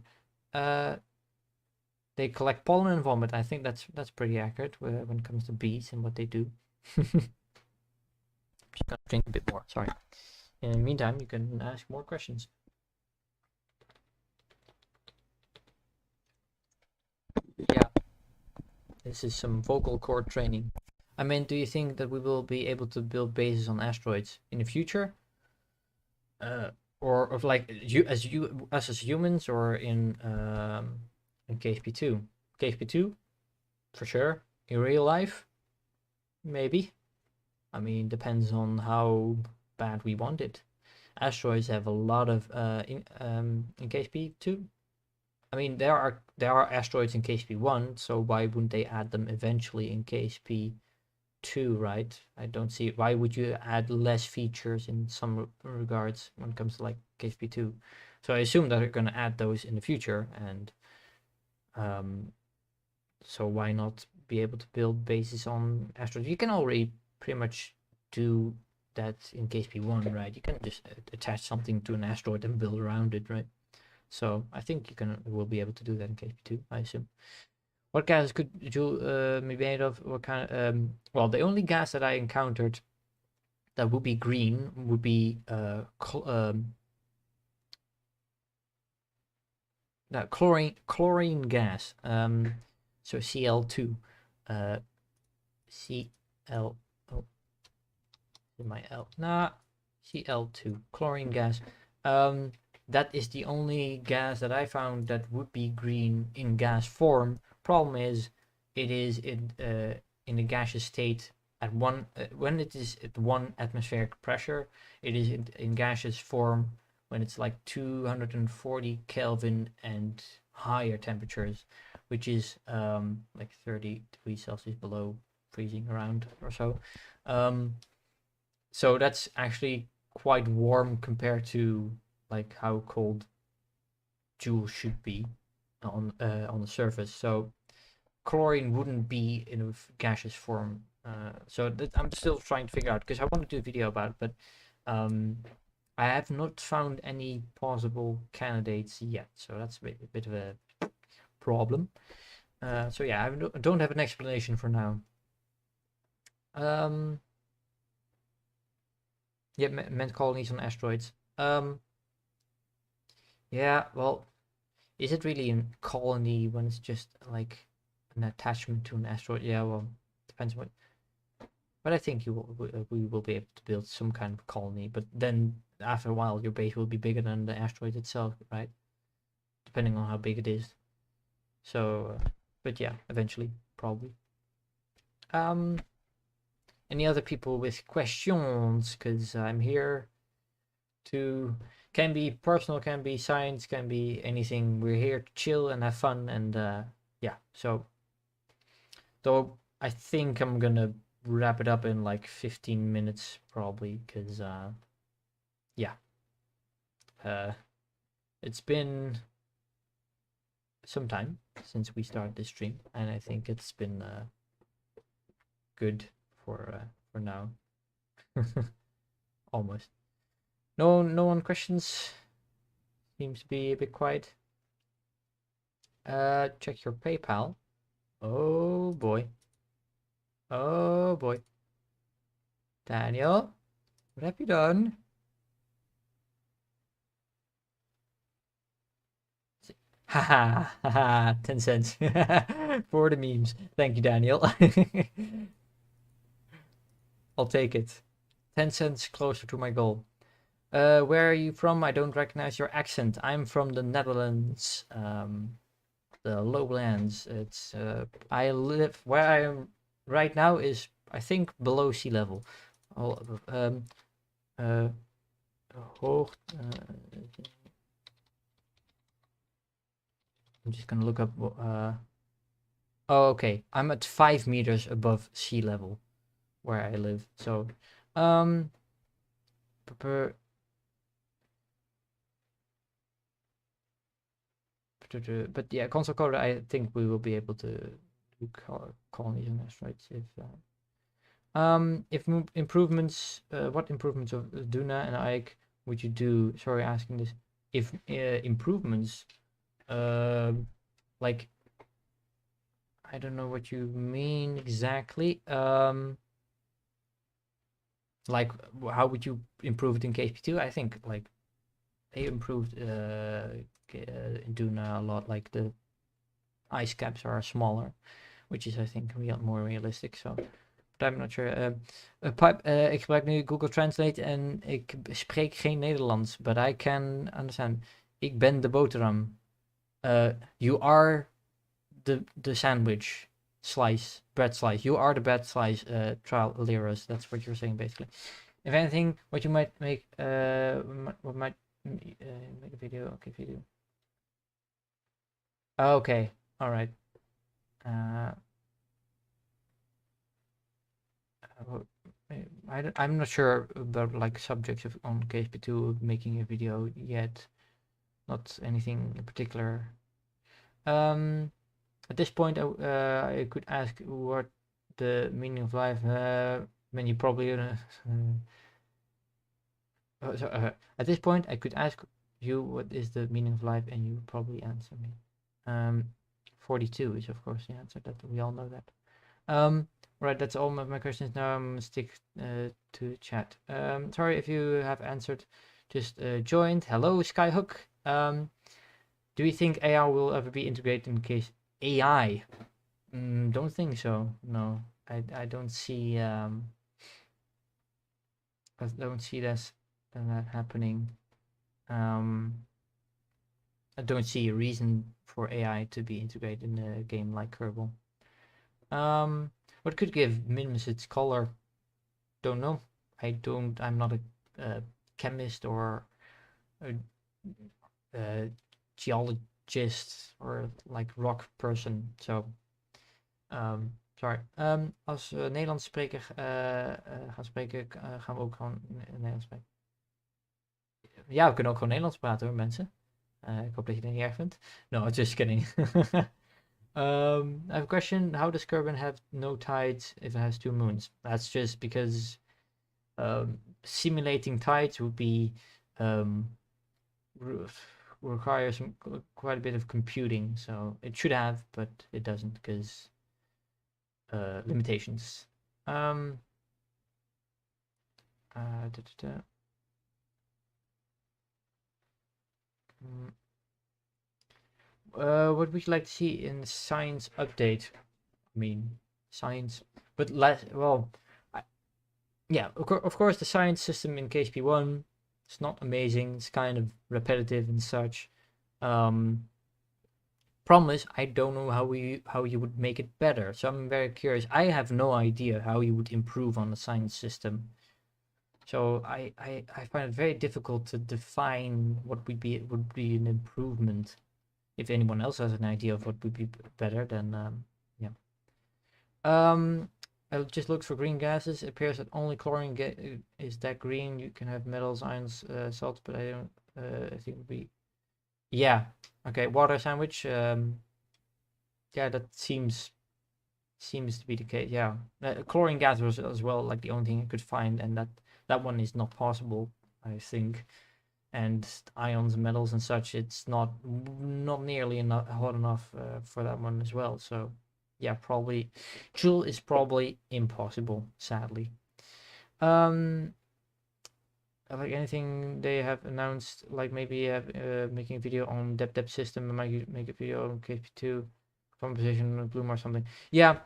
They collect pollen and vomit. I think that's pretty accurate when it comes to bees and what they do. Just gonna drink a bit more. Sorry. In the meantime, you can ask more questions. Yeah, this is some vocal cord training. I mean, do you think that we will be able to build bases on asteroids in the future? Or of like us as humans, or in KSP2? KSP2, for sure. In real life, maybe. I mean, depends on how bad we want it. Asteroids have a lot of in KSP2. I mean, there are asteroids in KSP1, so why wouldn't they add them eventually in KSP2, right? I don't see it. Why would you add less features in some regards when it comes to like KSP2? So I assume that they're going to add those in the future, and so why not be able to build bases on asteroids? You can already pretty much do that in KSP1, right? You can just attach something to an asteroid and build around it, right? So I think will be able to do that in KSP2, I assume. What gas could Jool be made of? What kind of, well, the only gas that I encountered that would be green would be chlorine gas. So Cl2. Cl my L. Nah, Cl2, chlorine gas. That is the only gas that I found that would be green in gas form. Problem is, it is in the gaseous state at one when it is at 1 atmospheric pressure. It is in gaseous form when it's like 240 Kelvin and higher temperatures, which is like 30 degrees Celsius below freezing around or so. So that's actually quite warm compared to like how cold Jool should be on the surface. So chlorine wouldn't be in a gaseous form. So I'm still trying to figure out, because I want to do a video about it, but I have not found any possible candidates yet. So that's a bit of a problem. So yeah, I don't have an explanation for now. Yeah, meant colonies on asteroids. Yeah, well, is it really a colony when it's just like an attachment to an asteroid? Yeah, well, depends what. But I think we will be able to build some kind of colony. But then after a while, your base will be bigger than the asteroid itself, right? Depending on how big it is. So, but yeah, eventually, probably. Any other people with questions? Because I'm here to, can be personal, can be science, can be anything. We're here to chill and have fun, and yeah. So, though I think I'm gonna wrap it up in like 15 minutes probably, because yeah, it's been some time since we started this stream, and I think it's been good for now. Almost. No one questions. Seems to be a bit quiet. Check your PayPal. Oh boy. Oh boy. Daniel, what have you done? Haha, haha, 10 cents for the memes. Thank you, Daniel. I'll take it. 10 cents closer to my goal. Where are you from? I don't recognize your accent. I'm from the Netherlands, the lowlands. It's I live where I am right now is, I think, below sea level. Hoog, I'm just gonna look up. Oh, okay. I'm at 5 meters above sea level where I live. So, but yeah, console coder. I think we will be able to do colonies and asteroids if improvements. What improvements of Duna and Ike would you do? Sorry, asking this. If improvements, like, I don't know what you mean exactly. Like, how would you improve it in KSP2? I think like they improved in Duna a lot. Like the ice caps are smaller, which is, I think, more realistic. So, but I'm not sure. Ik gebruik nu Google Translate en ik spreek geen Nederlands, but I can understand. Ik ben de boterham. You are the sandwich slice, bread slice. You are the bread slice, trial Lyros. That's what you're saying, basically. If anything, what you might make, what might make a video. Okay, video. Okay, all right. I'm not sure about like subjects on KSP2 making a video yet. Not anything in particular. At this point, I could ask what the meaning of life. When you probably. At this point, I could ask you what is the meaning of life, and you would probably answer me. 42 is, of course, the answer. That we all know that. Right, that's all of my questions. Now I'm gonna stick to chat. Sorry if you have answered. Just joined. Hello, Skyhook. Do you think AI will ever be integrated in case AI? Don't think so. No, I don't see. I don't see that happening. I don't see a reason for AI to be integrated in a game like Kerbal. What could give Minmus its color? Don't know. I'm not a chemist or a geologist or like rock person. So, sorry. Als we Nederlands spreker gaan spreken, gaan we ook gewoon Nederlands spreken. Ja, we kunnen ook gewoon Nederlands praten hoor, mensen. Ik hoop dat je het niet erg vindt. No, just kidding. I have a question. How does Kerbin have no tides if it has 2 moons? That's just because simulating tides would be require quite a bit of computing. So it should have, but it doesn't because limitations. What would you like to see in science update? I mean, science, but less. Well, yeah, of course, the science system in KSP1 It's not amazing. It's kind of repetitive and such. Problem is, I don't know how you would make it better. So I'm very curious. I have no idea how you would improve on the science system. So I find it very difficult to define what would be an improvement. If anyone else has an idea of what would be better, then yeah. I just looked for green gases. It appears that only chlorine is that green. You can have metals, ions, salts, but I don't. I think it would be. Yeah. Okay. Water sandwich. Yeah, that seems to be the case. Yeah. Chlorine gas was as well like the only thing I could find, and that one is not possible, I think. And ions, metals, and such, it's not nearly enough hot enough for that one as well. So yeah, probably Jool is probably impossible, sadly. Like anything they have announced, like maybe making a video on depth system, and might make a video on KSP2 composition of Bloom or something. Yeah,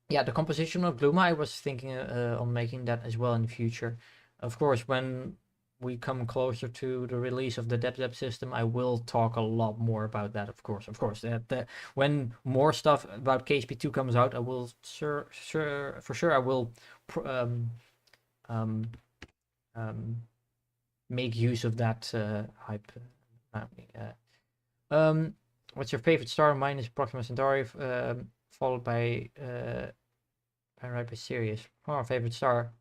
the composition of Bloom, I was thinking on making that as well in the future. Of course, when we come closer to the release of the depth system, I will talk a lot more about that. Of course, that when more stuff about KSP2 comes out, I will for sure I will make use of that hype. What's your favorite star? Mine is Proxima Centauri, followed by right by Sirius. Oh, favorite star,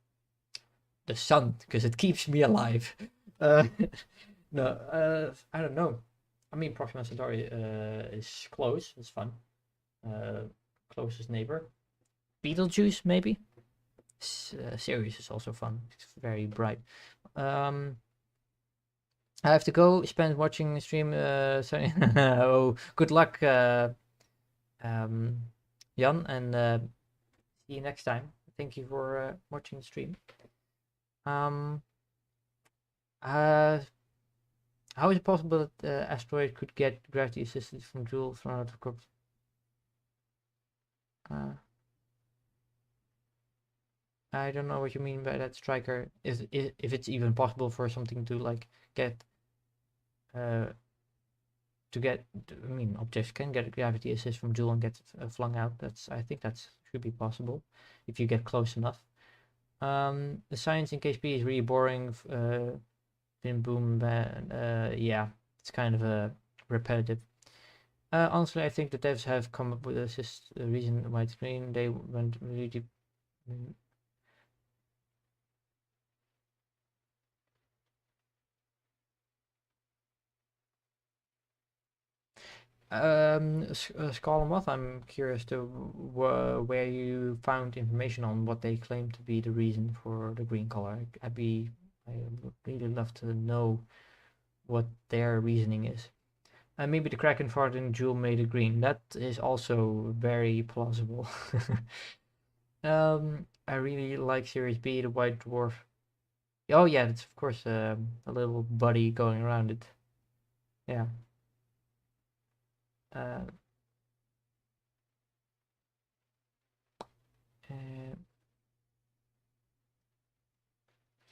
the sun, because it keeps me alive. No, I don't know. I mean, Proxima Centauri is close. It's fun. Closest neighbor. Betelgeuse, maybe. Sirius is also fun. It's very bright. I have to go. Spend watching the stream. Sorry. Oh, good luck, Jan, and see you next time. Thank you for watching the stream. How is it possible that the asteroid could get gravity assistance from Jool thrown out of course? I don't know what you mean by that, Striker. If it's even possible for something to like get I mean, objects can get gravity assist from Jool and get flung out. I think that should be possible if you get close enough. The science in KSP is really boring. Bim boom, yeah, it's kind of repetitive. Honestly, I think the devs have come up with a reason why it's green. They went really deep. Moth, I'm curious to where you found information on what they claim to be the reason for the green color. I would really love to know what their reasoning is. And maybe the Kraken fart in Jool made it green. That is also very plausible. I really like Series B, the White Dwarf. Oh yeah, that's of course a little buddy going around it. Yeah.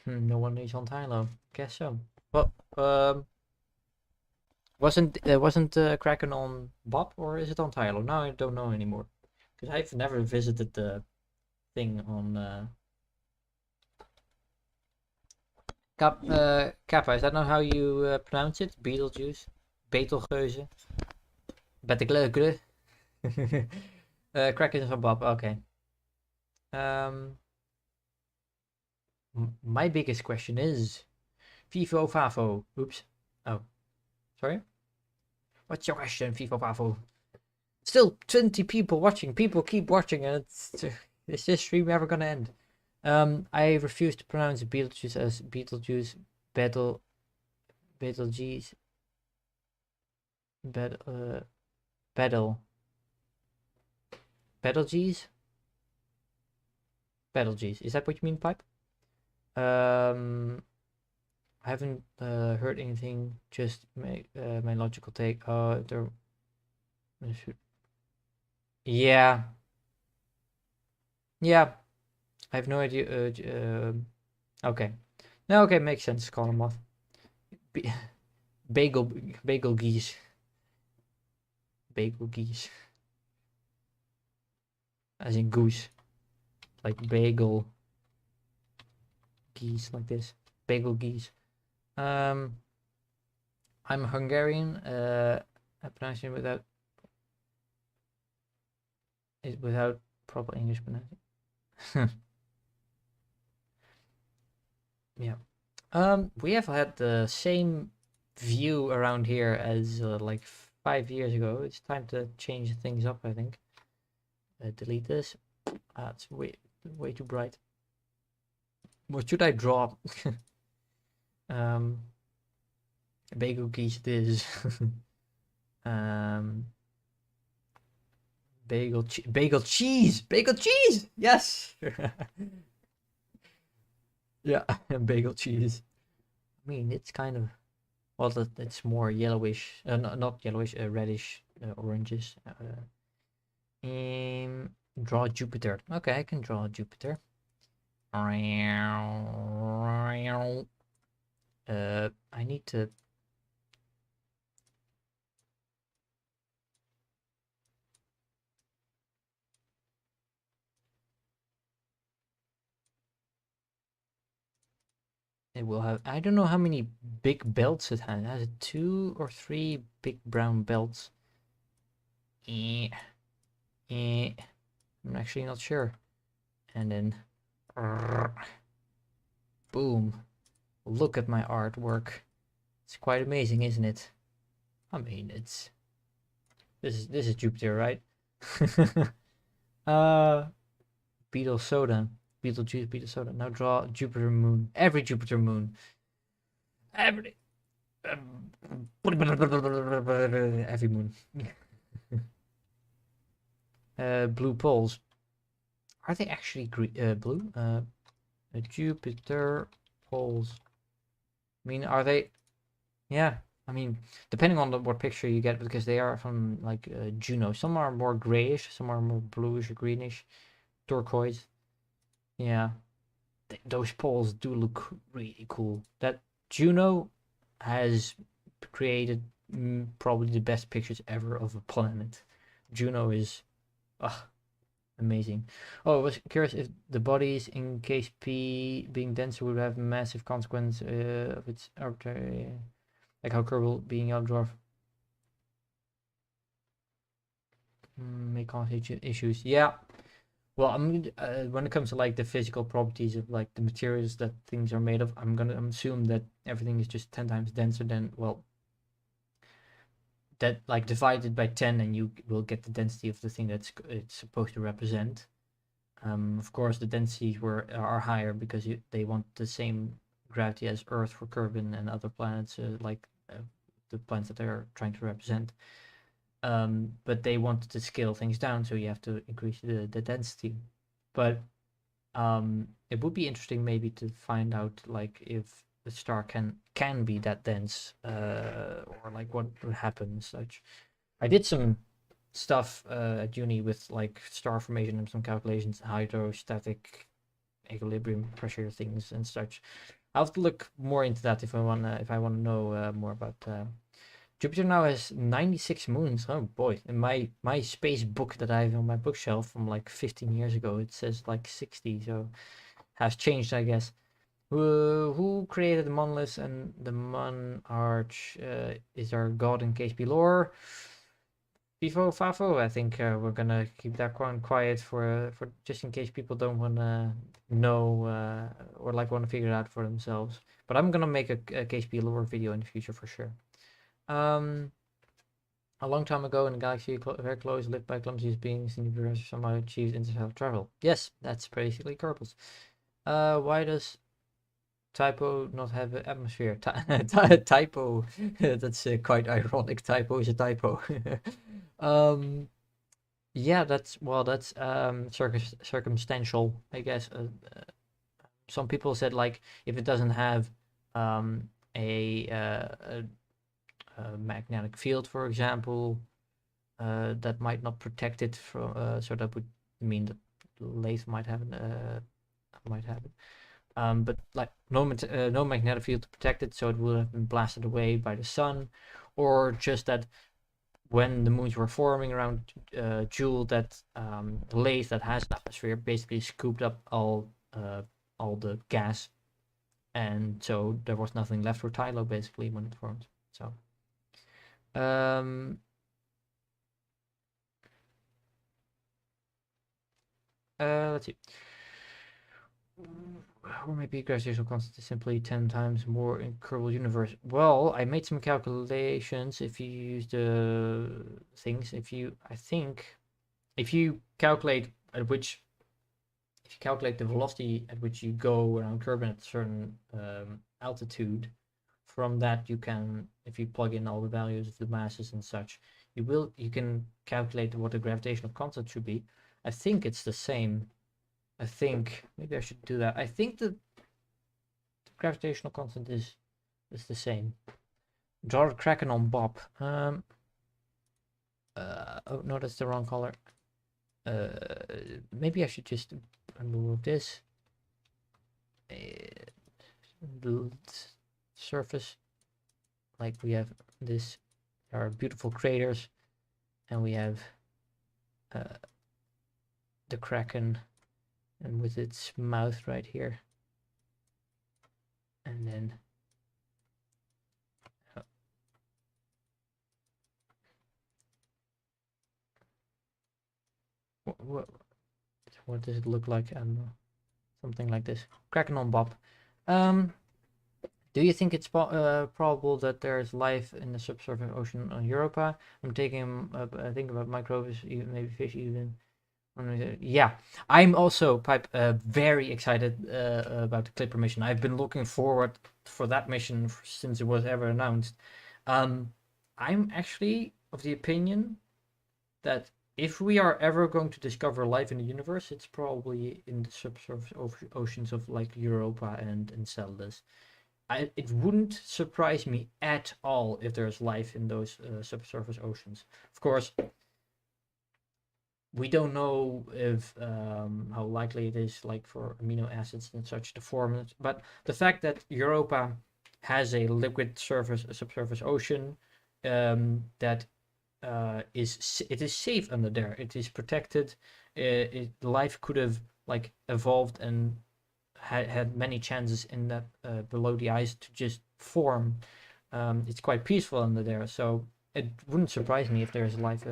No one is on Tylo. Guess so. Well, wasn't Kraken on Bob, or is it on Tylo? Now I don't know anymore, because I've never visited the thing on Kappa. Is that not how you pronounce it? Beetlejuice, Betelgeuze, Betelgeuse. Kraken is on Bob. Okay. My biggest question is FIFO Fafo. Oops. Oh, sorry. What's your question, FIFO Fafo? Still 20 people watching. People keep watching, and is this stream ever gonna end? I refuse to pronounce Beetlejuice as Beetlejuice, Betelgeuse, Betelgeuse. Is that what you mean, Pipe? I haven't heard anything. Just my logical take. Yeah. I have no idea. Okay. No, okay, makes sense. Call him off. Be bagel geese. Bagel geese. As in goose. Like bagel geese, like this. Bagel geese. I'm Hungarian. I pronounce it without proper English pronouncing. Yeah. We have had the same view around here as like 5 years ago. It's time to change things up, I think. Delete this. It's way too bright. What should I draw? Bagel geese this. Bagel cheese. Yes. Yeah, bagel cheese. I mean, it's kind of, well, it's more yellowish. Not yellowish. Reddish, oranges. Draw Jupiter. Okay, I can draw Jupiter. I need to. It will have. I don't know how many big belts it has. It has 2 or 3 big brown belts. I'm actually not sure. And then, boom! Look at my artwork. It's quite amazing, isn't it? I mean, it's this is Jupiter, right? Beetle soda. Beetlejuice, Beetle soda. Now draw Jupiter moon. Every Jupiter moon. Every moon. Blue poles. Are they actually blue? Jupiter poles. I mean, are they? Yeah. I mean, depending on what picture you get, because they are from like Juno. Some are more grayish, some are more bluish or greenish, turquoise. Yeah, those poles do look really cool. That Juno has created probably the best pictures ever of a planet. Juno is amazing. Oh, I was curious if the bodies in KSP being denser would have massive consequence of its arbitrary, like how Kerbal being out dwarf may cause issues. Yeah. Well, when it comes to like the physical properties of like the materials that things are made of, I'm gonna assume that everything is just 10 times denser than, well, that like divided by 10 and you will get the density of the thing that's it's supposed to represent. Of course, the densities are higher because they want the same gravity as Earth for Kerbin and other planets, like the planets that they're trying to represent. But they wanted to scale things down, so you have to increase the density. But it would be interesting maybe to find out like if the star can be that dense, or like what would happen and such. I did some stuff at uni with like star formation and some calculations, hydrostatic equilibrium pressure things and such. I'll have to look more into that if I wanna know more about. Jupiter now has 96 moons. Oh boy! In my space book that I have on my bookshelf from like 15 years ago, it says like 60. So has changed, I guess. Who created the monoliths and the monarch? Is our god in KSP lore? Fifo Fafo. I think we're gonna keep that one quiet for just in case people don't wanna know or like want to figure it out for themselves. But I'm gonna make a KSP lore video in the future for sure. A long time ago in a galaxy very close, lit by clumsiest beings in the universe, somehow achieved interstellar travel. Yes, that's basically Kerbals. Why does Typo not have an atmosphere? Typo. That's quite ironic. Typo is a typo. Yeah, that's circumstantial, I guess. Some people said like if it doesn't have a magnetic field, for example, that might not protect it from. So that would mean that Laythe might have it. but like no magnetic field to protect it, so it would have been blasted away by the sun, or just that when the moons were forming around Jool, that Laythe that has an atmosphere basically scooped up all the gas, and so there was nothing left for Tylo basically when it formed. So let's see. Or maybe gravitational constant is simply 10 times more in Kerbal universe. Well, I made some calculations. If you use the things, I think, if you calculate the velocity at which you go around Kerbin at a certain altitude, from that you can, if you plug in all the values of the masses and such, you can calculate what the gravitational constant should be. I think it's the same. I think maybe I should do that. I think the gravitational constant is the same. Draw a Kraken on Bob. Oh no, that's the wrong color. Maybe I should just remove this. The surface, like we have this, are beautiful craters, and we have the Kraken, and with its mouth right here, and then what does it look like? I don't know, something like this. Kraken on Bob. Do you think it's probable that there's life in the subsurface ocean on Europa? I'm taking I think about microbes, even maybe fish, even. Yeah, I'm also very excited about the Clipper mission. I've been looking forward for that mission since it was ever announced. I'm actually of the opinion that if we are ever going to discover life in the universe, it's probably in the subsurface oceans of like Europa and Enceladus. It wouldn't surprise me at all if there's life in those subsurface oceans. Of course, we don't know if how likely it is, like for amino acids and such to form it. But the fact that Europa has a liquid subsurface ocean, that it is safe under there. It is protected. Life could have like evolved and had many chances in that below the ice to just form. It's quite peaceful under there, so it wouldn't surprise me if there's life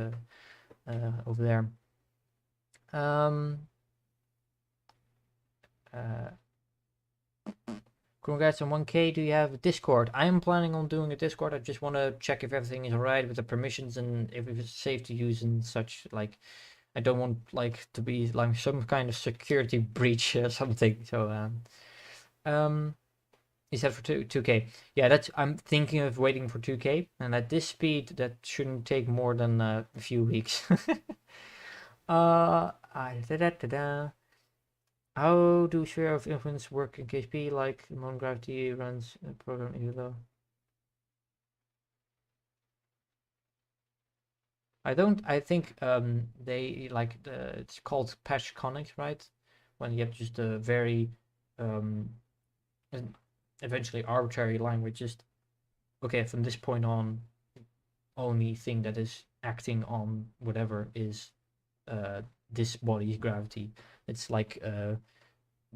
over there. Congrats on 1K. Do you have a Discord? I am planning on doing a Discord. I just want to check if everything is alright with the permissions and if it's safe to use and such. Like, I don't want like to be like some kind of security breach or something. So you said for 2K. Yeah, I'm thinking of waiting for 2K, and at this speed that shouldn't take more than a few weeks. How do sphere of influence work in KSP? Like non-gravity runs a program even though I think they like it's called patch conics, right? When you have just a very eventually arbitrary language, just okay, from this point on, only thing that is acting on whatever is this body's gravity. It's like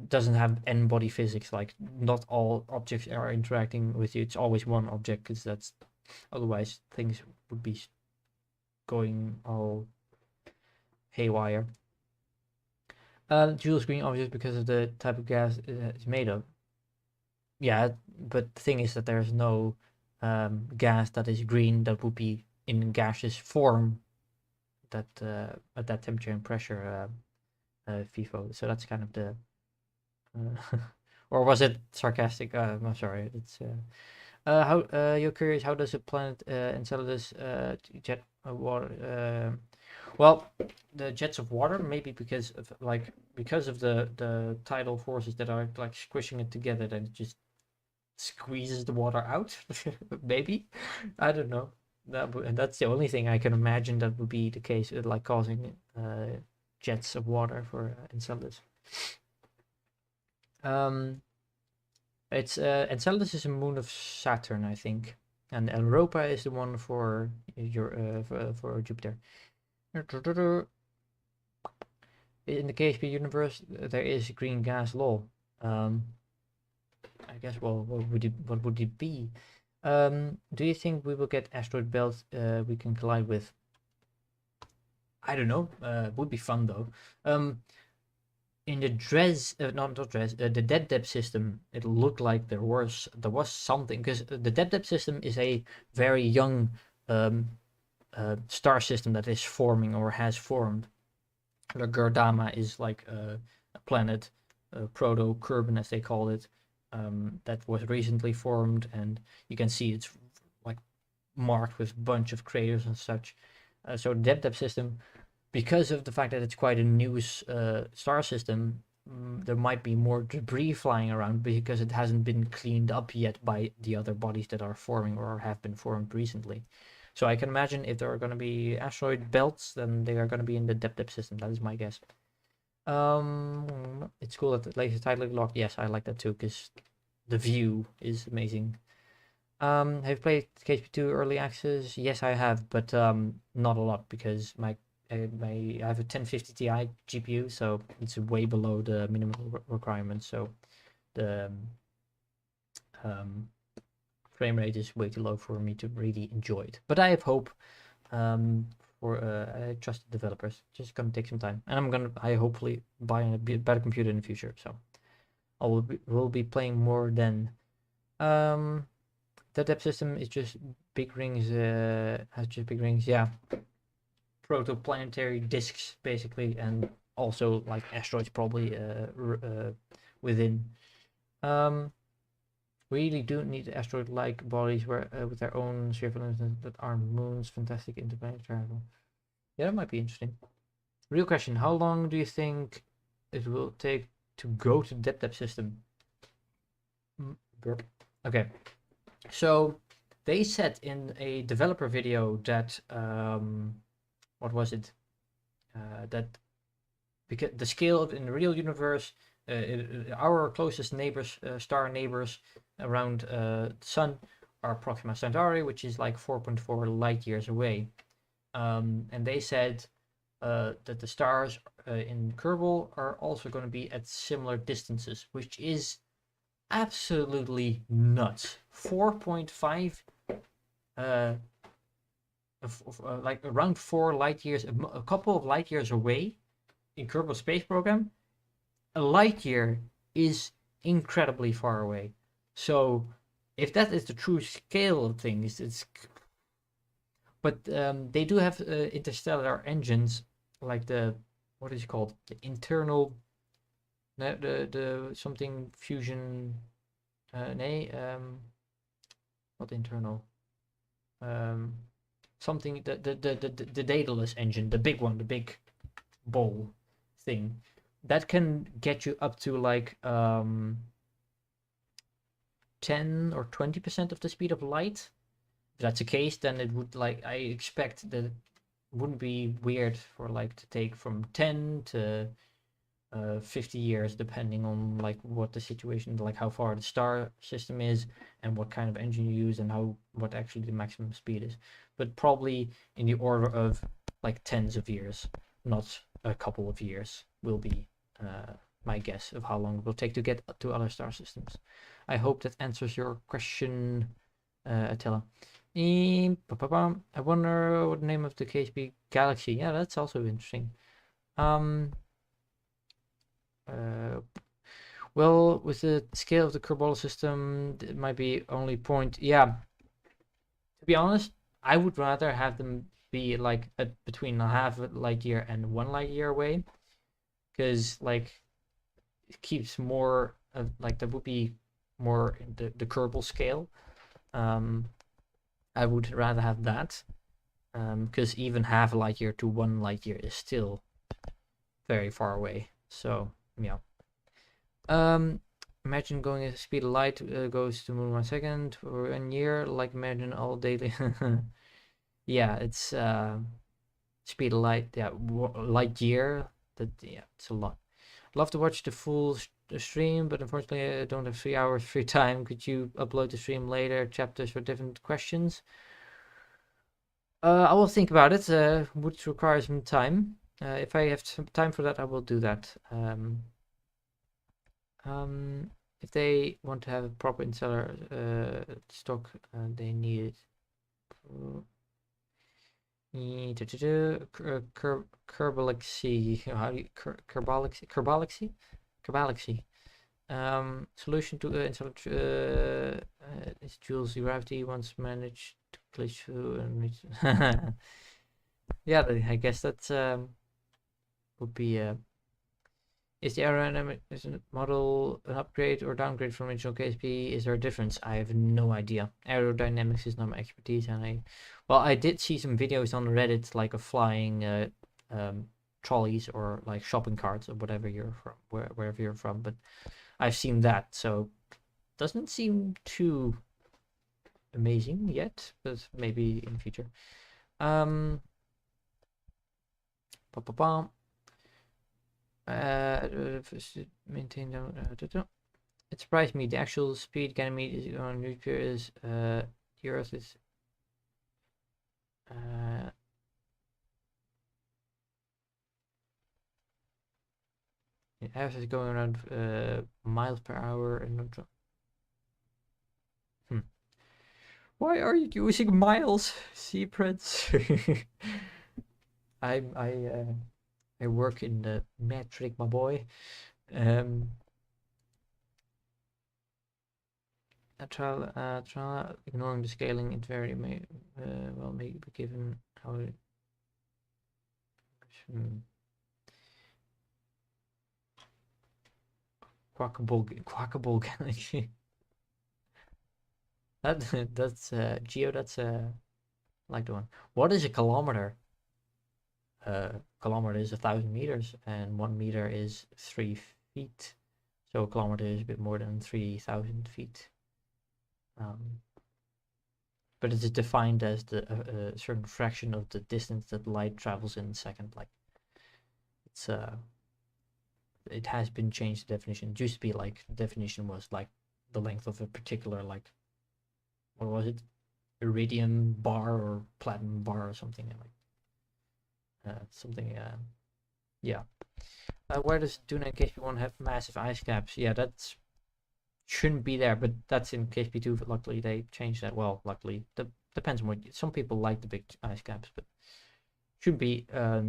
doesn't have n-body physics, like not all objects are interacting with you. It's always one object, because that's otherwise things would be going all haywire. Jools green obvious because of the type of gas it's made of. Yeah, but the thing is that there's no gas that is green that would be in gaseous form that at that temperature and pressure, FIFO. So that's kind of the or was it sarcastic? I'm sorry. It's how you're curious. How does a planet Enceladus jet water? Well, the jets of water, maybe because of the tidal forces that are like squishing it together, that it just squeezes the water out. Maybe, I don't know. That's the only thing I can imagine that would be the case, like causing jets of water for Enceladus. It's Enceladus is a moon of Saturn, I think, and Europa is the one for your for Jupiter. In the KSP universe, there is green gas law. I guess. Well, what would it be? Do you think we will get asteroid belts we can collide with? I don't know. Would be fun though. In the Dres, not Dres, the Dead system, it looked like there was something, because the Dead system is a very young star system that is forming or has formed. The Gerdama is like a planet, proto Kerbin as they call it, that was recently formed, and you can see it's like marked with a bunch of craters and such. So the Dead system, because of the fact that it's quite a new star system, there might be more debris flying around because it hasn't been cleaned up yet by the other bodies that are forming or have been formed recently. So I can imagine if there are going to be asteroid belts, then they are going to be in the Dep system. That is my guess. It's cool that the Laythe tightly locked. Yes, I like that too, because the view is amazing. Have you played KSP2 early access? Yes, I have, but not a lot, because I have a 1050 Ti GPU, so it's way below the minimum requirements. So the frame rate is way too low for me to really enjoy it. But I have hope for I trust the developers. Just gonna take some time, and I hopefully buy a better computer in the future. So I will be playing more then. The depth system is just big rings. Has just big rings. Yeah. Protoplanetary disks basically, and also like asteroids probably within. Really do need asteroid-like bodies where with their own sphere that aren't moons. Fantastic interplanet travel. Yeah, that might be interesting. Real question: how long do you think it will take to go to the depth system? Okay, so they said in a developer video that what was it? That because the scale of in the real universe, our closest neighbors, star neighbors around the sun, are Proxima Centauri, which is like 4.4 light years away. And they said that the stars in Kerbol are also going to be at similar distances, which is absolutely nuts. 4.5 like around 4 light years, a couple of light years away in Kerbal Space Program. A light year is incredibly far away. So if that is the true scale of things, but they do have interstellar engines, like the what is it called, the internal the something fusion not internal, something the Daedalus engine, the big one, the big ball thing that can get you up to like 10 or 20% of the speed of light. If that's the case, then it would, like, I expect that it wouldn't be weird for like to take from 10 to 50 years, depending on like what the situation, like how far the star system is and what kind of engine you use and what actually the maximum speed is. But probably in the order of like tens of years, not a couple of years, will be my guess of how long it will take to get to other star systems. I hope that answers your question, Attila. I wonder what the name of the KSP galaxy. Yeah, that's also interesting. Well, with the scale of the Kerbol system, it might be only point. Yeah, to be honest, I would rather have them be like between a half light year and 1 light year away, because like it keeps more of like that would be more in the Kerbal scale. I would rather have that, because even half a light year to 1 light year is still very far away. So yeah. Imagine going at the speed of light goes to moon 1 second for 1 year. Like imagine all daily. Yeah, it's speed of light. Yeah, light year. That, yeah, it's a lot. Love to watch the full a stream, but unfortunately I don't have 3 hours free time. Could you upload the stream later, chapters for different questions? I will think about it. Would require some time. If I have some time for that, I will do that. If they want to have a proper installer stock, they need it. Kerbalaxy. How do you Kerbalaxy? Solution to install is Jools gravity once managed to glitch through and reach. Yeah, I guess that would be. Is the aerodynamic model an upgrade or downgrade from original KSP? Is there a difference? I have no idea. Aerodynamics is not my expertise, and I did see some videos on Reddit, like of flying trolleys or like shopping carts or whatever you're from, wherever you're from. But I've seen that, so doesn't seem too amazing yet, but maybe in the future. Maintain it surprised me. The actual speed Ganymede is on nuclear is the Earth is the Earth is going around miles per hour and Why are you using miles, Sea Prince? I work in the metric, my boy. Trial, ignoring the scaling, it very may be given how it. Quackable galaxy. That's Geo. That's like the one. What is a kilometer? Kilometer is 1,000 meters, and 1 meter is 3 feet. So a kilometer is a bit more than 3,000 feet. But it is defined as the certain fraction of the distance that light travels in a second. Like it's it has been changed. The definition. It used to be like the definition was like the length of a particular, like, what was it, iridium bar or platinum bar or something like. Yeah. Where does Duna in KSP1 have massive ice caps? Yeah, that shouldn't be there, but that's in KSP2. Luckily, they changed that. Well, luckily, depends on what. Some people like the big ice caps, but should be. I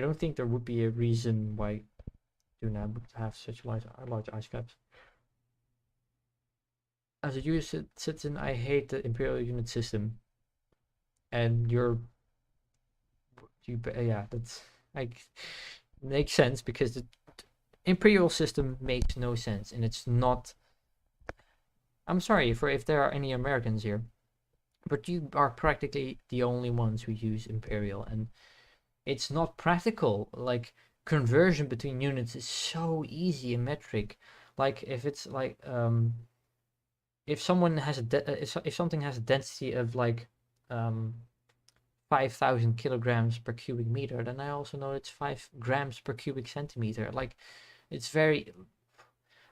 don't think there would be a reason why Duna would have such large ice caps. As a US citizen, I hate the Imperial unit system, and yeah, that's like makes sense because the Imperial system makes no sense, and it's not. I'm sorry if there are any Americans here, but you are practically the only ones who use Imperial, and it's not practical. Like, conversion between units is so easy in metric. Like if it's like if someone has if something has a density of like 5,000 kilograms per cubic meter, then I also know it's 5 grams per cubic centimeter. Like, it's very.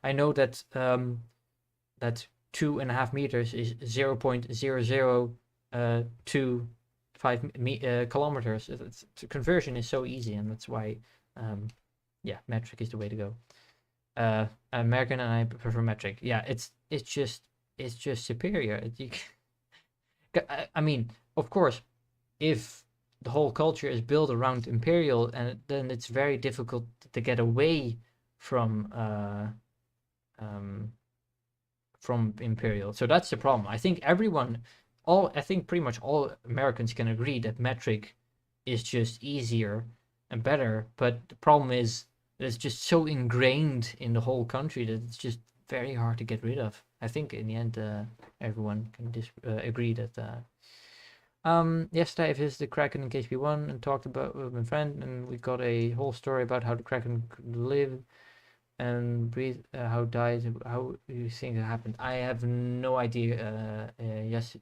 I know that that 2.5 meters is 0.0025 kilometers. The conversion is so easy, and that's why, yeah, metric is the way to go. American, and I prefer metric. Yeah, it's just superior. I mean, of course, if the whole culture is built around Imperial, and then it's very difficult to get away from Imperial. So that's the problem. I think I think pretty much all Americans can agree that metric is just easier and better. But the problem is that it's just so ingrained in the whole country that it's just very hard to get rid of. I think in the end, everyone can agree that. Yesterday I visited the Kraken in KSP1 and talked about with my friend, and we got a whole story about how the Kraken could live and breathe, how it died, how you think it happened. I have no idea. Yassi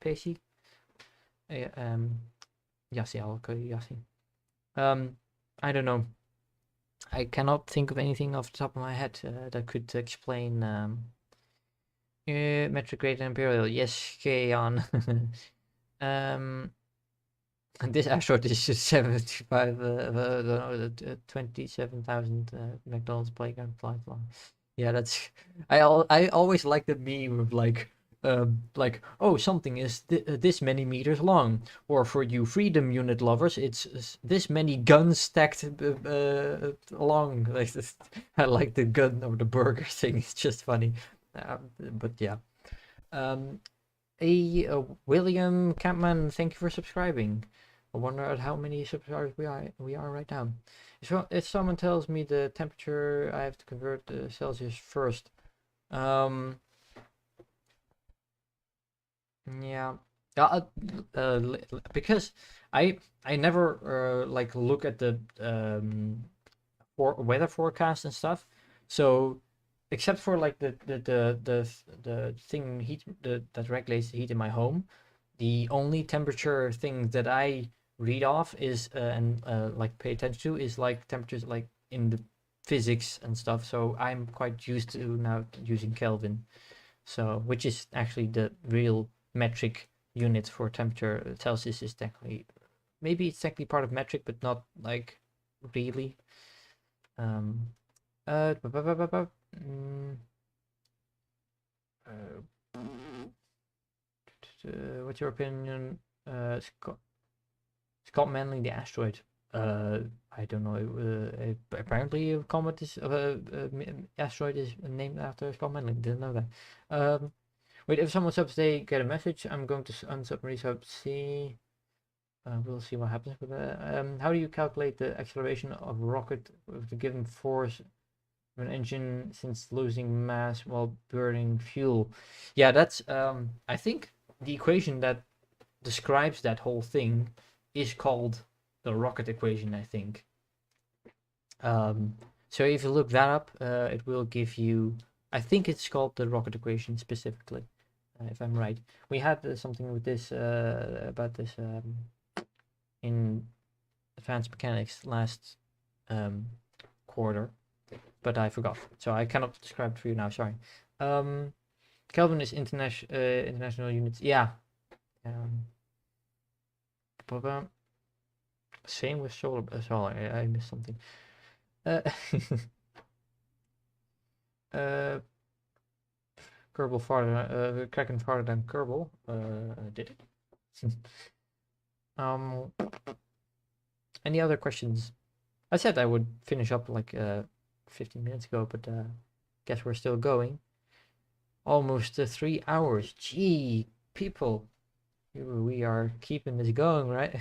Pesi. Yassi, I'll call you Yassi. I don't know. I cannot think of anything off the top of my head that could explain metric rate and imperial. Yes, Keon. This asteroid is just 75, 27,000 McDonald's playground flight long. Yeah, that's. I always like the meme of like, oh, something is this many meters long, or for you freedom unit lovers, it's this many guns stacked along. Like this, I like the gun or the burger thing. It's just funny, but yeah. Um, William Campman, thank you for subscribing. I wonder at how many subscribers we are right now. If someone tells me the temperature, I have to convert to Celsius first. Yeah. Because I never like look at the weather forecast and stuff. So except for like the thing that regulates the heat in my home, the only temperature thing that I read off is and like pay attention to is like temperatures like in the physics and stuff. So I'm quite used to now using Kelvin. So which is actually the real metric unit for temperature. Celsius is technically, maybe it's technically part of metric, but not like really. Um, mm, what's your opinion? Scott Manley, the asteroid. I don't know. Apparently, a comet is asteroid is named after Scott Manley. Didn't know that. Wait, if someone subs, they get a message. I'm going to unsub and resub. See. We'll see what happens with that. How do you calculate the acceleration of a rocket with the given force of an engine since losing mass while burning fuel? Yeah, that's I think the equation that describes that whole thing is called the rocket equation, I think. So if you look that up, it will give you, I think it's called the rocket equation specifically, if I'm right. We had something with this about this in advanced mechanics last quarter, but I forgot, so I cannot describe it for you now. Sorry. Kelvin is international units. Yeah. Same with solar as well. I missed something. Kerbal farther, Kraken farther than Kerbal. Did it? Any other questions? I said I would finish up like 15 minutes ago, but guess we're still going. Almost 3 hours. Gee, people, we are keeping this going, right?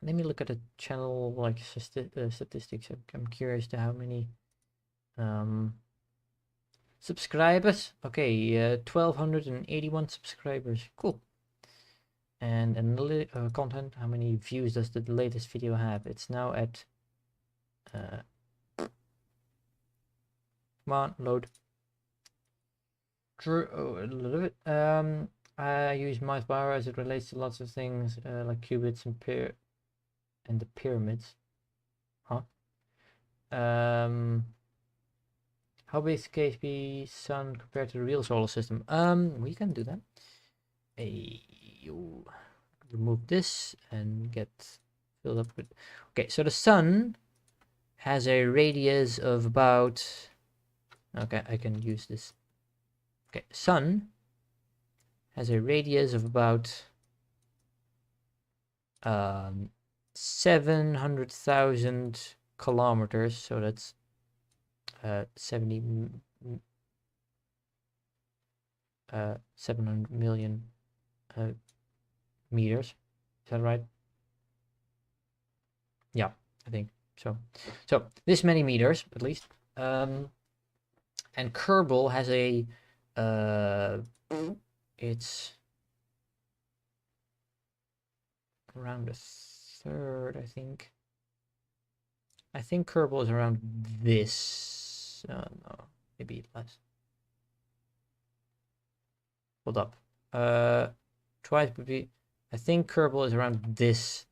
Let me look at the channel like statistics. I'm curious to how many subscribers. Okay, 1281 subscribers. Cool. And content. How many views does the latest video have? It's now at. Come on, load. Drew, a little bit. I use mouse power as it relates to lots of things like qubits and the pyramids. Huh? How big is KSP sun compared to the real solar system? We can do that. You remove this and get filled up with. Okay, so the sun has a radius of about. Okay, I can use this. Okay, sun has a radius of about 700,000 kilometers, so that's 700 million meters. Is that right? Yeah, I think so. So this many meters at least. And Kerbal has a it's around a third, I think. I think Kerbal is around this. No, maybe less. Hold up. Twice would be. I think Kerbal is around this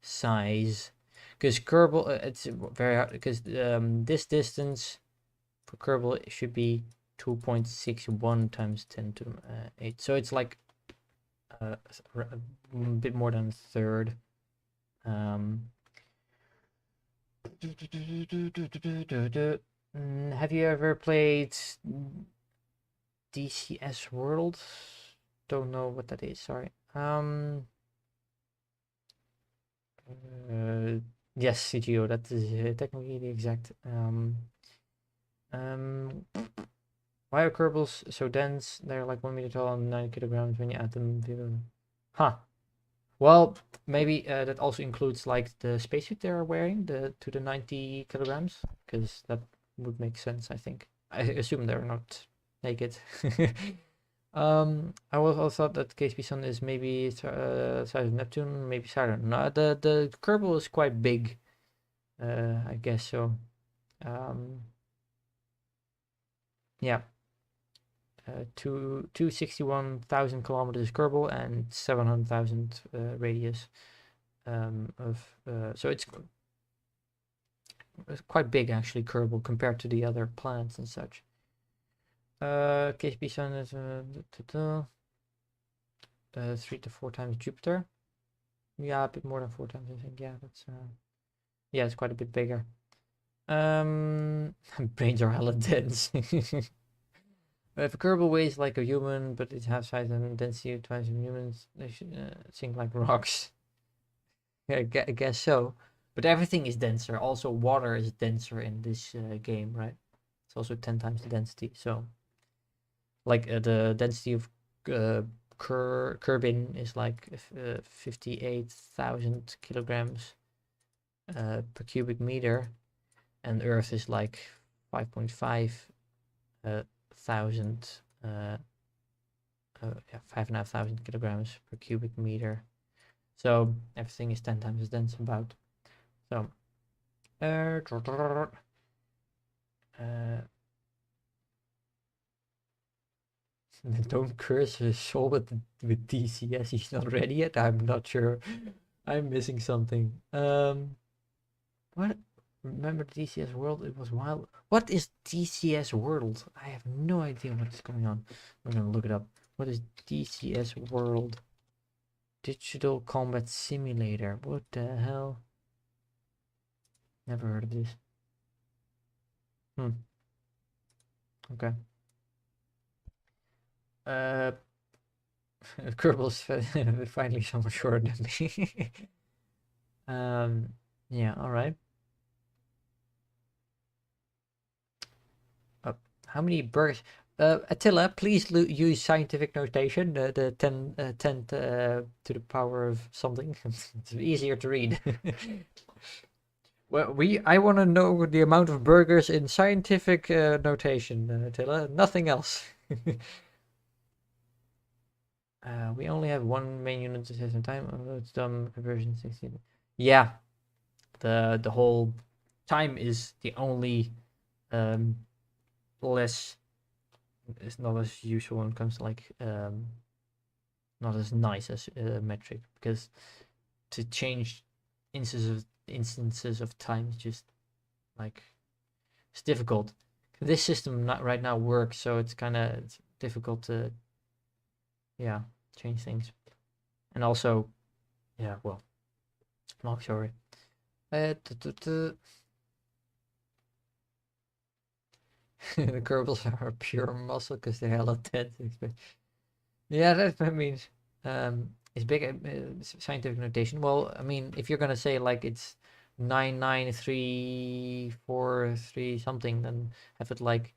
size. because Kerbal, it's very hard because this distance for Kerbal it should be 2.61 times 10 to 8. So it's like a bit more than a third. Have you ever played DCS World? Don't know what that is. Sorry. Yes, CGO. That is technically the exact. Why are Kerbals so dense? They're like 1 meter tall and 9 kilograms when you add them. Huh. Well, maybe that also includes like the spacesuit they're wearing, the 90 kilograms, because that would make sense. I think. I assume they're not naked. I also thought that KSP Sun is maybe size of Neptune, maybe Saturn. No, the Kerbal is quite big. I guess so. Yeah. 261,000 kilometers Kerbal and 700,000 radius so it's quite big actually, Kerbal, compared to the other planets and such. KSP Sun is 3 to 4 times Jupiter. Yeah, a bit more than 4 times, I think. Yeah, that's yeah, it's quite a bit bigger. Brains are hella dense. If a Kerbal weighs like a human, but it has size and density twice in humans, they should sink like rocks. Yeah, I guess so. But everything is denser. Also, water is denser in this game, right? It's also 10 times the density. So, like the density of Kerbin is like 58,000 kilograms per cubic meter, and Earth is like 5.5 thousand, yeah, 5,500 kilograms per cubic meter. So everything is 10 times as dense about. So don't curse his soul with DCS. He's not ready yet. I'm not sure. I'm missing something. What? Remember DCS World? It was wild. What is DCS World? I have no idea what is going on. I'm gonna look it up. What is DCS World? Digital Combat Simulator. What the hell? Never heard of this. Okay. Kerbal's finally someone shorter than me. Yeah, alright. How many burgers? Attila, please use scientific notation. The 10 to the power of something. It's easier to read. Well, I want to know the amount of burgers in scientific notation, Attila. Nothing else. We only have one main unit to set in time. It's done version 16. Yeah, the whole time is the only less. It's not as useful when it comes to like not as nice as metric, because to change instances of time is just like it's difficult. This system not right now works, so it's kind of difficult to change things. And also, yeah, well, long story. The Kerbals are pure muscle because they're hella tense. Yeah, that means it's big scientific notation. Well, I mean, if you're gonna say like it's 99343 something, then have it like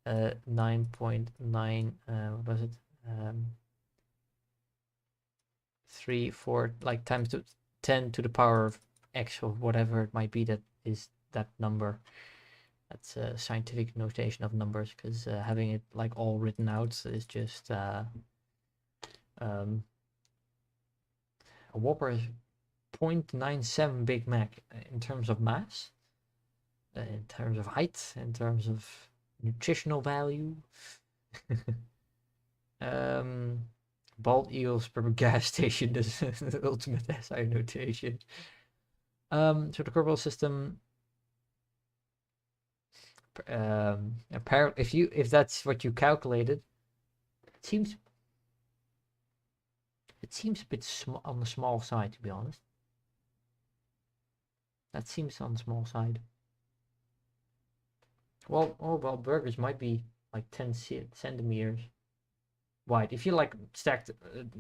9.9 what was it 34 like times 10 to the power of x or whatever it might be. That is that number. That's a scientific notation of numbers, because having it like all written out is just a whopper is 0.97 Big Mac in terms of mass, in terms of height, in terms of nutritional value. Bald eagles per gas station is the ultimate SI notation. So the Kerbal system, apparently, if that's what you calculated, it seems a bit on the small side, to be honest. That seems on the small side. Well, burgers might be like 10 centimeters wide. If you like stacked,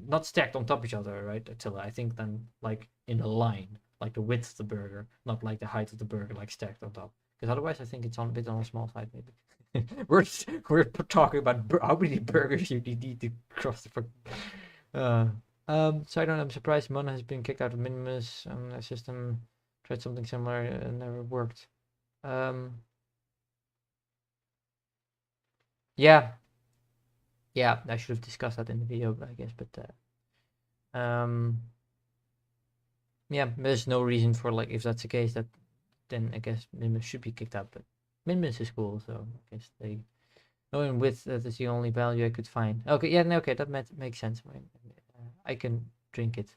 not stacked on top of each other, right? Attila, I think then like in a line, like the width of the burger, not like the height of the burger, like stacked on top. Because otherwise, I think it's on a bit on the small side, maybe. we're talking about how many burgers you need to cross the. Uh, so I don't know. I'm surprised Mon has been kicked out of Minmus. The system tried something similar and never worked. Yeah, yeah. I should have discussed that in the video, I guess. But yeah, there's no reason for like if that's the case that then I guess Minmus should be kicked out. But Minmus is cool, so I guess they. Oh, and with that is the only value I could find. Okay, yeah, no, okay, that makes sense. I can drink it.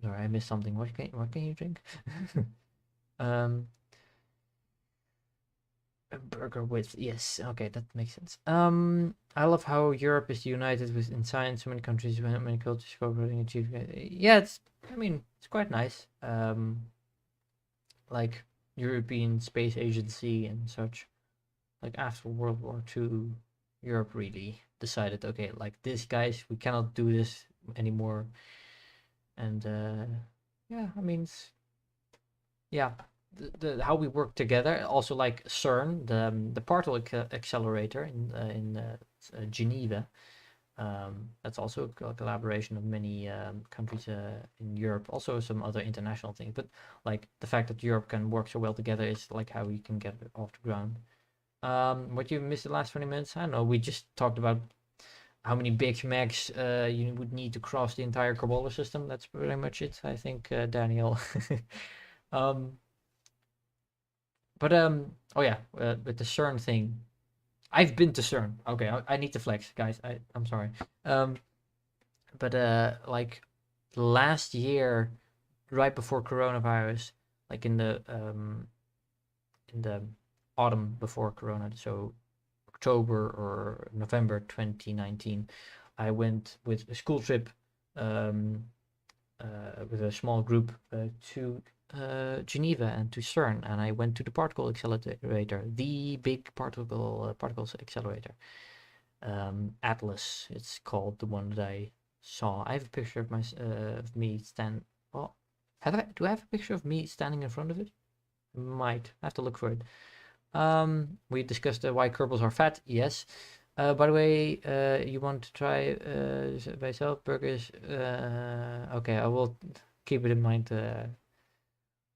Sorry, I missed something. What can you drink? um, a burger with, yes, okay, that makes sense. I love how Europe is united in science. So many countries, many cultures cooperating achieve. Yeah, I mean, it's quite nice. Like European Space Agency and such. Like after World War II, Europe really decided, okay, like this, guys, we cannot do this anymore. And yeah, I mean, yeah, the how we work together. Also, like CERN, the particle accelerator in Geneva. That's also a collaboration of many countries in Europe. Also, some other international things. But like the fact that Europe can work so well together is like how we can get it off the ground. What you missed the last 20 minutes? I don't know. We just talked about how many Big Macs you would need to cross the entire Kerbolar system. That's pretty much it, I think, Daniel. um, but oh yeah, with the CERN thing, I've been to CERN. Okay, I need to flex, guys. I'm sorry. Um, but like last year, right before coronavirus, like in the autumn before Corona, so October or November 2019, I went with a school trip um, with a small group to Geneva and to CERN, and I went to the particle accelerator, the big particles accelerator. Atlas, it's called, the one that I saw. I have a picture of me stand. Oh, do I have a picture of me standing in front of it? Might have to look for it. We discussed why Kerbals are fat. Yes. By the way, you want to try myself burgers? Okay, I will keep it in mind.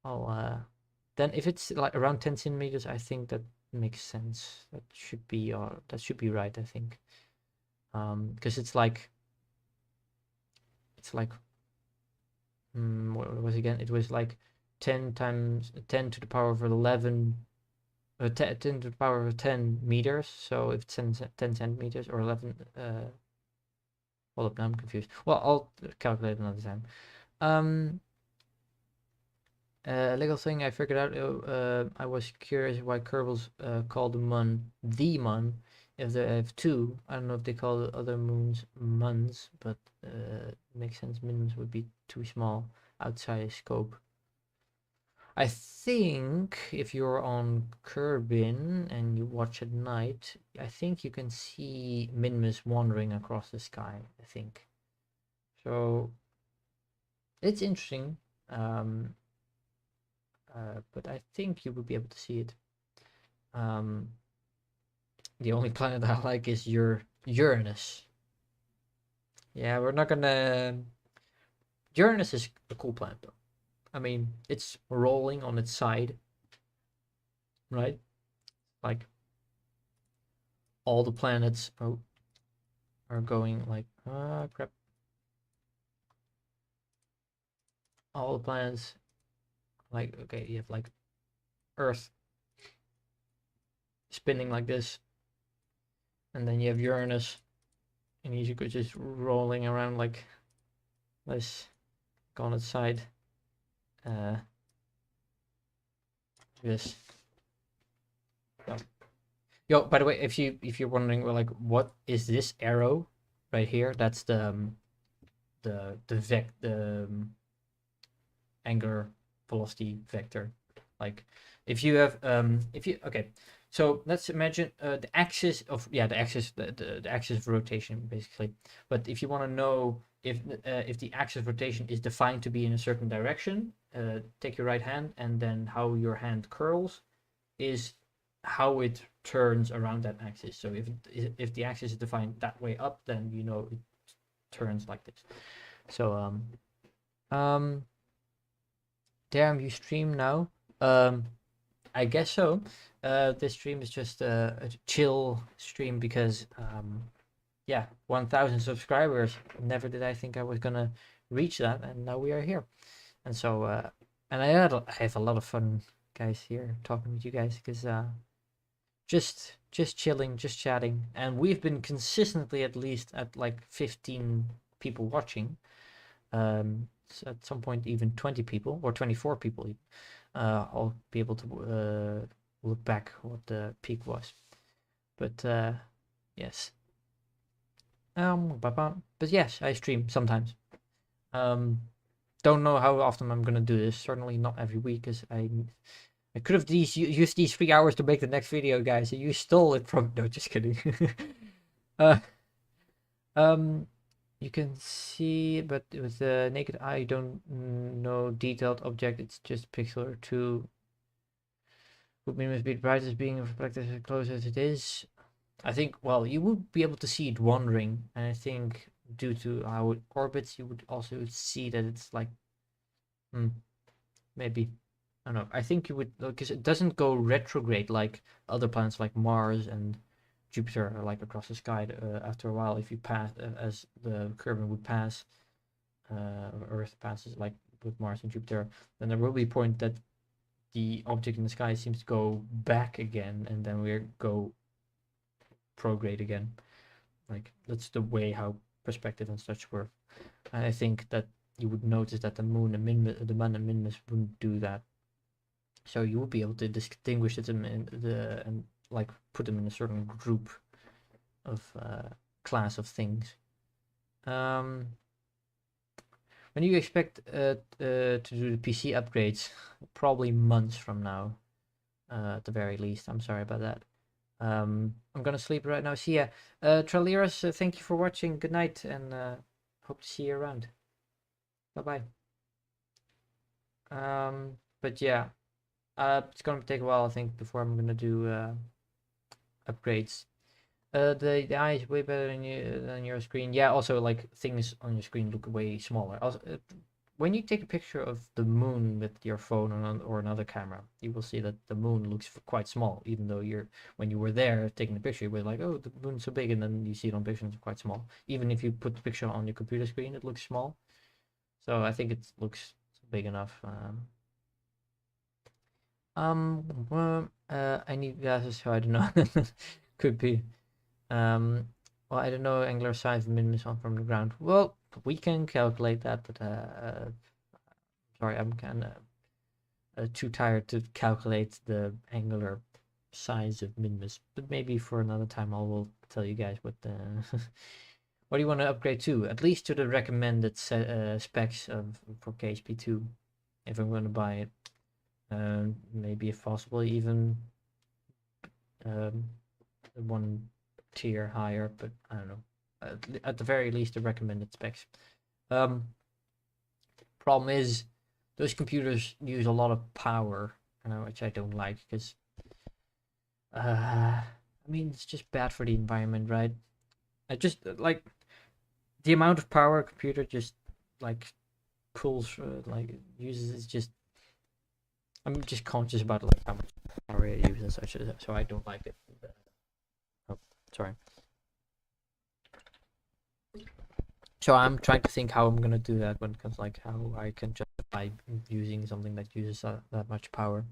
I'll then if it's like around 10 centimeters, I think that makes sense. That should be right. I think. Because it's like what was it again? It was like 10 times 10 to the power of 11 10 to the power of 10 meters. So if it's 10 centimeters or 11, hold up, now I'm confused. Well, I'll calculate another time. Legal thing I figured out. I was curious why Kerbals call the Mun the Mun. If they have two, I don't know if they call the other moons Muns, but it makes sense. Minmus would be too small outside scope. I think if you're on Kerbin and you watch at night, I think you can see Minmus wandering across the sky, I think. So it's interesting. But I think you will be able to see it. The only planet I like is Uranus. Yeah, we're not gonna. Uranus is a cool planet, though. I mean, it's rolling on its side, right? Like all the planets are going like crap. All the planets, like, okay, you have like Earth spinning like this, and then you have Uranus, and you could just rolling around like this, on its side. this. Yo, by the way, if you're wondering, well, like, what is this arrow right here? That's the angular velocity vector. Like, if you have okay, so let's imagine the axis of the axis of rotation basically. But if you want to know if the axis of rotation is defined to be in a certain direction, take your right hand, and then how your hand curls is how it turns around that axis. So if the axis is defined that way up, then you know it turns like this. So damn, you stream now? I guess so. This stream is just a chill stream because yeah, 1,000 subscribers. Never did I think I was gonna reach that, and now we are here. And so and I have a lot of fun, guys, here talking with you guys, because just chilling, just chatting, and we've been consistently at least at like 15 people watching. So at some point even 20 people or 24 people even. I'll be able to look back what the peak was, but yes. But yes, I stream sometimes. Don't know how often I'm gonna do this. Certainly not every week, because I could have used these 3 hours to make the next video, guys. You stole it from. No, just kidding. You can see, but with the naked eye, you don't know detailed object. It's just pixel or two. Would Minmus be bright as being reflected as close as it is? I think, well, you would be able to see it wandering, and I think due to how it orbits, you would also see that it's like, maybe. I don't know. I think you would, because it doesn't go retrograde like other planets like Mars and Jupiter, like across the sky. After a while, if you pass, as the Kerbin would pass, Earth passes like with Mars and Jupiter, then there will be a point that the object in the sky seems to go back again, and then we go prograde again. Like, that's the way how perspective and such work. And I think that you would notice that the moon and the man and Minmus wouldn't do that. So you would be able to distinguish them and like put them in a certain group of class of things. When do you expect to do the PC upgrades? Probably months from now, at the very least. I'm sorry about that. I'm gonna sleep right now. See ya. Traliras, thank you for watching. Good night, and hope to see you around. Bye bye. But yeah. It's gonna take a while, I think, before I'm gonna do upgrades. The eye is way better than your screen. Yeah, also, like, things on your screen look way smaller. Also, when you take a picture of the moon with your phone or another camera, you will see that the moon looks quite small, even though when you were there taking the picture, you were like, oh, the moon's so big, and then you see it on picture and it's quite small. Even if you put the picture on your computer screen, it looks small. So I think it looks big enough. I need glasses, so I don't know. Could be. Well, I don't know angular size of Minmus on from the ground. Well, we can calculate that, but sorry, I'm kind of too tired to calculate the angular size of Minmus. But maybe for another time, I will tell you guys what the what do you want to upgrade to? At least to the recommended specs for KSP2, if I'm going to buy it. Maybe if possible even one tier higher, but I don't know. At the very least, the recommended specs. Problem is, those computers use a lot of power, which I don't like, because I mean, it's just bad for the environment, right? I just like the amount of power a computer just like pulls, like uses, is just. I'm just conscious about like how much power it uses and such, so I don't like it. Oh, sorry. So I'm trying to think how I'm gonna do that when it comes like how I can justify using something that uses that much power.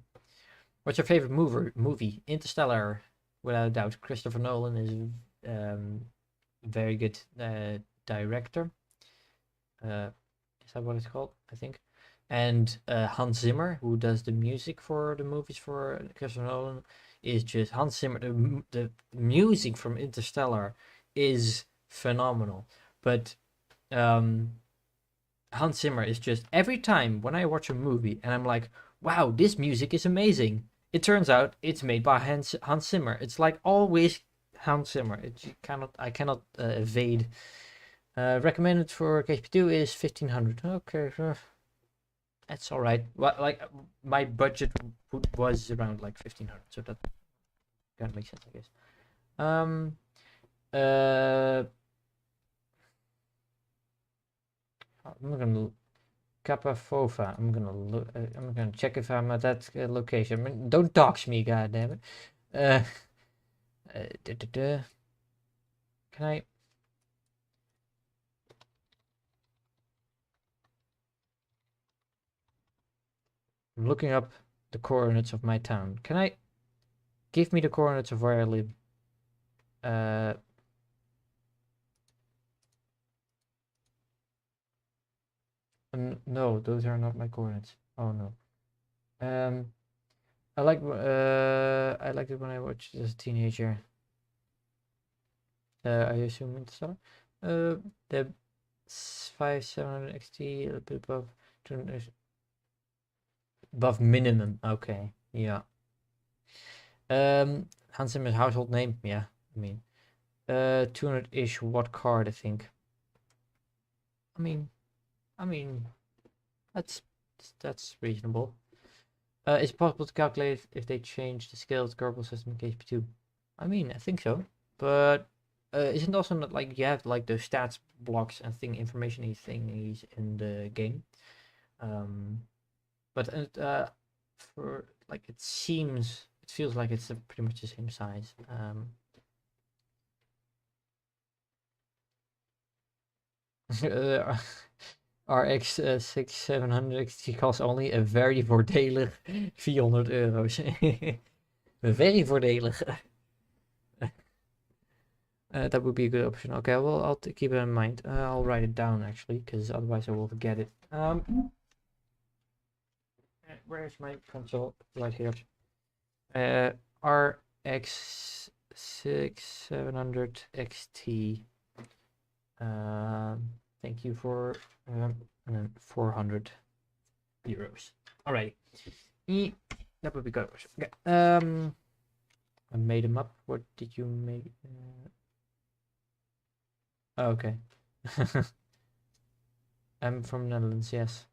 What's your favorite movie? Interstellar, without a doubt. Christopher Nolan is very good director. Is that what it's called? I think. And Hans Zimmer, who does the music for the movies for Christopher Nolan, is just Hans Zimmer. The music from Interstellar is phenomenal, but um, Hans Zimmer is just every time when I watch a movie and I'm like, wow, this music is amazing. It turns out it's made by Hans Zimmer. It's like always Hans Zimmer. I cannot evade. Recommended for KSP2 is 1500. Okay, that's all right. Well, like my budget was around like 1500, so that kind of makes sense, I guess. I'm gonna Kappa Fofa. I'm gonna look. I'm gonna check if I'm at that location. I mean, don't dox me, goddammit. Can I? I'm looking up the coordinates of my town. Can I? Give me the coordinates of where I live. No, those are not my coordinates. Oh no. I liked it when I watched as a teenager. I assume Interstellar. The 5700 XT, a bit above 200, above minimum. Okay, yeah. Hans Zimmer's household name. Yeah, I mean, 200-ish watt card, I think. I mean, that's reasonable. Is it possible to calculate if they change the scale of the Kerbal system in KSP2? I mean, I think so, but isn't also not like you have like those stats blocks and information thingies in the game? But for like it feels like it's pretty much the same size. RX 6700 XT costs only a very voordelig €400. Very voordelig. That would be a good option. Okay, well, I'll keep it in mind. I'll write it down actually, because otherwise I will forget it. Where is my console? Right here. RX 6700 XT. Thank you for 400 euros. Alright. That would be good. Okay. I made them up. What did you make? Okay. I'm from Netherlands, yes.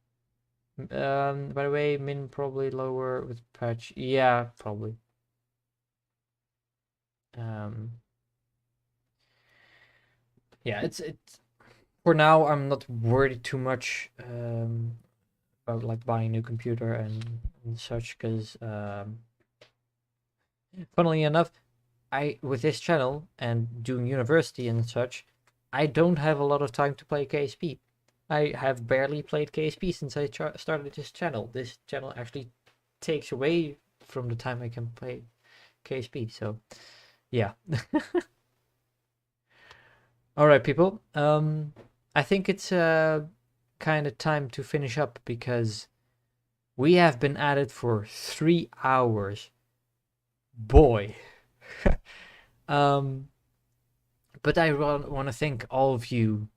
By the way, min probably lower with patch. Yeah, probably. Yeah, it's for now. I'm not worried too much about like buying a new computer and such, because funnily enough, with this channel and doing university and such, I don't have a lot of time to play KSP. I have barely played KSP since I started this channel. This channel actually takes away from the time I can play KSP. So, yeah. All right, people. I think it's kind of time to finish up, because we have been at it for 3 hours. Boy. But I want to thank all of you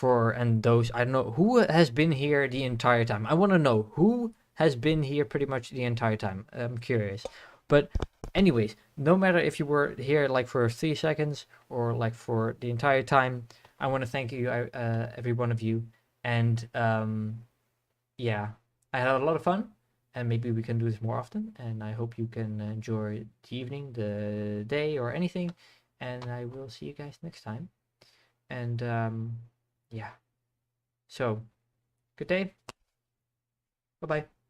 and those, I don't know who has been here the entire time. I want to know who has been here pretty much the entire time. I'm curious. But anyways, no matter if you were here like for 3 seconds or like for the entire time, I want to thank you, every one of you. And yeah, I had a lot of fun, and maybe we can do this more often. And I hope you can enjoy the evening, the day, or anything. And I will see you guys next time. And yeah. So, good day. Bye-bye.